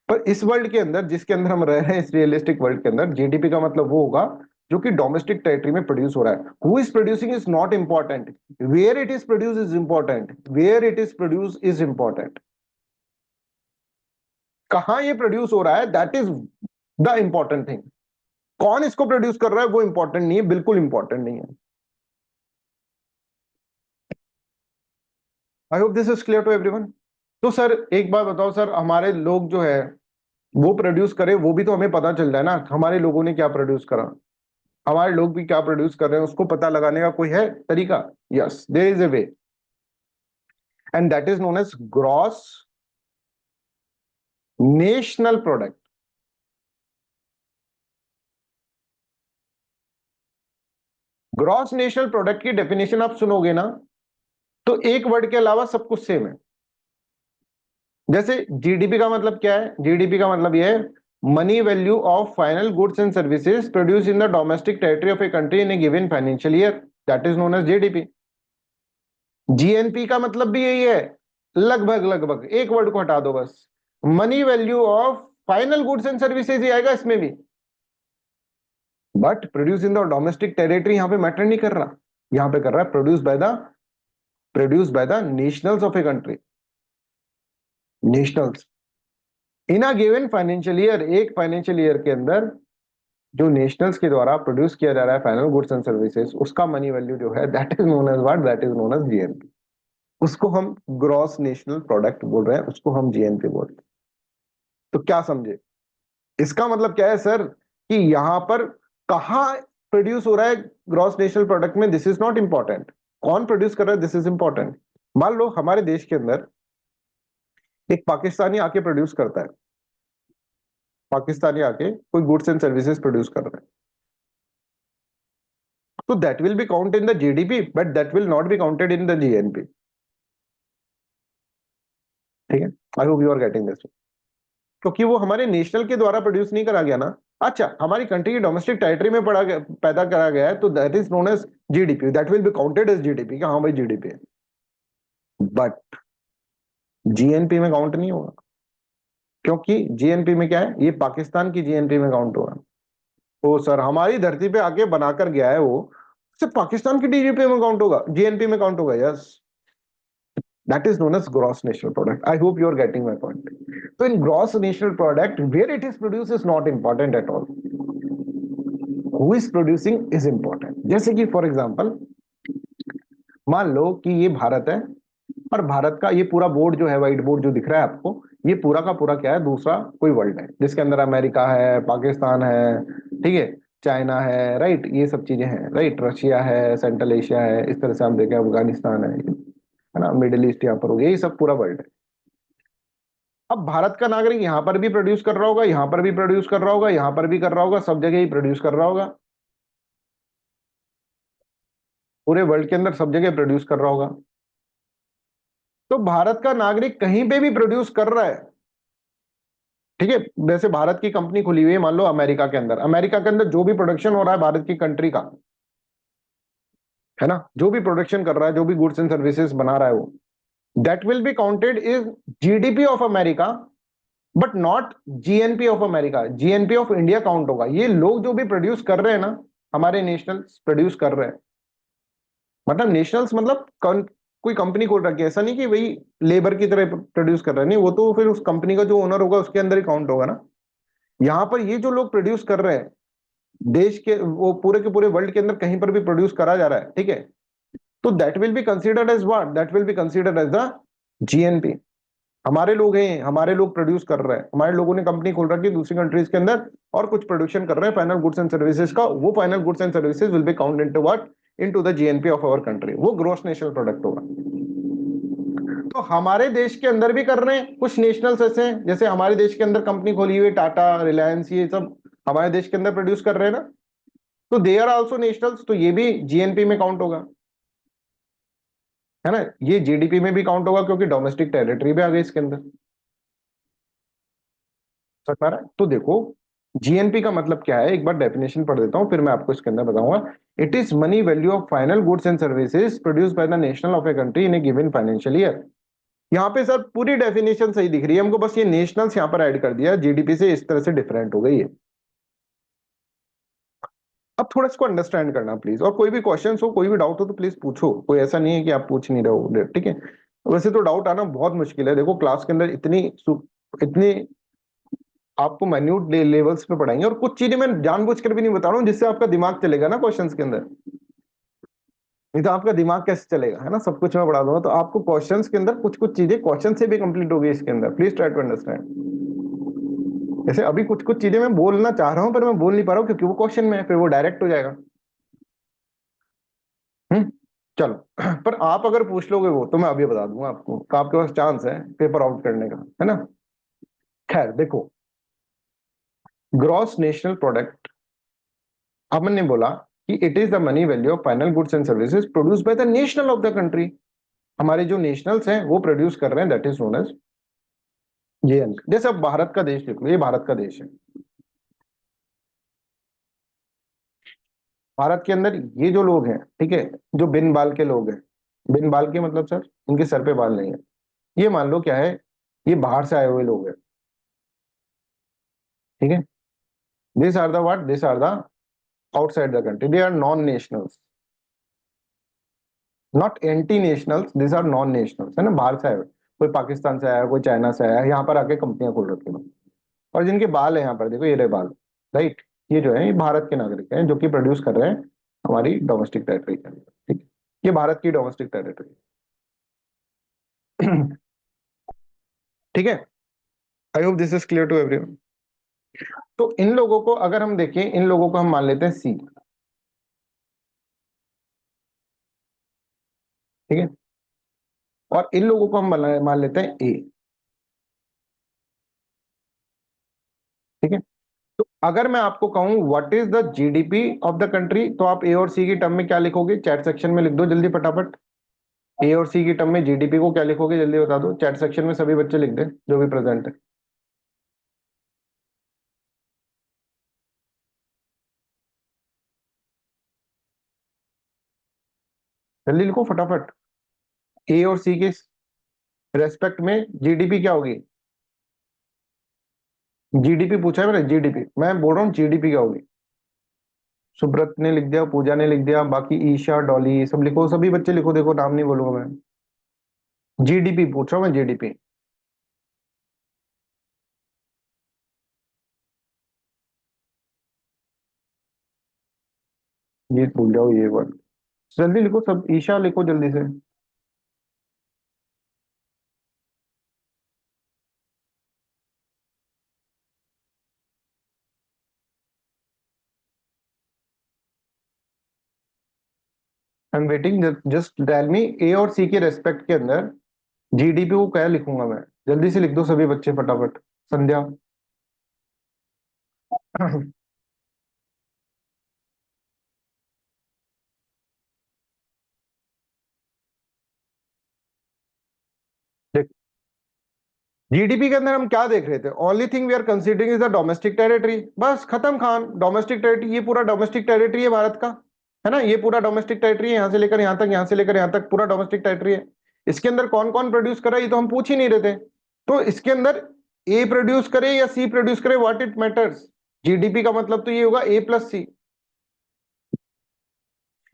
पर इस वर्ल्ड के अंदर जिसके अंदर हम रह रहे हैं, इस रियलिस्टिक वर्ल्ड के अंदर जीडीपी का मतलब वो होगा जो कि डोमेस्टिक टेरिटरी में प्रोड्यूस हो रहा है। Who is producing is not important, where it is produce is important, where it is produce is important. कहां ये प्रोड्यूस हो रहा है, that is the important thing. कौन इसको प्रोड्यूस कर रहा है वो इंपॉर्टेंट नहीं है, बिल्कुल इंपॉर्टेंट नहीं है। I hope this is clear to everyone. तो सर एक बात बताओ सर, हमारे लोग जो है वो प्रोड्यूस करे, वो भी तो हमें पता चल जाए ना हमारे लोगों ने क्या प्रोड्यूस करा, हमारे लोग भी क्या प्रोड्यूस कर रहे हैं, उसको पता लगाने का कोई है तरीका? Yes, there is a way, and that is known as gross national product. Gross national product की डेफिनेशन आप सुनोगे ना, तो एक वर्ड के अलावा सब कुछ सेम है। जैसे जीडीपी का मतलब क्या है? जीडीपी का मतलब यह है money value of final goods and services produce in the domestic territory of a country in a given financial year, that is known as GDP. GNP का मतलब भी यही है, लगभग लगभग, एक वर्ड को हटा दो बस, money value of final goods and services ही आएगा इसमें भी। But produce in the domestic territory यहां पे मैटर नहीं कर रहा, यहां पे कर रहा है produce by the nationals of a country, nationals in a given financial year. एक फाइनेंशियल ईयर के अंदर जो नेशनल्स के द्वारा प्रोड्यूस किया जा रहा है फाइनल गुड्स एंड सर्विसेज, उसका मनी वैल्यू जो है that is known as what, that is known as GNP. उसको हम ग्रॉस नेशनल प्रोडक्ट बोल रहे हैं, उसको हम जीएनपी बोलते हैं। तो क्या समझे? इसका मतलब क्या है सर कि यहां पर कहां प्रोड्यूस हो रहा है ग्रॉस नेशनल प्रोडक्ट में, दिस इज नॉट इंपॉर्टेंट। कौन प्रोड्यूस कर रहा है, दिस इज इंपॉर्टेंट। मान लो हमारे देश के अंदर एक पाकिस्तानी आके प्रोड्यूस करता है, पाकिस्तानी आके कोई गुड्स एंड सर्विसेज प्रोड्यूस कर रहा है, तो that will be count in the GDP, but that will not be counted in the GNP. ठीक है, I hope you are getting this, क्योंकि वो हमारे नेशनल के द्वारा प्रोड्यूस नहीं करा गया ना। अच्छा, हमारी कंट्री की डोमेस्टिक टेरिटरी में पड़ा गया, पैदा करा गया है, तो that is known as GDP, that will be counted as GDP, हाँ भाई जीडीपी है, बट जीएनपी में काउंट नहीं होगा, क्योंकि जीएनपी में क्या है, ये पाकिस्तान की जीएनपी में काउंट होगा। ओ सर, हमारी धरती पे आके बनाकर गया है वो, सिर्फ पाकिस्तान की डीजीपी में काउंट होगा, जीएनपी में काउंट होगा, yes. That is known as gross national product. I hope you are getting my point. So in gross national product, where it is produced is not important at all. Who is producing is important. जैसे कि फॉर एग्जाम्पल मान लो कि ये भारत है, और भारत का ये पूरा बोर्ड जो है, व्हाइट बोर्ड जो दिख रहा है आपको, ये पूरा का पूरा क्या है, दूसरा कोई वर्ल्ड है, जिसके अंदर अमेरिका है, पाकिस्तान है, ठीक है, चाइना है, राइट, ये सब चीजें हैं, राइट, रशिया है, सेंट्रल एशिया है, इस तरह से हम देखें अफगानिस्तान है ना, मिडिल ईस्ट यहाँ पर हो गया, ये सब पूरा वर्ल्ड है। अब भारत का नागरिक यहां पर भी प्रोड्यूस कर रहा होगा, यहां पर भी प्रोड्यूस कर रहा होगा, यहां पर भी कर रहा होगा, सब जगह ही प्रोड्यूस कर रहा होगा, पूरे वर्ल्ड के अंदर सब जगह प्रोड्यूस कर रहा होगा। तो भारत का नागरिक कहीं पे भी प्रोड्यूस कर रहा है, ठीक है, जैसे भारत की कंपनी खुली हुई है मान लो अमेरिका के अंदर, अमेरिका के अंदर जो भी प्रोडक्शन हो रहा है भारत की कंट्री का, है ना, जो भी प्रोडक्शन कर रहा है, जो भी गुड्स एंड सर्विसेज बना रहा है वो, that will be counted is GDP of America, but not GNP of America. GNP of India count होगा। ये लोग जो भी प्रोड्यूस कर रहे हैं ना, हमारे नेशनल्स प्रोड्यूस कर रहे हैं, मतलब नेशनल्स मतलब कोई कंपनी खोल रखी है, ऐसा नहीं कि वही लेबर की तरह प्रोड्यूस कर रहे हैं, नहीं, वो तो फिर उस कंपनी का जो ओनर होगा उसके अंदर ही काउंट होगा ना। यहाँ पर ये जो लोग प्रोड्यूस कर रहे हैं देश के, वो पूरे के पूरे वर्ल्ड के अंदर कहीं पर भी प्रोड्यूस करा जा रहा है, ठीक है, तो that will be considered as what, that will be considered as the GNP. हमारे लोग हैं, हमारे लोग प्रोड्यूस कर रहे हैं, हमारे लोगों ने कंपनी खोल रखी है दूसरी कंट्रीज के अंदर और कुछ प्रोडक्शन कर रहे हैं फाइनल गुड्स एंड सर्विसेज का, वो final goods and services will be count into what, into the GNP of our country, वो ग्रॉस नेशनल प्रोडक्ट होगा। तो हमारे देश के अंदर भी कर रहे हैं कुछ नेशनल्स ऐसे हैं, जैसे हमारे देश के अंदर कंपनी खोली हुई टाटा, रिलायंस, ये सब हमारे देश के अंदर प्रोड्यूस कर रहे हैं ना, तो दे आर आल्सो नेशनल्स, तो ये भी जीएनपी में काउंट होगा, है ना, ये जीडीपी में भी काउंट होगा क्योंकि डोमेस्टिक टेरिटरी भी आ गई इसके अंदर। समझ पा रहा है? तो देखो जीएनपी का मतलब क्या है, एक बार डेफिनेशन पढ़ देता हूं, फिर मैं आपको इसके अंदर बताऊंगा। It is money value of final goods and services produce by the national of a country in a given financial year. यहाँ पे सर पूरी डेफिनेशन सही दिख रही है हमको, बस ये नेशनल्स यहाँ पर ऐड कर दिया, जीडीपी से इस तरह से डिफरेंट हो गई है। अब थोड़ा इसको अंडरस्टैंड करना प्लीज, और कोई भी क्वेश्चन हो, कोई भी डाउट हो तो प्लीज पूछो, कोई ऐसा नहीं है कि आप पूछ नहीं रहे हो, ठीक है। वैसे तो डाउट आना बहुत मुश्किल है, देखो क्लास के अंदर इतनी आपको माइन्यूट लेवल्स पे पढ़ाएंगे, और कुछ चीजें मैं जानबूझकर भी नहीं बता रहा हूँ जिससे आपका दिमाग चलेगा ना क्वेश्चंस के अंदर, नहीं तो आपका दिमाग कैसे चलेगा, है ना। सब कुछ मैं पढ़ा दूंगा तो आपको क्वेश्चंस के अंदर कुछ कुछ चीजें क्वेश्चन से भी कंप्लीट होगी इसके अंदर, प्लीज ट्राई टू अंडरस्टैंड। जैसे अभी कुछ कुछ चीजें मैं बोलना चाह रहा हूँ पर मैं बोल नहीं पा रहा हूँ क्योंकि वो क्वेश्चन में है, फिर वो डायरेक्ट हो जाएगा। हम्म। चलो पर आप अगर पूछ लोगे वो तो मैं अभी बता दूंगा आपको, तो आपके पास चांस है पेपर आउट करने का, है ना। खैर देखो, ग्रॉस नेशनल प्रोडक्ट, अब मैंने बोला कि it is the money value of final goods and services produce by the national of the country. हमारे जो नेशनल्स हैं वो प्रोड्यूस कर रहे हैं, that is known as GNP. जैसे अब भारत का देश लिख लो, ये भारत का देश है। भारत के अंदर ये जो लोग हैं, ठीक है, जो बिन बाल के लोग हैं, बिन बाल के मतलब सर इनके सर पे बाल नहीं है, ये मान लो क्या है, ये बाहर से आए हुए लोग हैं, ठीक है। This are the what, this are the outside the country, they are non nationals, not anti nationals, this are non nationals, है ना, बाहर से आए हुए। कोई पाकिस्तान से आया, कोई चाइना से आया, यहाँ पर आके कंपनियां खोल रखी हैं, और जिनके बाल है यहाँ पर देखो, ये रहे बाल, राइट। ये जो है ये भारत के नागरिक हैं जो कि प्रोड्यूस कर रहे हैं हमारी डोमेस्टिक टेरिटरी के अंदर, ठीक है। ये भारत की डोमेस्टिक टेरिटरी, ठीक है। I hope this is clear to everyone. तो इन लोगों को अगर हम देखें, इन लोगों को हम मान लेते हैं सी, ठीक है, और इन लोगों को हम मान लेते हैं ए, ठीक है। तो अगर मैं आपको कहूं what is the GDP of the country, तो आप ए और सी की टर्म में क्या लिखोगे, चैट सेक्शन में लिख दो जल्दी फटाफट। ए और सी की टर्म में जीडीपी को क्या लिखोगे, जल्दी बता दो, चैट सेक्शन में सभी बच्चे लिख दें जो भी प्रेजेंट है। जल्दी लिखो फटाफट। ए और सी के रेस्पेक्ट में जीडीपी क्या होगी, जीडीपी पूछा है मैंने, जीडीपी मैं बोल रहा हूँ, जीडीपी क्या होगी। सुब्रत ने लिख दिया, पूजा ने लिख दिया, बाकी ईशा डॉली सब लिखो, सभी बच्चे लिखो, देखो नाम नहीं बोलूंगा मैं। जीडीपी पूछ रहा हूँ मैं, जीडीपी। ये भूल जाओ ये वर्ड, जल्दी लिखो सब, ईशा लिखो जल्दी से। I am waiting, just tell me A और सी के रेस्पेक्ट के अंदर जीडीपी को क्या लिखूंगा मैं, जल्दी से लिख दो सभी बच्चे फटाफट। संध्या जीडीपी के अंदर हम क्या देख रहे थे, only thing we are considering is the domestic territory, बस खत्म खान, डोमेस्टिक टेरिटरी, ये पूरा डोमेस्टिक टेरिटरी है भारत का, है ना। ये पूरा डोमेस्टिक टेरिटरी है, यहाँ से लेकर यहाँ तक, यहाँ से लेकर यहाँ तक पूरा डोमेस्टिक टेरिटरी है। इसके अंदर कौन कौन प्रोड्यूस कर रहा है ये तो हम पूछ ही नहीं रहे थे। तो इसके अंदर ए प्रोड्यूस करे या सी प्रोड्यूस करे, व्हाट इट मैटर्स, जीडीपी का मतलब तो ये होगा ए प्लस सी।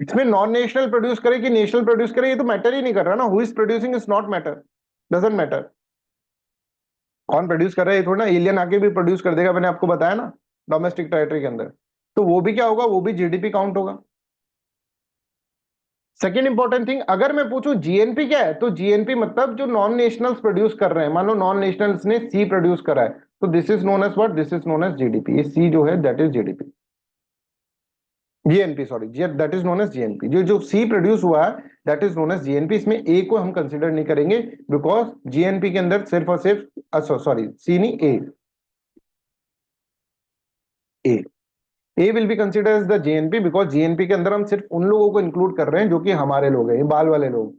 इसमें नॉन नेशनल प्रोड्यूस करे कि नेशनल प्रोड्यूस करे ये तो मैटर ही नहीं कर रहा ना, who is producing is not matter, doesn't matter. कौन प्रोड्यूस कर रहा है ये थोड़ा ना एलियन आके भी प्रोड्यूस कर देगा, मैंने आपको बताया ना, डोमेस्टिक टेरिटरी के अंदर। तो वो भी क्या होगा, वो भी जीडीपी काउंट होगा। सेकेंड इंपॉर्टेंट थिंग, अगर मैं पूछूं जीएनपी क्या है, तो जीएनपी मतलब जो नॉन नेशनल्स प्रोड्यूस कर रहे हैं, मान लो नॉन नेशनल्स ने सी प्रोड्यूस करा है, तो this is known as what, this is known as GDP. ये सी जो है that is GDP, GNP sorry, जी that is known as GNP. जो जो सी प्रोड्यूस हुआ है that is known as GNP. इसमें ए को हम कंसिडर नहीं करेंगे बिकॉज जीएनपी के अंदर सिर्फ और सिर्फ, सॉरी सी नहीं, A A will be consider as the GNP because GNP के अंदर हम सिर्फ उन लोगों को इंक्लूड कर रहे हैं जो कि हमारे लोग हैं, ये बाल वाले लोग,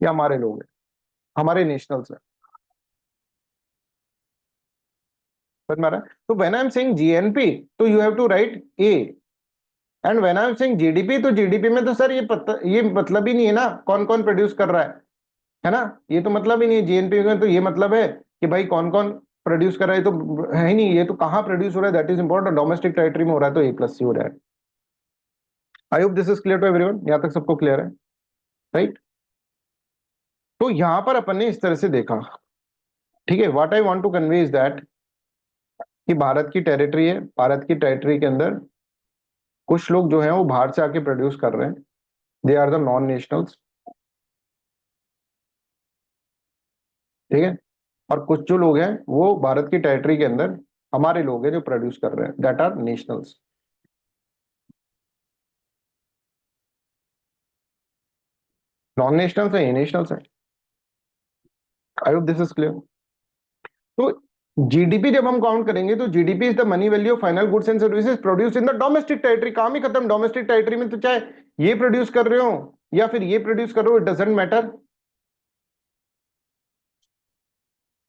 या हमारे लोग हैं, हमारे नेशनल्स हैं, समझ में आ रहा है। तो when I am saying GNP तो you have to write A, and when I am saying GDP तो जीडीपी में तो सर ये मतलब ही नहीं है ना कौन कौन प्रोड्यूस कर रहा है ना। ये तो मतलब ही नहीं है जीएनपी में, तो ये मतलब है कि भाई कौन कौन प्रोड्यूस कर रहा है, तो है ही नहीं, ये तो कहाँ प्रोड्यूस हो रहा है that is important, domestic territory में हो रहा है तो ए प्लस सी हो रहा है। I hope this is clear to everyone, यहां तक सबको क्लियर है, राइट? तो यहां पर अपन ने इस तरह से देखा, ठीक है। What I want to convey is that कि भारत की टेरिटरी है, भारत की टेरिटरी के अंदर कुछ लोग जो हैं वो बाहर से आके प्रोड्यूस कर रहे हैं, they are the non nationals, ठीक है। और कुछ जो लोग हैं वो भारत की टेरिटरी के अंदर हमारे लोग हैं जो प्रोड्यूस कर रहे हैं, that are nationals. Non nationals है, ये नेशनल्स है। I hope this is clear. तो जीडीपी जब हम काउंट करेंगे तो GDP is the money value of final goods and services produce in the domestic territory. काम ही खत्म। डोमेस्टिक टेरिटरी में तो चाहे ये प्रोड्यूस कर रहे हो या फिर ये प्रोड्यूस कर रहे हो, इट डजेंट मैटर,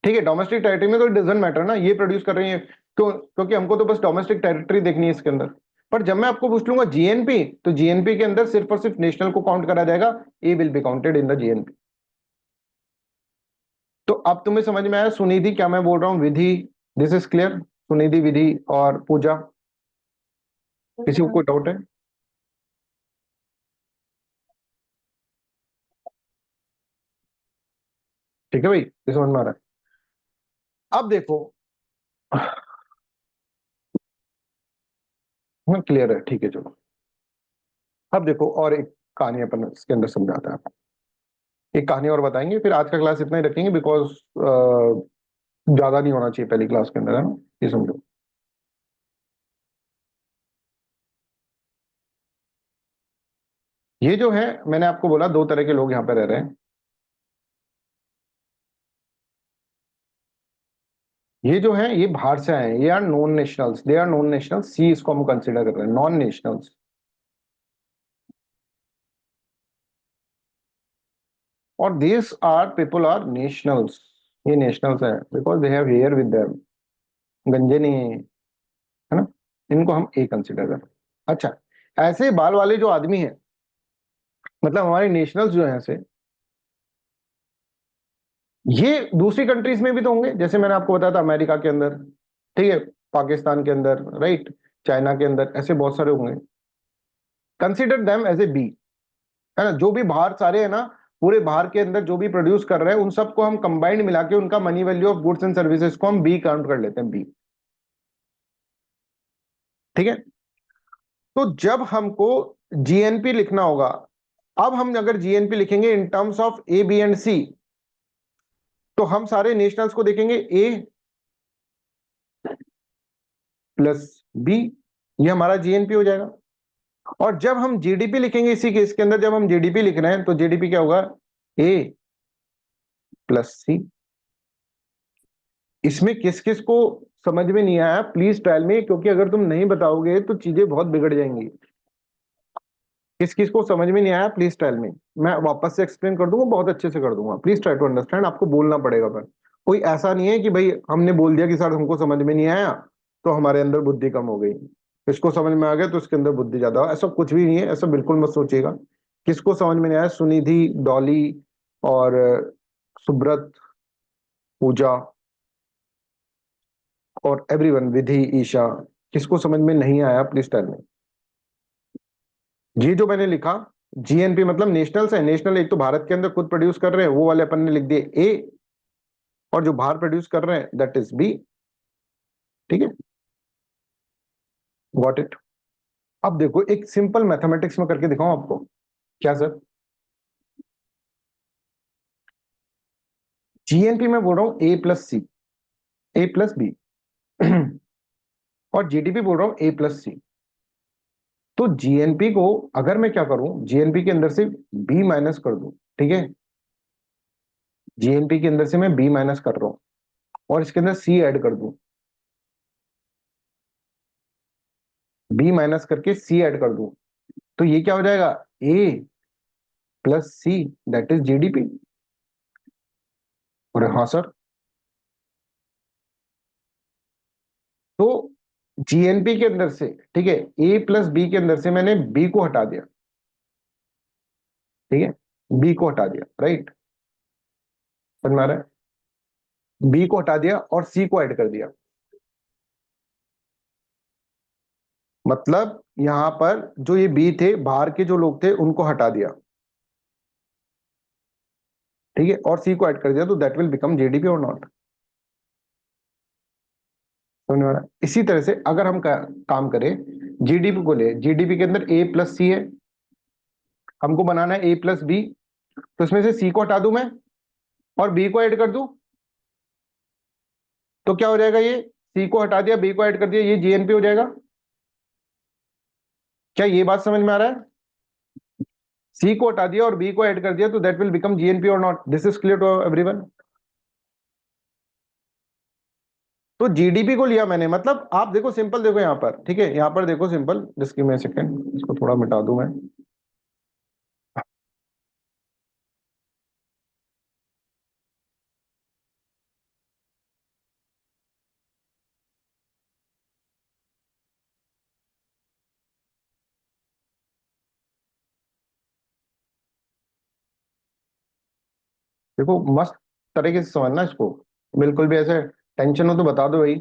ठीक है। डोमेस्टिक टेरिटरी में तो इट डजेंट मैटर ना, ये प्रोड्यूस कर रही है तो, क्योंकि हमको तो बस डोमेस्टिक टेरिटरी देखनी है इसके अंदर। पर जब मैं आपको पूछ लूंगा जीएनपी, तो जीएनपी के अंदर सिर्फ और सिर्फ नेशनल को काउंट करा जाएगा, A will be counted in the GNP. तो अब तुम्हें समझ में आया सुनिधि क्या मैं बोल रहा हूँ, विधि, दिस इज क्लियर। सुनिधि, विधि और पूजा, किसी को कोई डाउट है? ठीक है भाई, ये समझ में आ रहा है? अब देखो, हाँ क्लियर है, ठीक है चलो। अब देखो और एक कहानी अपन इसके अंदर समझाता है आपको। एक कहानी और बताएंगे, फिर आज का क्लास इतना ही रखेंगे, बिकॉज ज्यादा नहीं होना चाहिए पहली क्लास के अंदर, है ना? ये समझो। ये जो है, मैंने आपको बोला दो तरह के लोग यहाँ पे रह रहे हैं। ये जो है ये बाहर से आए हैं, ये are non nationals, they are non nationals, see इसको हम कंसिडर कर रहे हैं नॉन नेशनल्स। और this are people are nationals, ये नेशनल्स हैं because they have hair with them, गंजे नहीं है, है ना? इनको हम ए कंसिडर कर रहे हैं। अच्छा, ऐसे बाल वाले जो आदमी हैं, मतलब हमारे नेशनल्स जो हैं ऐसे, ये दूसरी कंट्रीज में भी तो होंगे, जैसे मैंने आपको बताया था अमेरिका के अंदर, ठीक है, पाकिस्तान के अंदर, राइट, चाइना के अंदर, ऐसे बहुत सारे होंगे। Consider them as A B, है ना? जो भी बाहर सारे है ना, पूरे बाहर के अंदर जो भी प्रोड्यूस कर रहे हैं उन सबको हम कंबाइंड मिला के उनका money value of goods and services को हम बी काउंट कर लेते हैं, बी, ठीक है। तो जब हमको जीएनपी लिखना होगा, अब हम अगर जीएनपी लिखेंगे in terms of A B and C, तो हम सारे नेशनल्स को देखेंगे ए प्लस बी, ये हमारा जीएनपी हो जाएगा। और जब हम जीडीपी लिखेंगे इसी केस के अंदर, जब हम जीडीपी लिख रहे हैं तो जीडीपी क्या होगा, ए प्लस सी। इसमें किस किस को समझ में नहीं आया प्लीज टेल मी, क्योंकि अगर तुम नहीं बताओगे तो चीजें बहुत बिगड़ जाएंगी। किस किस को समझ में नहीं आया प्लीज टेल मी, मैं वापस से एक्सप्लेन कर दूंगा, बहुत अच्छे से कर दूंगा, प्लीज ट्राई टू अंडरस्टैंड, आपको बोलना पड़ेगा। पर कोई ऐसा नहीं है कि भाई हमने बोल दिया कि सर हमको समझ में नहीं आया तो हमारे अंदर बुद्धि कम हो गई, इसको समझ में आ गया तो इसके अंदर बुद्धि ज्यादा हो, ऐसा कुछ भी नहीं है, ऐसा बिल्कुल मत सोचिएगा। किसको समझ में नहीं आया, सुनिधि, डॉली और सुब्रत, पूजा और एवरीवन, विधि, ईशा, किसको समझ में नहीं आया प्लीज टेल मी। ये जो मैंने लिखा, जीएनपी मतलब नेशनल्स है, नेशनल एक तो भारत के अंदर खुद प्रोड्यूस कर रहे हैं वो वाले अपन ने लिख दिए ए, और जो बाहर प्रोड्यूस कर रहे हैं दैट इज बी, ठीक है। Got it? अब देखो एक सिंपल मैथमेटिक्स में करके दिखाऊं आपको, क्या सर? जीएनपी में बोल रहा हूं ए प्लस सी, ए प्लस बी, और जीडीपी बोल रहा हूं ए प्लस सी। तो जीएनपी को अगर मैं क्या करूं, जीएनपी के अंदर से बी माइनस कर दूं, ठीक है, जीएनपी के अंदर से मैं बी माइनस कर रहा हूं और इसके अंदर सी ऐड कर दूं, बी माइनस करके सी ऐड कर दूं, तो ये क्या हो जाएगा, A plus C, that is GDP. और हाँ सर, तो जीएनपी के अंदर से, ठीक है, ए प्लस बी के अंदर से मैंने बी को हटा दिया, ठीक है, बी को हटा दिया, राइट, समझ में आ रहा है? बी को हटा दिया और सी को ऐड कर दिया। मतलब यहां पर जो ये बी थे, बाहर के जो लोग थे उनको हटा दिया, ठीक है, और सी को ऐड कर दिया, तो दैट विल बिकम जीडीपी और नॉट। समझ में आ रहा है? इसी तरह से अगर हम काम करें, जीडीपी को ले, जीडीपी के अंदर ए प्लस सी है, हमको बनाना है ए प्लस बी, तो इसमें से सी को हटा दूं मैं और बी को ऐड कर दूं, तो क्या हो जाएगा, ये सी को हटा दिया, बी को ऐड कर दिया, ये जीएनपी हो जाएगा। क्या ये बात समझ में आ रहा है? सी को हटा दिया और बी को ऐड कर दिया, तो that will become GNP or not. This is clear to everyone? तो जीडीपी को लिया मैंने, मतलब आप देखो सिंपल, देखो यहां पर, ठीक है, यहां पर देखो सिंपल, जिसकी मैं सेकंड इसको थोड़ा मिटा दूं मैं। देखो मस्त तरीके से समझना इसको, बिल्कुल भी ऐसे टेंशन हो तो बता दो भाई।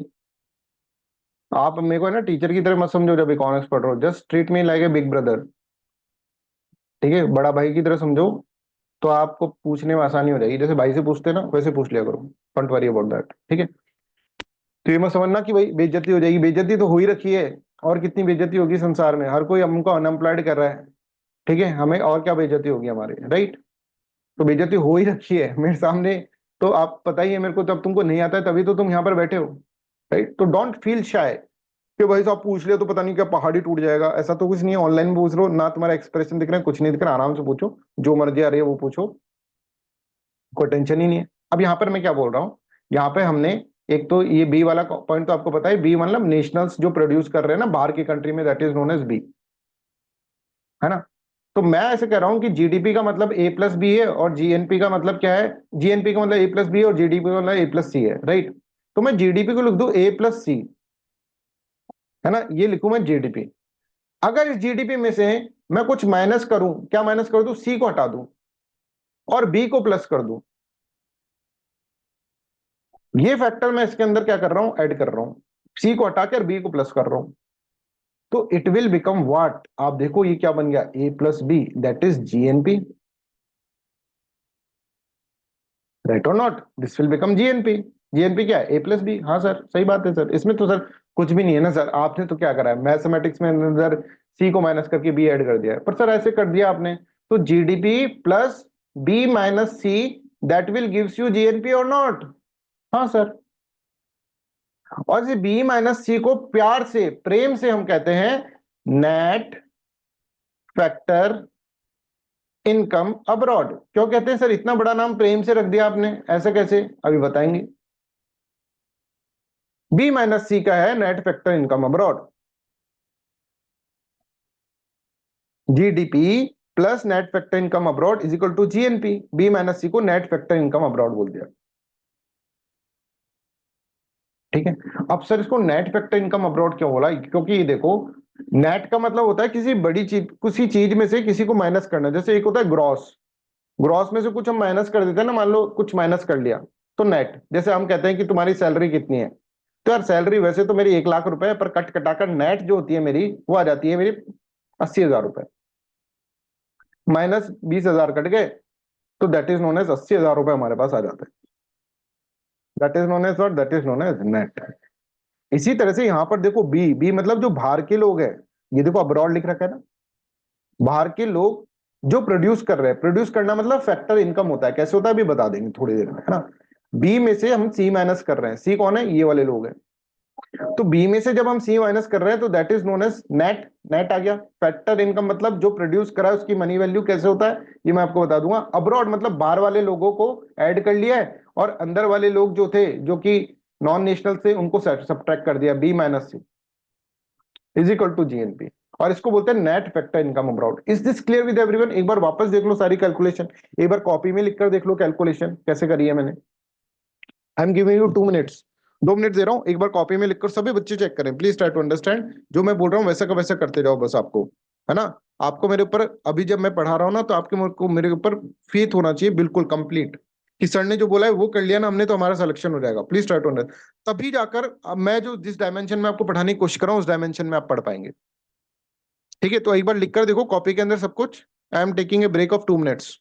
आप मेरे को है ना टीचर की तरह मत समझो जब इकोनॉमिक्स पढ़ रहे हो, just treat me like a big brother, ठीक है, बड़ा भाई की तरह समझो, तो आपको पूछने में आसानी हो जाएगी, जैसे भाई से पूछते हैं ना वैसे पूछ लिया करो, डोंट वरी अबाउट दैट, ठीक है। तो ये मत समझना कि भाई बेइज्जती हो जाएगी, बेइज्जती तो हो ही रखी है, और कितनी बेइज्जती होगी संसार में, हर कोई हमको अनएम्प्लॉयड कर रहा है, ठीक है, हमें और क्या बेइज्जती होगी हमारे, राइट। तो बेइज्जती हो ही रखी है मेरे सामने, तो आप पता ही है मेरे को, तब तुमको नहीं आता है तभी तो तुम यहाँ पर बैठे हो, राइट। तो डोंट फील शाय कि भाई साहब पूछ लिया तो पता नहीं क्या पहाड़ ही टूट जाएगा, ऐसा तो कुछ नहीं है, ऑनलाइन पूछ रहे हो ना, तुम्हारा एक्सप्रेशन दिख रहा है, कुछ नहीं दिख रहा, आराम से पूछो, जो मर्जी आ रही है वो पूछो, कोई टेंशन ही नहीं है। अब यहाँ पर मैं क्या बोल रहा हूँ, यहाँ पे हमने एक तो ये बी वाला पॉइंट तो आपको पता है, बी मतलब नेशनल्स जो प्रोड्यूस कर रहे हैं ना बाहर की कंट्री में, that is known as B, है ना। तो मैं ऐसे कह रहा हूं कि जीडीपी का मतलब ए प्लस बी है, और जीएनपी का मतलब क्या है, जीएनपी का मतलब ए प्लस बी और जीडीपी का मतलब ए प्लस सी है, राइट। तो मैं जीडीपी को लिख दूं ए प्लस सी, है ना, ये लिखूं मैं जीडीपी। अगर इस जीडीपी में से मैं कुछ माइनस करूं, क्या माइनस कर दूं, सी को हटा दूं और बी को प्लस कर दूं, ये फैक्टर मैं इसके अंदर क्या कर रहा हूं, ऐड कर रहा हूं, सी को हटाकर बी को प्लस कर रहा हूं, तो इट विल बिकम व्हाट, आप देखो ये क्या बन गया, A plus B, that is GNP, right और not, this will become GNP. GNP क्या है, ए प्लस बी, हाँ सर सही बात है सर, इसमें तो सर कुछ भी नहीं है ना सर, आपने तो क्या करा है मैथमेटिक्स में अंदर सी को माइनस करके बी ऐड कर दिया है, पर सर ऐसे कर दिया आपने, तो GDP plus B minus C, that will gives you GNP or not, हाँ सर। और इस बी माइनस सी को प्यार से प्रेम से हम कहते हैं नेट फैक्टर इनकम अब्रॉड। क्यों कहते हैं सर, इतना बड़ा नाम प्रेम से रख दिया आपने, ऐसे कैसे, अभी बताएंगे। बी माइनस सी का है net factor income abroad, GDP plus net factor income abroad is equal to GNP, B minus C को नेट फैक्टर इनकम अब्रॉड बोल दिया, ठीक है। अब सर इसको नेट फैक्टर इनकम अब्रॉड क्यों बोला, क्योंकि ये देखो, नेट का मतलब होता है किसी बड़ी चीज, किसी चीज में से किसी को माइनस करना, जैसे एक होता है ग्रॉस, ग्रॉस में से कुछ हम माइनस कर देते हैं ना, मान लो कुछ माइनस कर लिया, तो नेट, जैसे हम कहते हैं कि तुम्हारी सैलरी कितनी है, तो यार सैलरी वैसे तो मेरी 1 लाख रुपए है, पर कट कटाकर नेट जो होती है मेरी, वो आ जाती है मेरी 80,000 रुपए, माइनस 20,000 कट गए, तो दैट इज नोन एज 80,000 रुपए हमारे पास आ जाते हैं, that is known as what, that is known as net. इसी तरह से यहाँ पर देखो बी, बी मतलब जो बाहर के लोग हैं, ये देखो अब्रॉड लिख रखा है ना, बाहर के लोग जो प्रोड्यूस कर रहे हैं, प्रोड्यूस करना मतलब फैक्टर इनकम होता है, कैसे होता है अभी बता देंगे थोड़ी देर में, है ना। बी में से हम सी माइनस कर रहे हैं, सी कौन है, ये वाले लोग हैं, तो बी में से जब हम सी माइनस कर रहे हैं तो that is known as net, net आ गया। फैक्टर इनकम मतलब जो प्रोड्यूस करा है उसकी मनी वैल्यू कैसे होता है, ये मैं आपको बता दूंगा। अब्रॉड मतलब बाहर वाले लोगों को ऐड कर लिया है, और अंदर वाले लोग जो थे, जो कि नॉन नेशनल थे, उनको सब्ट्रैक्ट कर दिया, B minus C is equal to GNP, और इसको बोलते हैं net factor income abroad. Is this clear with everyone? एक बार वापस देख लो सारी कैलकुलेशन, एक बार कॉपी में लिखकर देख लो कैलकुलेशन कैसे करी है मैंने। I am giving you 2 minutes, 2 minute दे रहा हूं, एक बार कॉपी में लिखकर सभी बच्चे चेक करें, प्लीज ट्राई टू अंडरस्टैंड, जो मैं बोल रहा हूँ वैसा का वैसा करते जाओ बस आपको, है ना। आपको मेरे ऊपर, अभी जब मैं पढ़ा रहा हूँ ना, तो आपके को मेरे ऊपर फेथ होना चाहिए बिल्कुल कंप्लीट, कि सर ने जो बोला है वो कर लिया ना हमने तो हमारा सिलेक्शन हो जाएगा, प्लीज ट्राई टू अंडरस्टैंड। तभी जाकर अब मैं जो जिस डायमेंशन में आपको पढ़ाने की कोशिश कर रहा हूँ उस डायमेंशन में आप पढ़ पाएंगे। ठीक है, तो एक बार लिख कर देखो कॉपी के अंदर सब कुछ। I am taking a break of 2 minutes.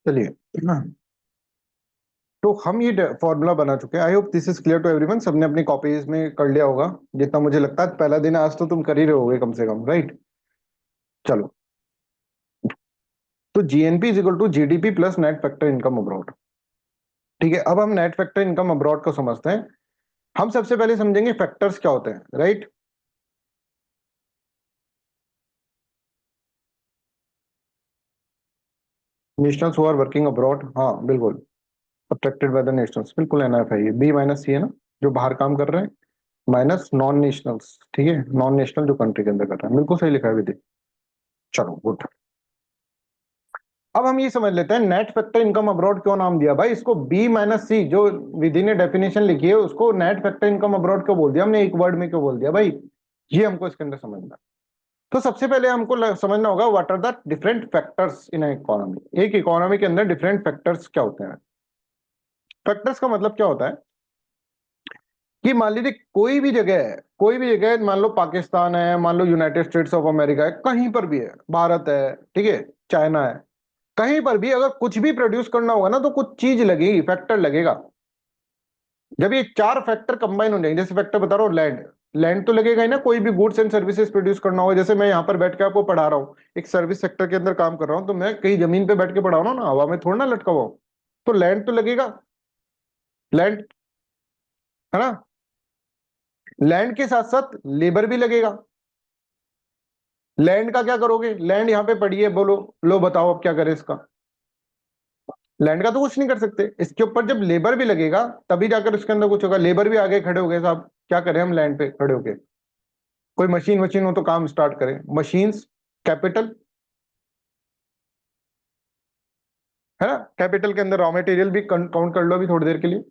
चलिए, हाँ, तो हम ये फॉर्मूला बना चुके हैं। I hope this is clear to everyone. सबने अपनी कॉपीज में कर लिया होगा जितना मुझे लगता है। पहला दिन आज तो तुम कर ही रहे होगे कम से कम, राइट? चलो, तो GNP is equal to GDP plus net factor income abroad. ठीक है, अब हम नेट फैक्टर इनकम अब्रॉड को समझते हैं। हम सबसे पहले समझेंगे फैक्टर्स क्या होते हैं, right? Nationals who are working abroad, हाँ बिल्कुल, अट्रैक्टेड बाय द नेशनल्स, बिल्कुल एनएफ है ये। बी माइनस सी है ना, जो बाहर काम कर रहे हैं, माइनस नॉन नेशनल्स। ठीक है, नॉन नेशनल जो कंट्री के अंदर कर रहे हैं, बिल्कुल सही लिखा है विधि। चलो गुड। अब हम ये समझ लेते हैं नेट फैक्टर इनकम अब्रॉड क्यों नाम दिया भाई इसको। बी माइनस सी जो विधि ने डेफिनेशन लिखी है उसको नेट फैक्टर इनकम अब्रॉड क्यों बोल दिया हमने, एक वर्ड में क्यों बोल दिया भाई, ये हमको इसके अंदर समझना है। तो सबसे पहले हमको समझना होगा what are the different factors in economy. एक इकोनॉमी के अंदर डिफरेंट फैक्टर्स क्या होते हैं। फैक्टर्स का मतलब क्या होता है कि मान लीजिए कोई भी जगह है, कोई भी जगह है, मान लो पाकिस्तान है, मान लो यूनाइटेड स्टेट्स ऑफ अमेरिका है, कहीं पर भी है, भारत है, ठीक है, चाइना है, कहीं पर भी अगर कुछ भी प्रोड्यूस करना होगा ना तो कुछ चीज लगेगी, फैक्टर लगेगा। जब ये चार फैक्टर कंबाइन हो जाएंगे, जैसे फैक्टर बता रहा हूँ, लैंड, लैंड तो लगेगा ही ना, कोई भी गुड्स एंड सर्विसेज प्रोड्यूस करना होगा। जैसे मैं यहाँ पर बैठ के आपको पढ़ा रहा हूँ, एक सर्विस सेक्टर के अंदर काम कर रहा हूँ, तो मैं कहीं जमीन पे बैठ के पढ़ा रहा हूँ ना, हवा में थोड़ा ना लटका हुआ हूं। तो लैंड तो लगेगा, लैंड, है ना। लैंड के साथ साथ लेबर भी लगेगा। लैंड का क्या करोगे, लैंड यहाँ पे पड़ी है, बोलो, लो बताओ अब क्या करें इसका। लैंड का तो कुछ नहीं कर सकते, इसके ऊपर जब लेबर भी लगेगा तभी जाकर उसके अंदर कुछ होगा। लेबर भी आगे खड़े हो गए, साहब क्या करें हम लैंड पे खड़े होके, कोई मशीन वशीन हो तो काम स्टार्ट करें। मशीन्स, कैपिटल, है ना, कैपिटल के अंदर रॉ मटेरियल भी काउंट कर लो अभी थोड़ी देर के लिए।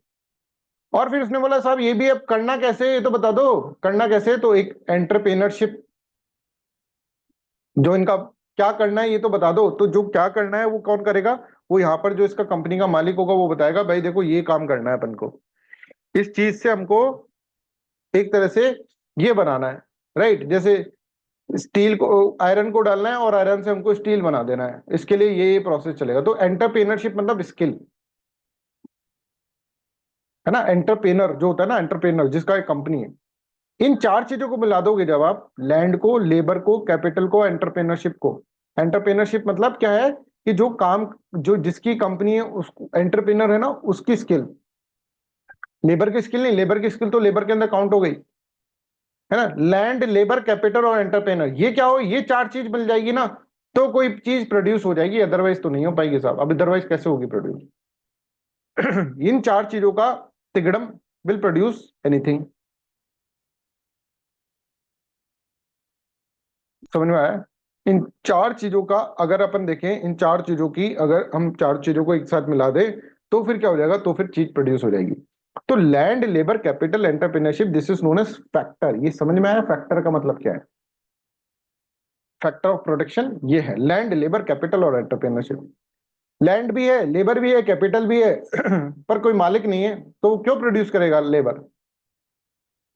और फिर उसने बोला साहब ये भी अब करना कैसे है, ये तो बता दो करना कैसे है। तो एक एंटरप्रेन्योरशिप, जो इनका क्या करना है ये तो बता दो। तो जो क्या करना है वो कौन करेगा, वो यहाँ पर जो इसका कंपनी का मालिक होगा वो बताएगा, भाई देखो ये काम करना है अपन को, इस चीज से हमको एक तरह से ये बनाना है, राइट। जैसे स्टील को, आयरन को डालना है और आयरन से हमको स्टील बना देना है, इसके लिए ये प्रोसेस चलेगा। तो एंटरप्रेन्योरशिप मतलब स्किल, है ना। एंटरप्रेनर जो होता है ना, एंटरप्रेनर जिसका एक कंपनी है, इन चार चीजों को मिला दोगे जब आप, लैंड को, लेबर को, कैपिटल को, एंटरप्रेन्योरशिप को। एंटरप्रेन्योरशिप मतलब क्या है कि जो काम, जो जिसकी कंपनी है उसको एंटरप्रेनर है ना, उसकी स्किल, लेबर की स्किल नहीं, लेबर की स्किल तो लेबर के अंदर काउंट हो गई, है ना। लैंड, लेबर, कैपिटल और एंटरप्रेनर, ये क्या हो, ये चार चीज मिल जाएगी ना तो कोई चीज प्रोड्यूस हो जाएगी, अदरवाइज तो नहीं हो पाएगी साहब। अब अदरवाइज कैसे होगी प्रोड्यूस। इन चार चीजों का तिगड़म विल प्रोड्यूस एनीथिंग। समझ में आया। इन चार चीजों का अगर अपन देखें, इन चार चीजों की अगर हम चार चीजों को एक साथ मिला दे तो फिर क्या हो जाएगा, तो फिर चीज प्रोड्यूस हो जाएगी। तो land, labour, capital, entrepreneurship, this is known as factor. ये समझ में आया फैक्टर का मतलब क्या है। फैक्टर ऑफ प्रोडक्शन ये है लैंड, लेबर, कैपिटल और एंटरप्रेन्योरशिप। लैंड भी है, लेबर भी है, कैपिटल भी है, पर कोई मालिक नहीं है तो वो क्यों प्रोड्यूस करेगा लेबर।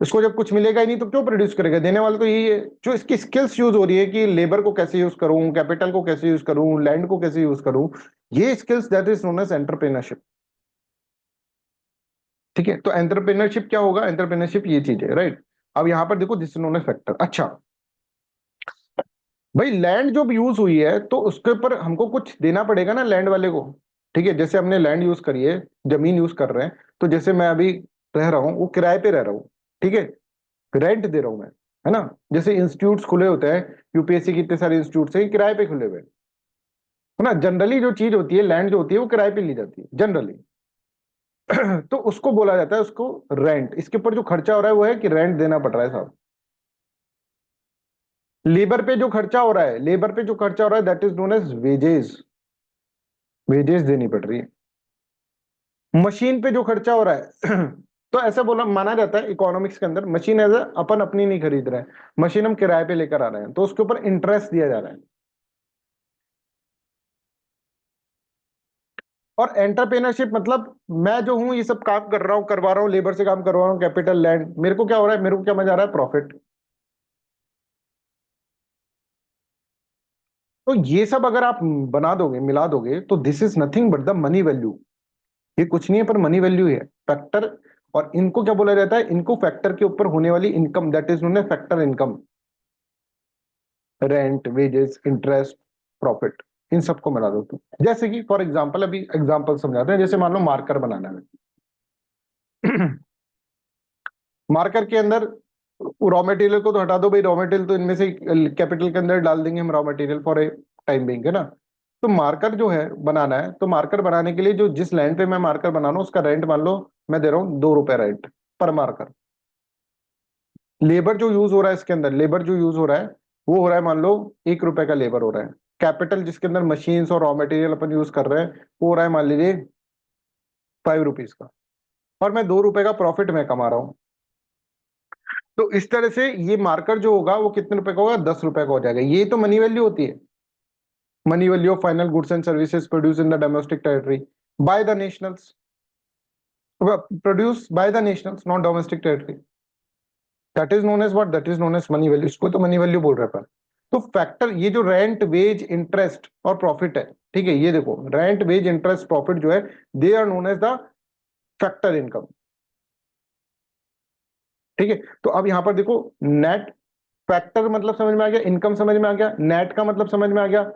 इसको जब कुछ मिलेगा ही नहीं तो क्यों प्रोड्यूस करेगा, देने वाला तो यही है। जो इसकी स्किल्स यूज हो रही है कि लेबर को कैसे यूज करूं, कैपिटल को कैसे यूज करूं, लैंड को कैसे यूज करूं, ये skills that is known as entrepreneurship. ठीक है, तो एंटरप्रेन्योरशिप क्या होगा, एंटरप्रेन्योरशिप ये चीज है, राइट। अब यहां पर देखो, दिस नोन एज फैक्टर। अच्छा भाई, लैंड जो यूज हुई है तो उसके ऊपर हमको कुछ देना पड़ेगा ना लैंड वाले को। ठीक है, जैसे हमने लैंड यूज करी है, जमीन यूज कर रहे हैं, तो जैसे मैं अभी रह रहा हूँ वो किराए पे रह रहा हूँ, ठीक है, रेंट दे रहा हूं मैं, है ना। जैसे इंस्टीट्यूट्स खुले होते हैं, यूपीएससी के इतने सारे इंस्टीट्यूट है किराए पे खुले हुए हैं, है ना। जनरली जो चीज होती है, लैंड जो होती है वो किराए पे ली जाती है जनरली। तो उसको बोला जाता है, उसको रेंट। इसके ऊपर जो खर्चा हो रहा है वो है कि रेंट देना पड़ रहा है साहब। लेबर पे जो खर्चा हो रहा है, लेबर पे जो खर्चा हो रहा है that is known as wages, wages देनी पड़ रही है। मशीन पे जो खर्चा हो रहा है तो ऐसा बोला माना जाता है इकोनॉमिक्स के अंदर, मशीन एज अपन अपनी नहीं खरीद रहे हैं, मशीन हम किराए पे लेकर आ रहे हैं, तो उसके ऊपर इंटरेस्ट दिया जा रहा है। और एंटरप्रेन्योरशिप मतलब मैं जो हूं ये सब काम कर रहा हूं, करवा रहा हूं, लेबर से काम करवा रहा हूं, कैपिटल, लैंड, मेरे को क्या हो रहा है, मेरे को क्या मजा आ रहा है, प्रॉफिट। तो ये सब अगर आप बना दोगे, मिला दोगे, तो this is nothing but the money value. ये कुछ नहीं है पर मनी वैल्यू है, फैक्टर। और इनको क्या बोला जाता है, इनको फैक्टर के ऊपर होने वाली income that is known as factor income. Rent, wages, interest, profit, इन सबको मिला दो तो जैसे कि फॉर एग्जांपल, अभी एग्जांपल समझाते हैं। जैसे मान लो मार्कर बनाना है। मार्कर के अंदर रॉ मटेरियल को तो हटा दो भाई, रॉ मटेरियल तो इनमें से कैपिटल के अंदर डाल देंगे हम raw material for a time being, है ना। तो मार्कर जो है बनाना है, तो मार्कर बनाने के लिए जो जिस लैंड पे मैं मार्कर बना रहा हूँ उसका रेंट मान लो मैं दे रहा हूँ 2 रुपए रेंट पर मार्कर। लेबर जो यूज हो रहा है इसके अंदर, लेबर जो यूज हो रहा है वो हो रहा है मान लो 1 रुपए का लेबर हो रहा है। कैपिटल जिसके अंदर मशीन्स और रॉ मटेरियल अपन यूज कर रहे हैं वो हो रहा है मान लीजिए 5 रुपीज का, और मैं 2 रुपए का प्रॉफिट मैं कमा रहा हूँ। तो इस तरह से ये मार्कर जो होगा वो कितने रुपए का होगा, 10 रुपए का हो जाएगा। ये तो मनी वैल्यू होती है, money value of final goods and services produce in the domestic territory by the nationals, produce by the nationals not domestic territory, that is known as what, that is known as money value. इसको तो मनी वैल्यू बोल रहे हैं अपन। तो फैक्टर ये जो रेंट वेज इंटरेस्ट और प्रॉफिट है, ठीक है, ये देखो रेंट वेज इंटरेस्ट प्रॉफिट जो है, they are known as the factor income. ठीक है, तो अब यहां पर देखो, नेट फैक्टर मतलब समझ में आ गया, इनकम समझ में आ गया, नेट का मतलब समझ में आ गया।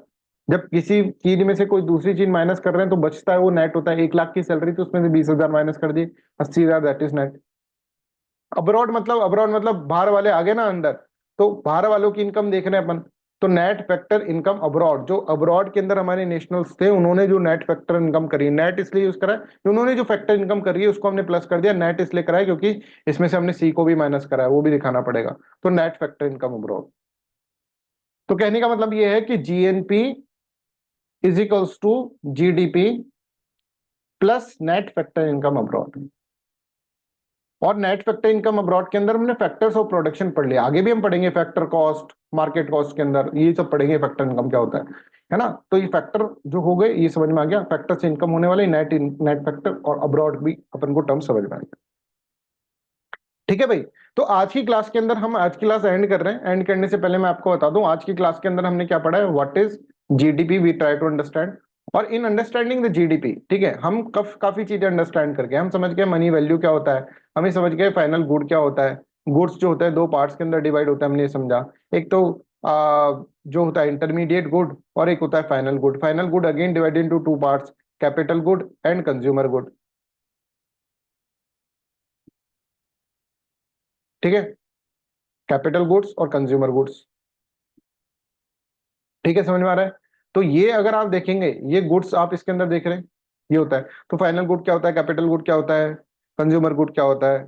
जब किसी चीज में से कोई दूसरी चीज माइनस कर रहे हैं तो बचता है वो नेट होता है। 1 लाख की सैलरी तो उसमें से 20,000 माइनस कर दिए, 80,000, दैट इज नेट। अब्रॉड मतलब बाहर वाले आ गए ना अंदर, तो बाहर वालों की इनकम देख रहे हैं अपन। तो नेट फैक्टर इनकम अब्रॉड, जो अब्रॉड के अंदर हमारे नेशनल्स थे उन्होंने जो नेट फैक्टर इनकम करी, नेट इसलिए यूज करा है कि उन्होंने जो फैक्टर इनकम करी है उसको हमने प्लस कर दिया, नेट इसलिए करा है क्योंकि इसमें से हमने सी को भी माइनस करा है, वो भी दिखाना पड़ेगा। तो नेट फैक्टर इनकम अब्रॉड। तो कहने का मतलब ये है कि GNP is equals to GDP plus net factor income abroad. और नेट फैक्टर इनकम अब्रॉड के अंदर हमने फैक्टर्स ऑफ प्रोडक्शन पढ़ लिया, आगे भी हम पढ़ेंगे फैक्टर कॉस्ट, मार्केट कॉस्ट के अंदर ये सब पढ़ेंगे, फैक्टर इनकम क्या होता है ना। तो ये फैक्टर जो हो गए ये समझ में आ गया, फैक्टर से इनकम होने वाले नेट नेट फैक्टर और अब्रॉड भी अपन को टर्म समझ में आ गया। ठीक है भाई। तो आज की क्लास के अंदर हम आज की क्लास एंड कर रहे हैं। एंड करने से पहले मैं आपको बता दूं आज की क्लास के अंदर हमने क्या पढ़ा है, what is GDP, we try to understand. और इन अंडरस्टैंडिंग द जीडीपी, ठीक है, हम काफी चीजें अंडरस्टैंड करके हम समझ गए मनी वैल्यू क्या होता है, हमें समझ गए फाइनल गुड क्या होता है। गुड्स जो होता है दो पार्ट्स के अंदर डिवाइड होता है, हमने ये समझा। एक तो जो होता है इंटरमीडिएट गुड, और एक होता है final good. Final good again divided into two parts, capital good and consumer good. ठीक है, कैपिटल गुड्स और कंज्यूमर गुड्स। ठीक है, समझ में आ रहा है। तो ये अगर आप देखेंगे, ये गुड्स आप इसके अंदर देख रहे हैं, ये होता है। तो फाइनल गुड क्या होता है, कैपिटल गुड क्या होता है, कंज्यूमर गुड क्या होता है,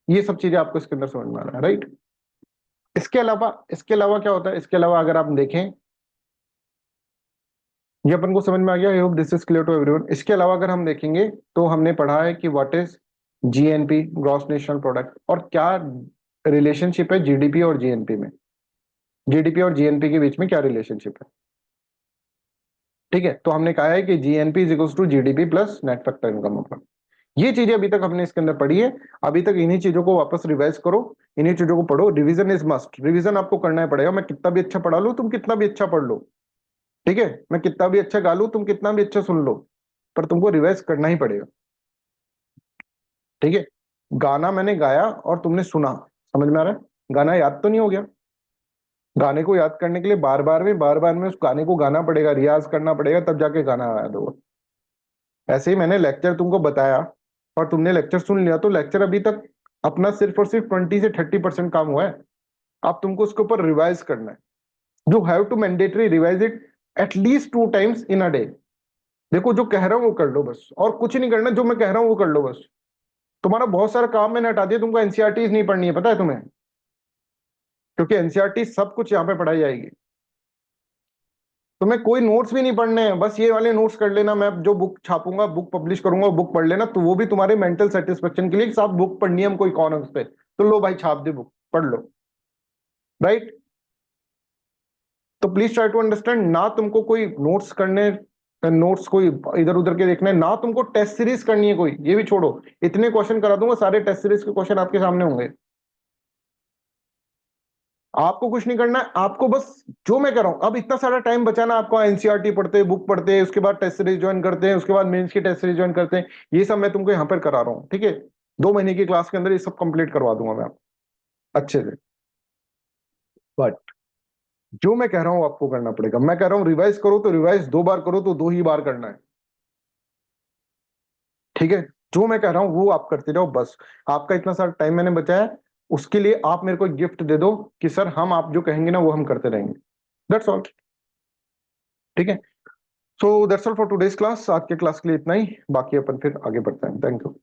ये सब चीजें आपको इसके अंदर समझ में आ रहा है, राइट। इसके अलावा क्या होता है, इसके अलावा अगर आप देखें, ये अपन को समझ में आ गया, I hope this is clear to everyone. इसके अलावा अगर हम देखेंगे तो हमने पढ़ा है कि what is GNP, gross national product, और क्या रिलेशनशिप है जीडीपी और जीएनपी में, जीडीपी और जीएनपी के बीच में क्या रिलेशनशिप है। ठीक है, तो हमने कहा है कि GNP is equal to GDP plus net factor income. ये चीजें अभी तक हमने इसके अंदर पढ़ी है। अभी तक इन्हीं चीजों को वापस रिवाइज करो, इन्हीं चीजों को पढ़ो। रिवीजन इज मस्ट, रिवीजन आपको करना ही पड़ेगा। मैं कितना भी अच्छा पढ़ा लूं, तुम कितना भी अच्छा पढ़ लो, ठीक है, मैं कितना भी अच्छा गा लूं, तुम कितना भी अच्छा सुन लो, पर तुमको रिवाइज करना ही पड़ेगा। ठीक है, गाना मैंने गाया और तुमने सुना, समझ में आ रहा है, गाना याद तो नहीं हो गया। गाने को याद करने के लिए बार बार में उस गाने को गाना पड़ेगा, रियाज करना पड़ेगा, तब जाके गाना याद होगा। ऐसे ही मैंने लेक्चर तुमको बताया और तुमने लेक्चर सुन लिया, तो लेक्चर अभी तक अपना सिर्फ और सिर्फ 20 से 30% काम हुआ है। अब तुमको उसके ऊपर रिवाइज करना है। You have to mandatory revise it at least 2 times in a day. देखो जो कह रहा हूं वो कर लो बस, और कुछ नहीं करना, जो मैं कह रहा हूं वो कर लो बस। तुम्हारा बहुत सारा काम मैंने हटा दिया, तुमको एनसीईआरटी नहीं पढ़नी है, पता है तुम्हें, क्योंकि एनसीईआरटी सब कुछ यहाँ पे पढ़ाई जाएगी। तुम्हें कोई नोट्स भी नहीं पढ़ने हैं, बस ये वाले नोट्स कर लेना। मैं जो बुक छापूंगा, बुक पब्लिश करूंगा, वो बुक पढ़ लेना, तो वो भी तुम्हारे मेंटल सेटिस्फेक्शन के लिए, साहब बुक पढ़नी है हमको इकोनॉमिक्स पे, तो लो भाई छाप दे बुक, पढ़ लो, राइट। तो प्लीज ट्राई टू अंडरस्टैंड, ना तुमको कोई नोट्स करने, नोट्स कोई इधर उधर के देखने, ना तुमको टेस्ट सीरीज करनी है कोई, ये भी छोड़ो। इतने क्वेश्चन करा दूंगा, सारे टेस्ट सीरीज के क्वेश्चन आपके सामने होंगे। आपको कुछ नहीं करना है, आपको बस जो मैं कर रहा हूं, अब इतना सारा टाइम बचाना आपको, एनसीईआरटी पढ़ते हैं, बुक पढ़ते हैं, उसके बाद टेस्ट सीरीज ज्वाइन करते हैं, उसके बाद मेंस की टेस्ट सीरीज ज्वाइन करते हैं, ये सब मैं तुमको यहाँ पर करा रहा हूँ, ठीक है। 2 महीने की क्लास के अंदर ये सब कंप्लीट करवा दूंगा मैं आपको अच्छे से। बट जो मैं कह रहा हूँ आपको करना पड़ेगा। मैं कह रहा हूँ रिवाइज करो, तो रिवाइज 2 बार करो, तो 2 ही बार करना है, ठीक है। जो मैं कह रहा हूँ वो आप करते जाओ बस। आपका इतना सारा टाइम मैंने बचाया है, उसके लिए आप मेरे को एक गिफ्ट दे दो कि सर हम आप जो कहेंगे ना वो हम करते रहेंगे, दैट्स ऑल। ठीक है, so that's all for today's class. आज के क्लास के लिए इतना ही, बाकी अपन फिर आगे बढ़ते हैं। Thank you.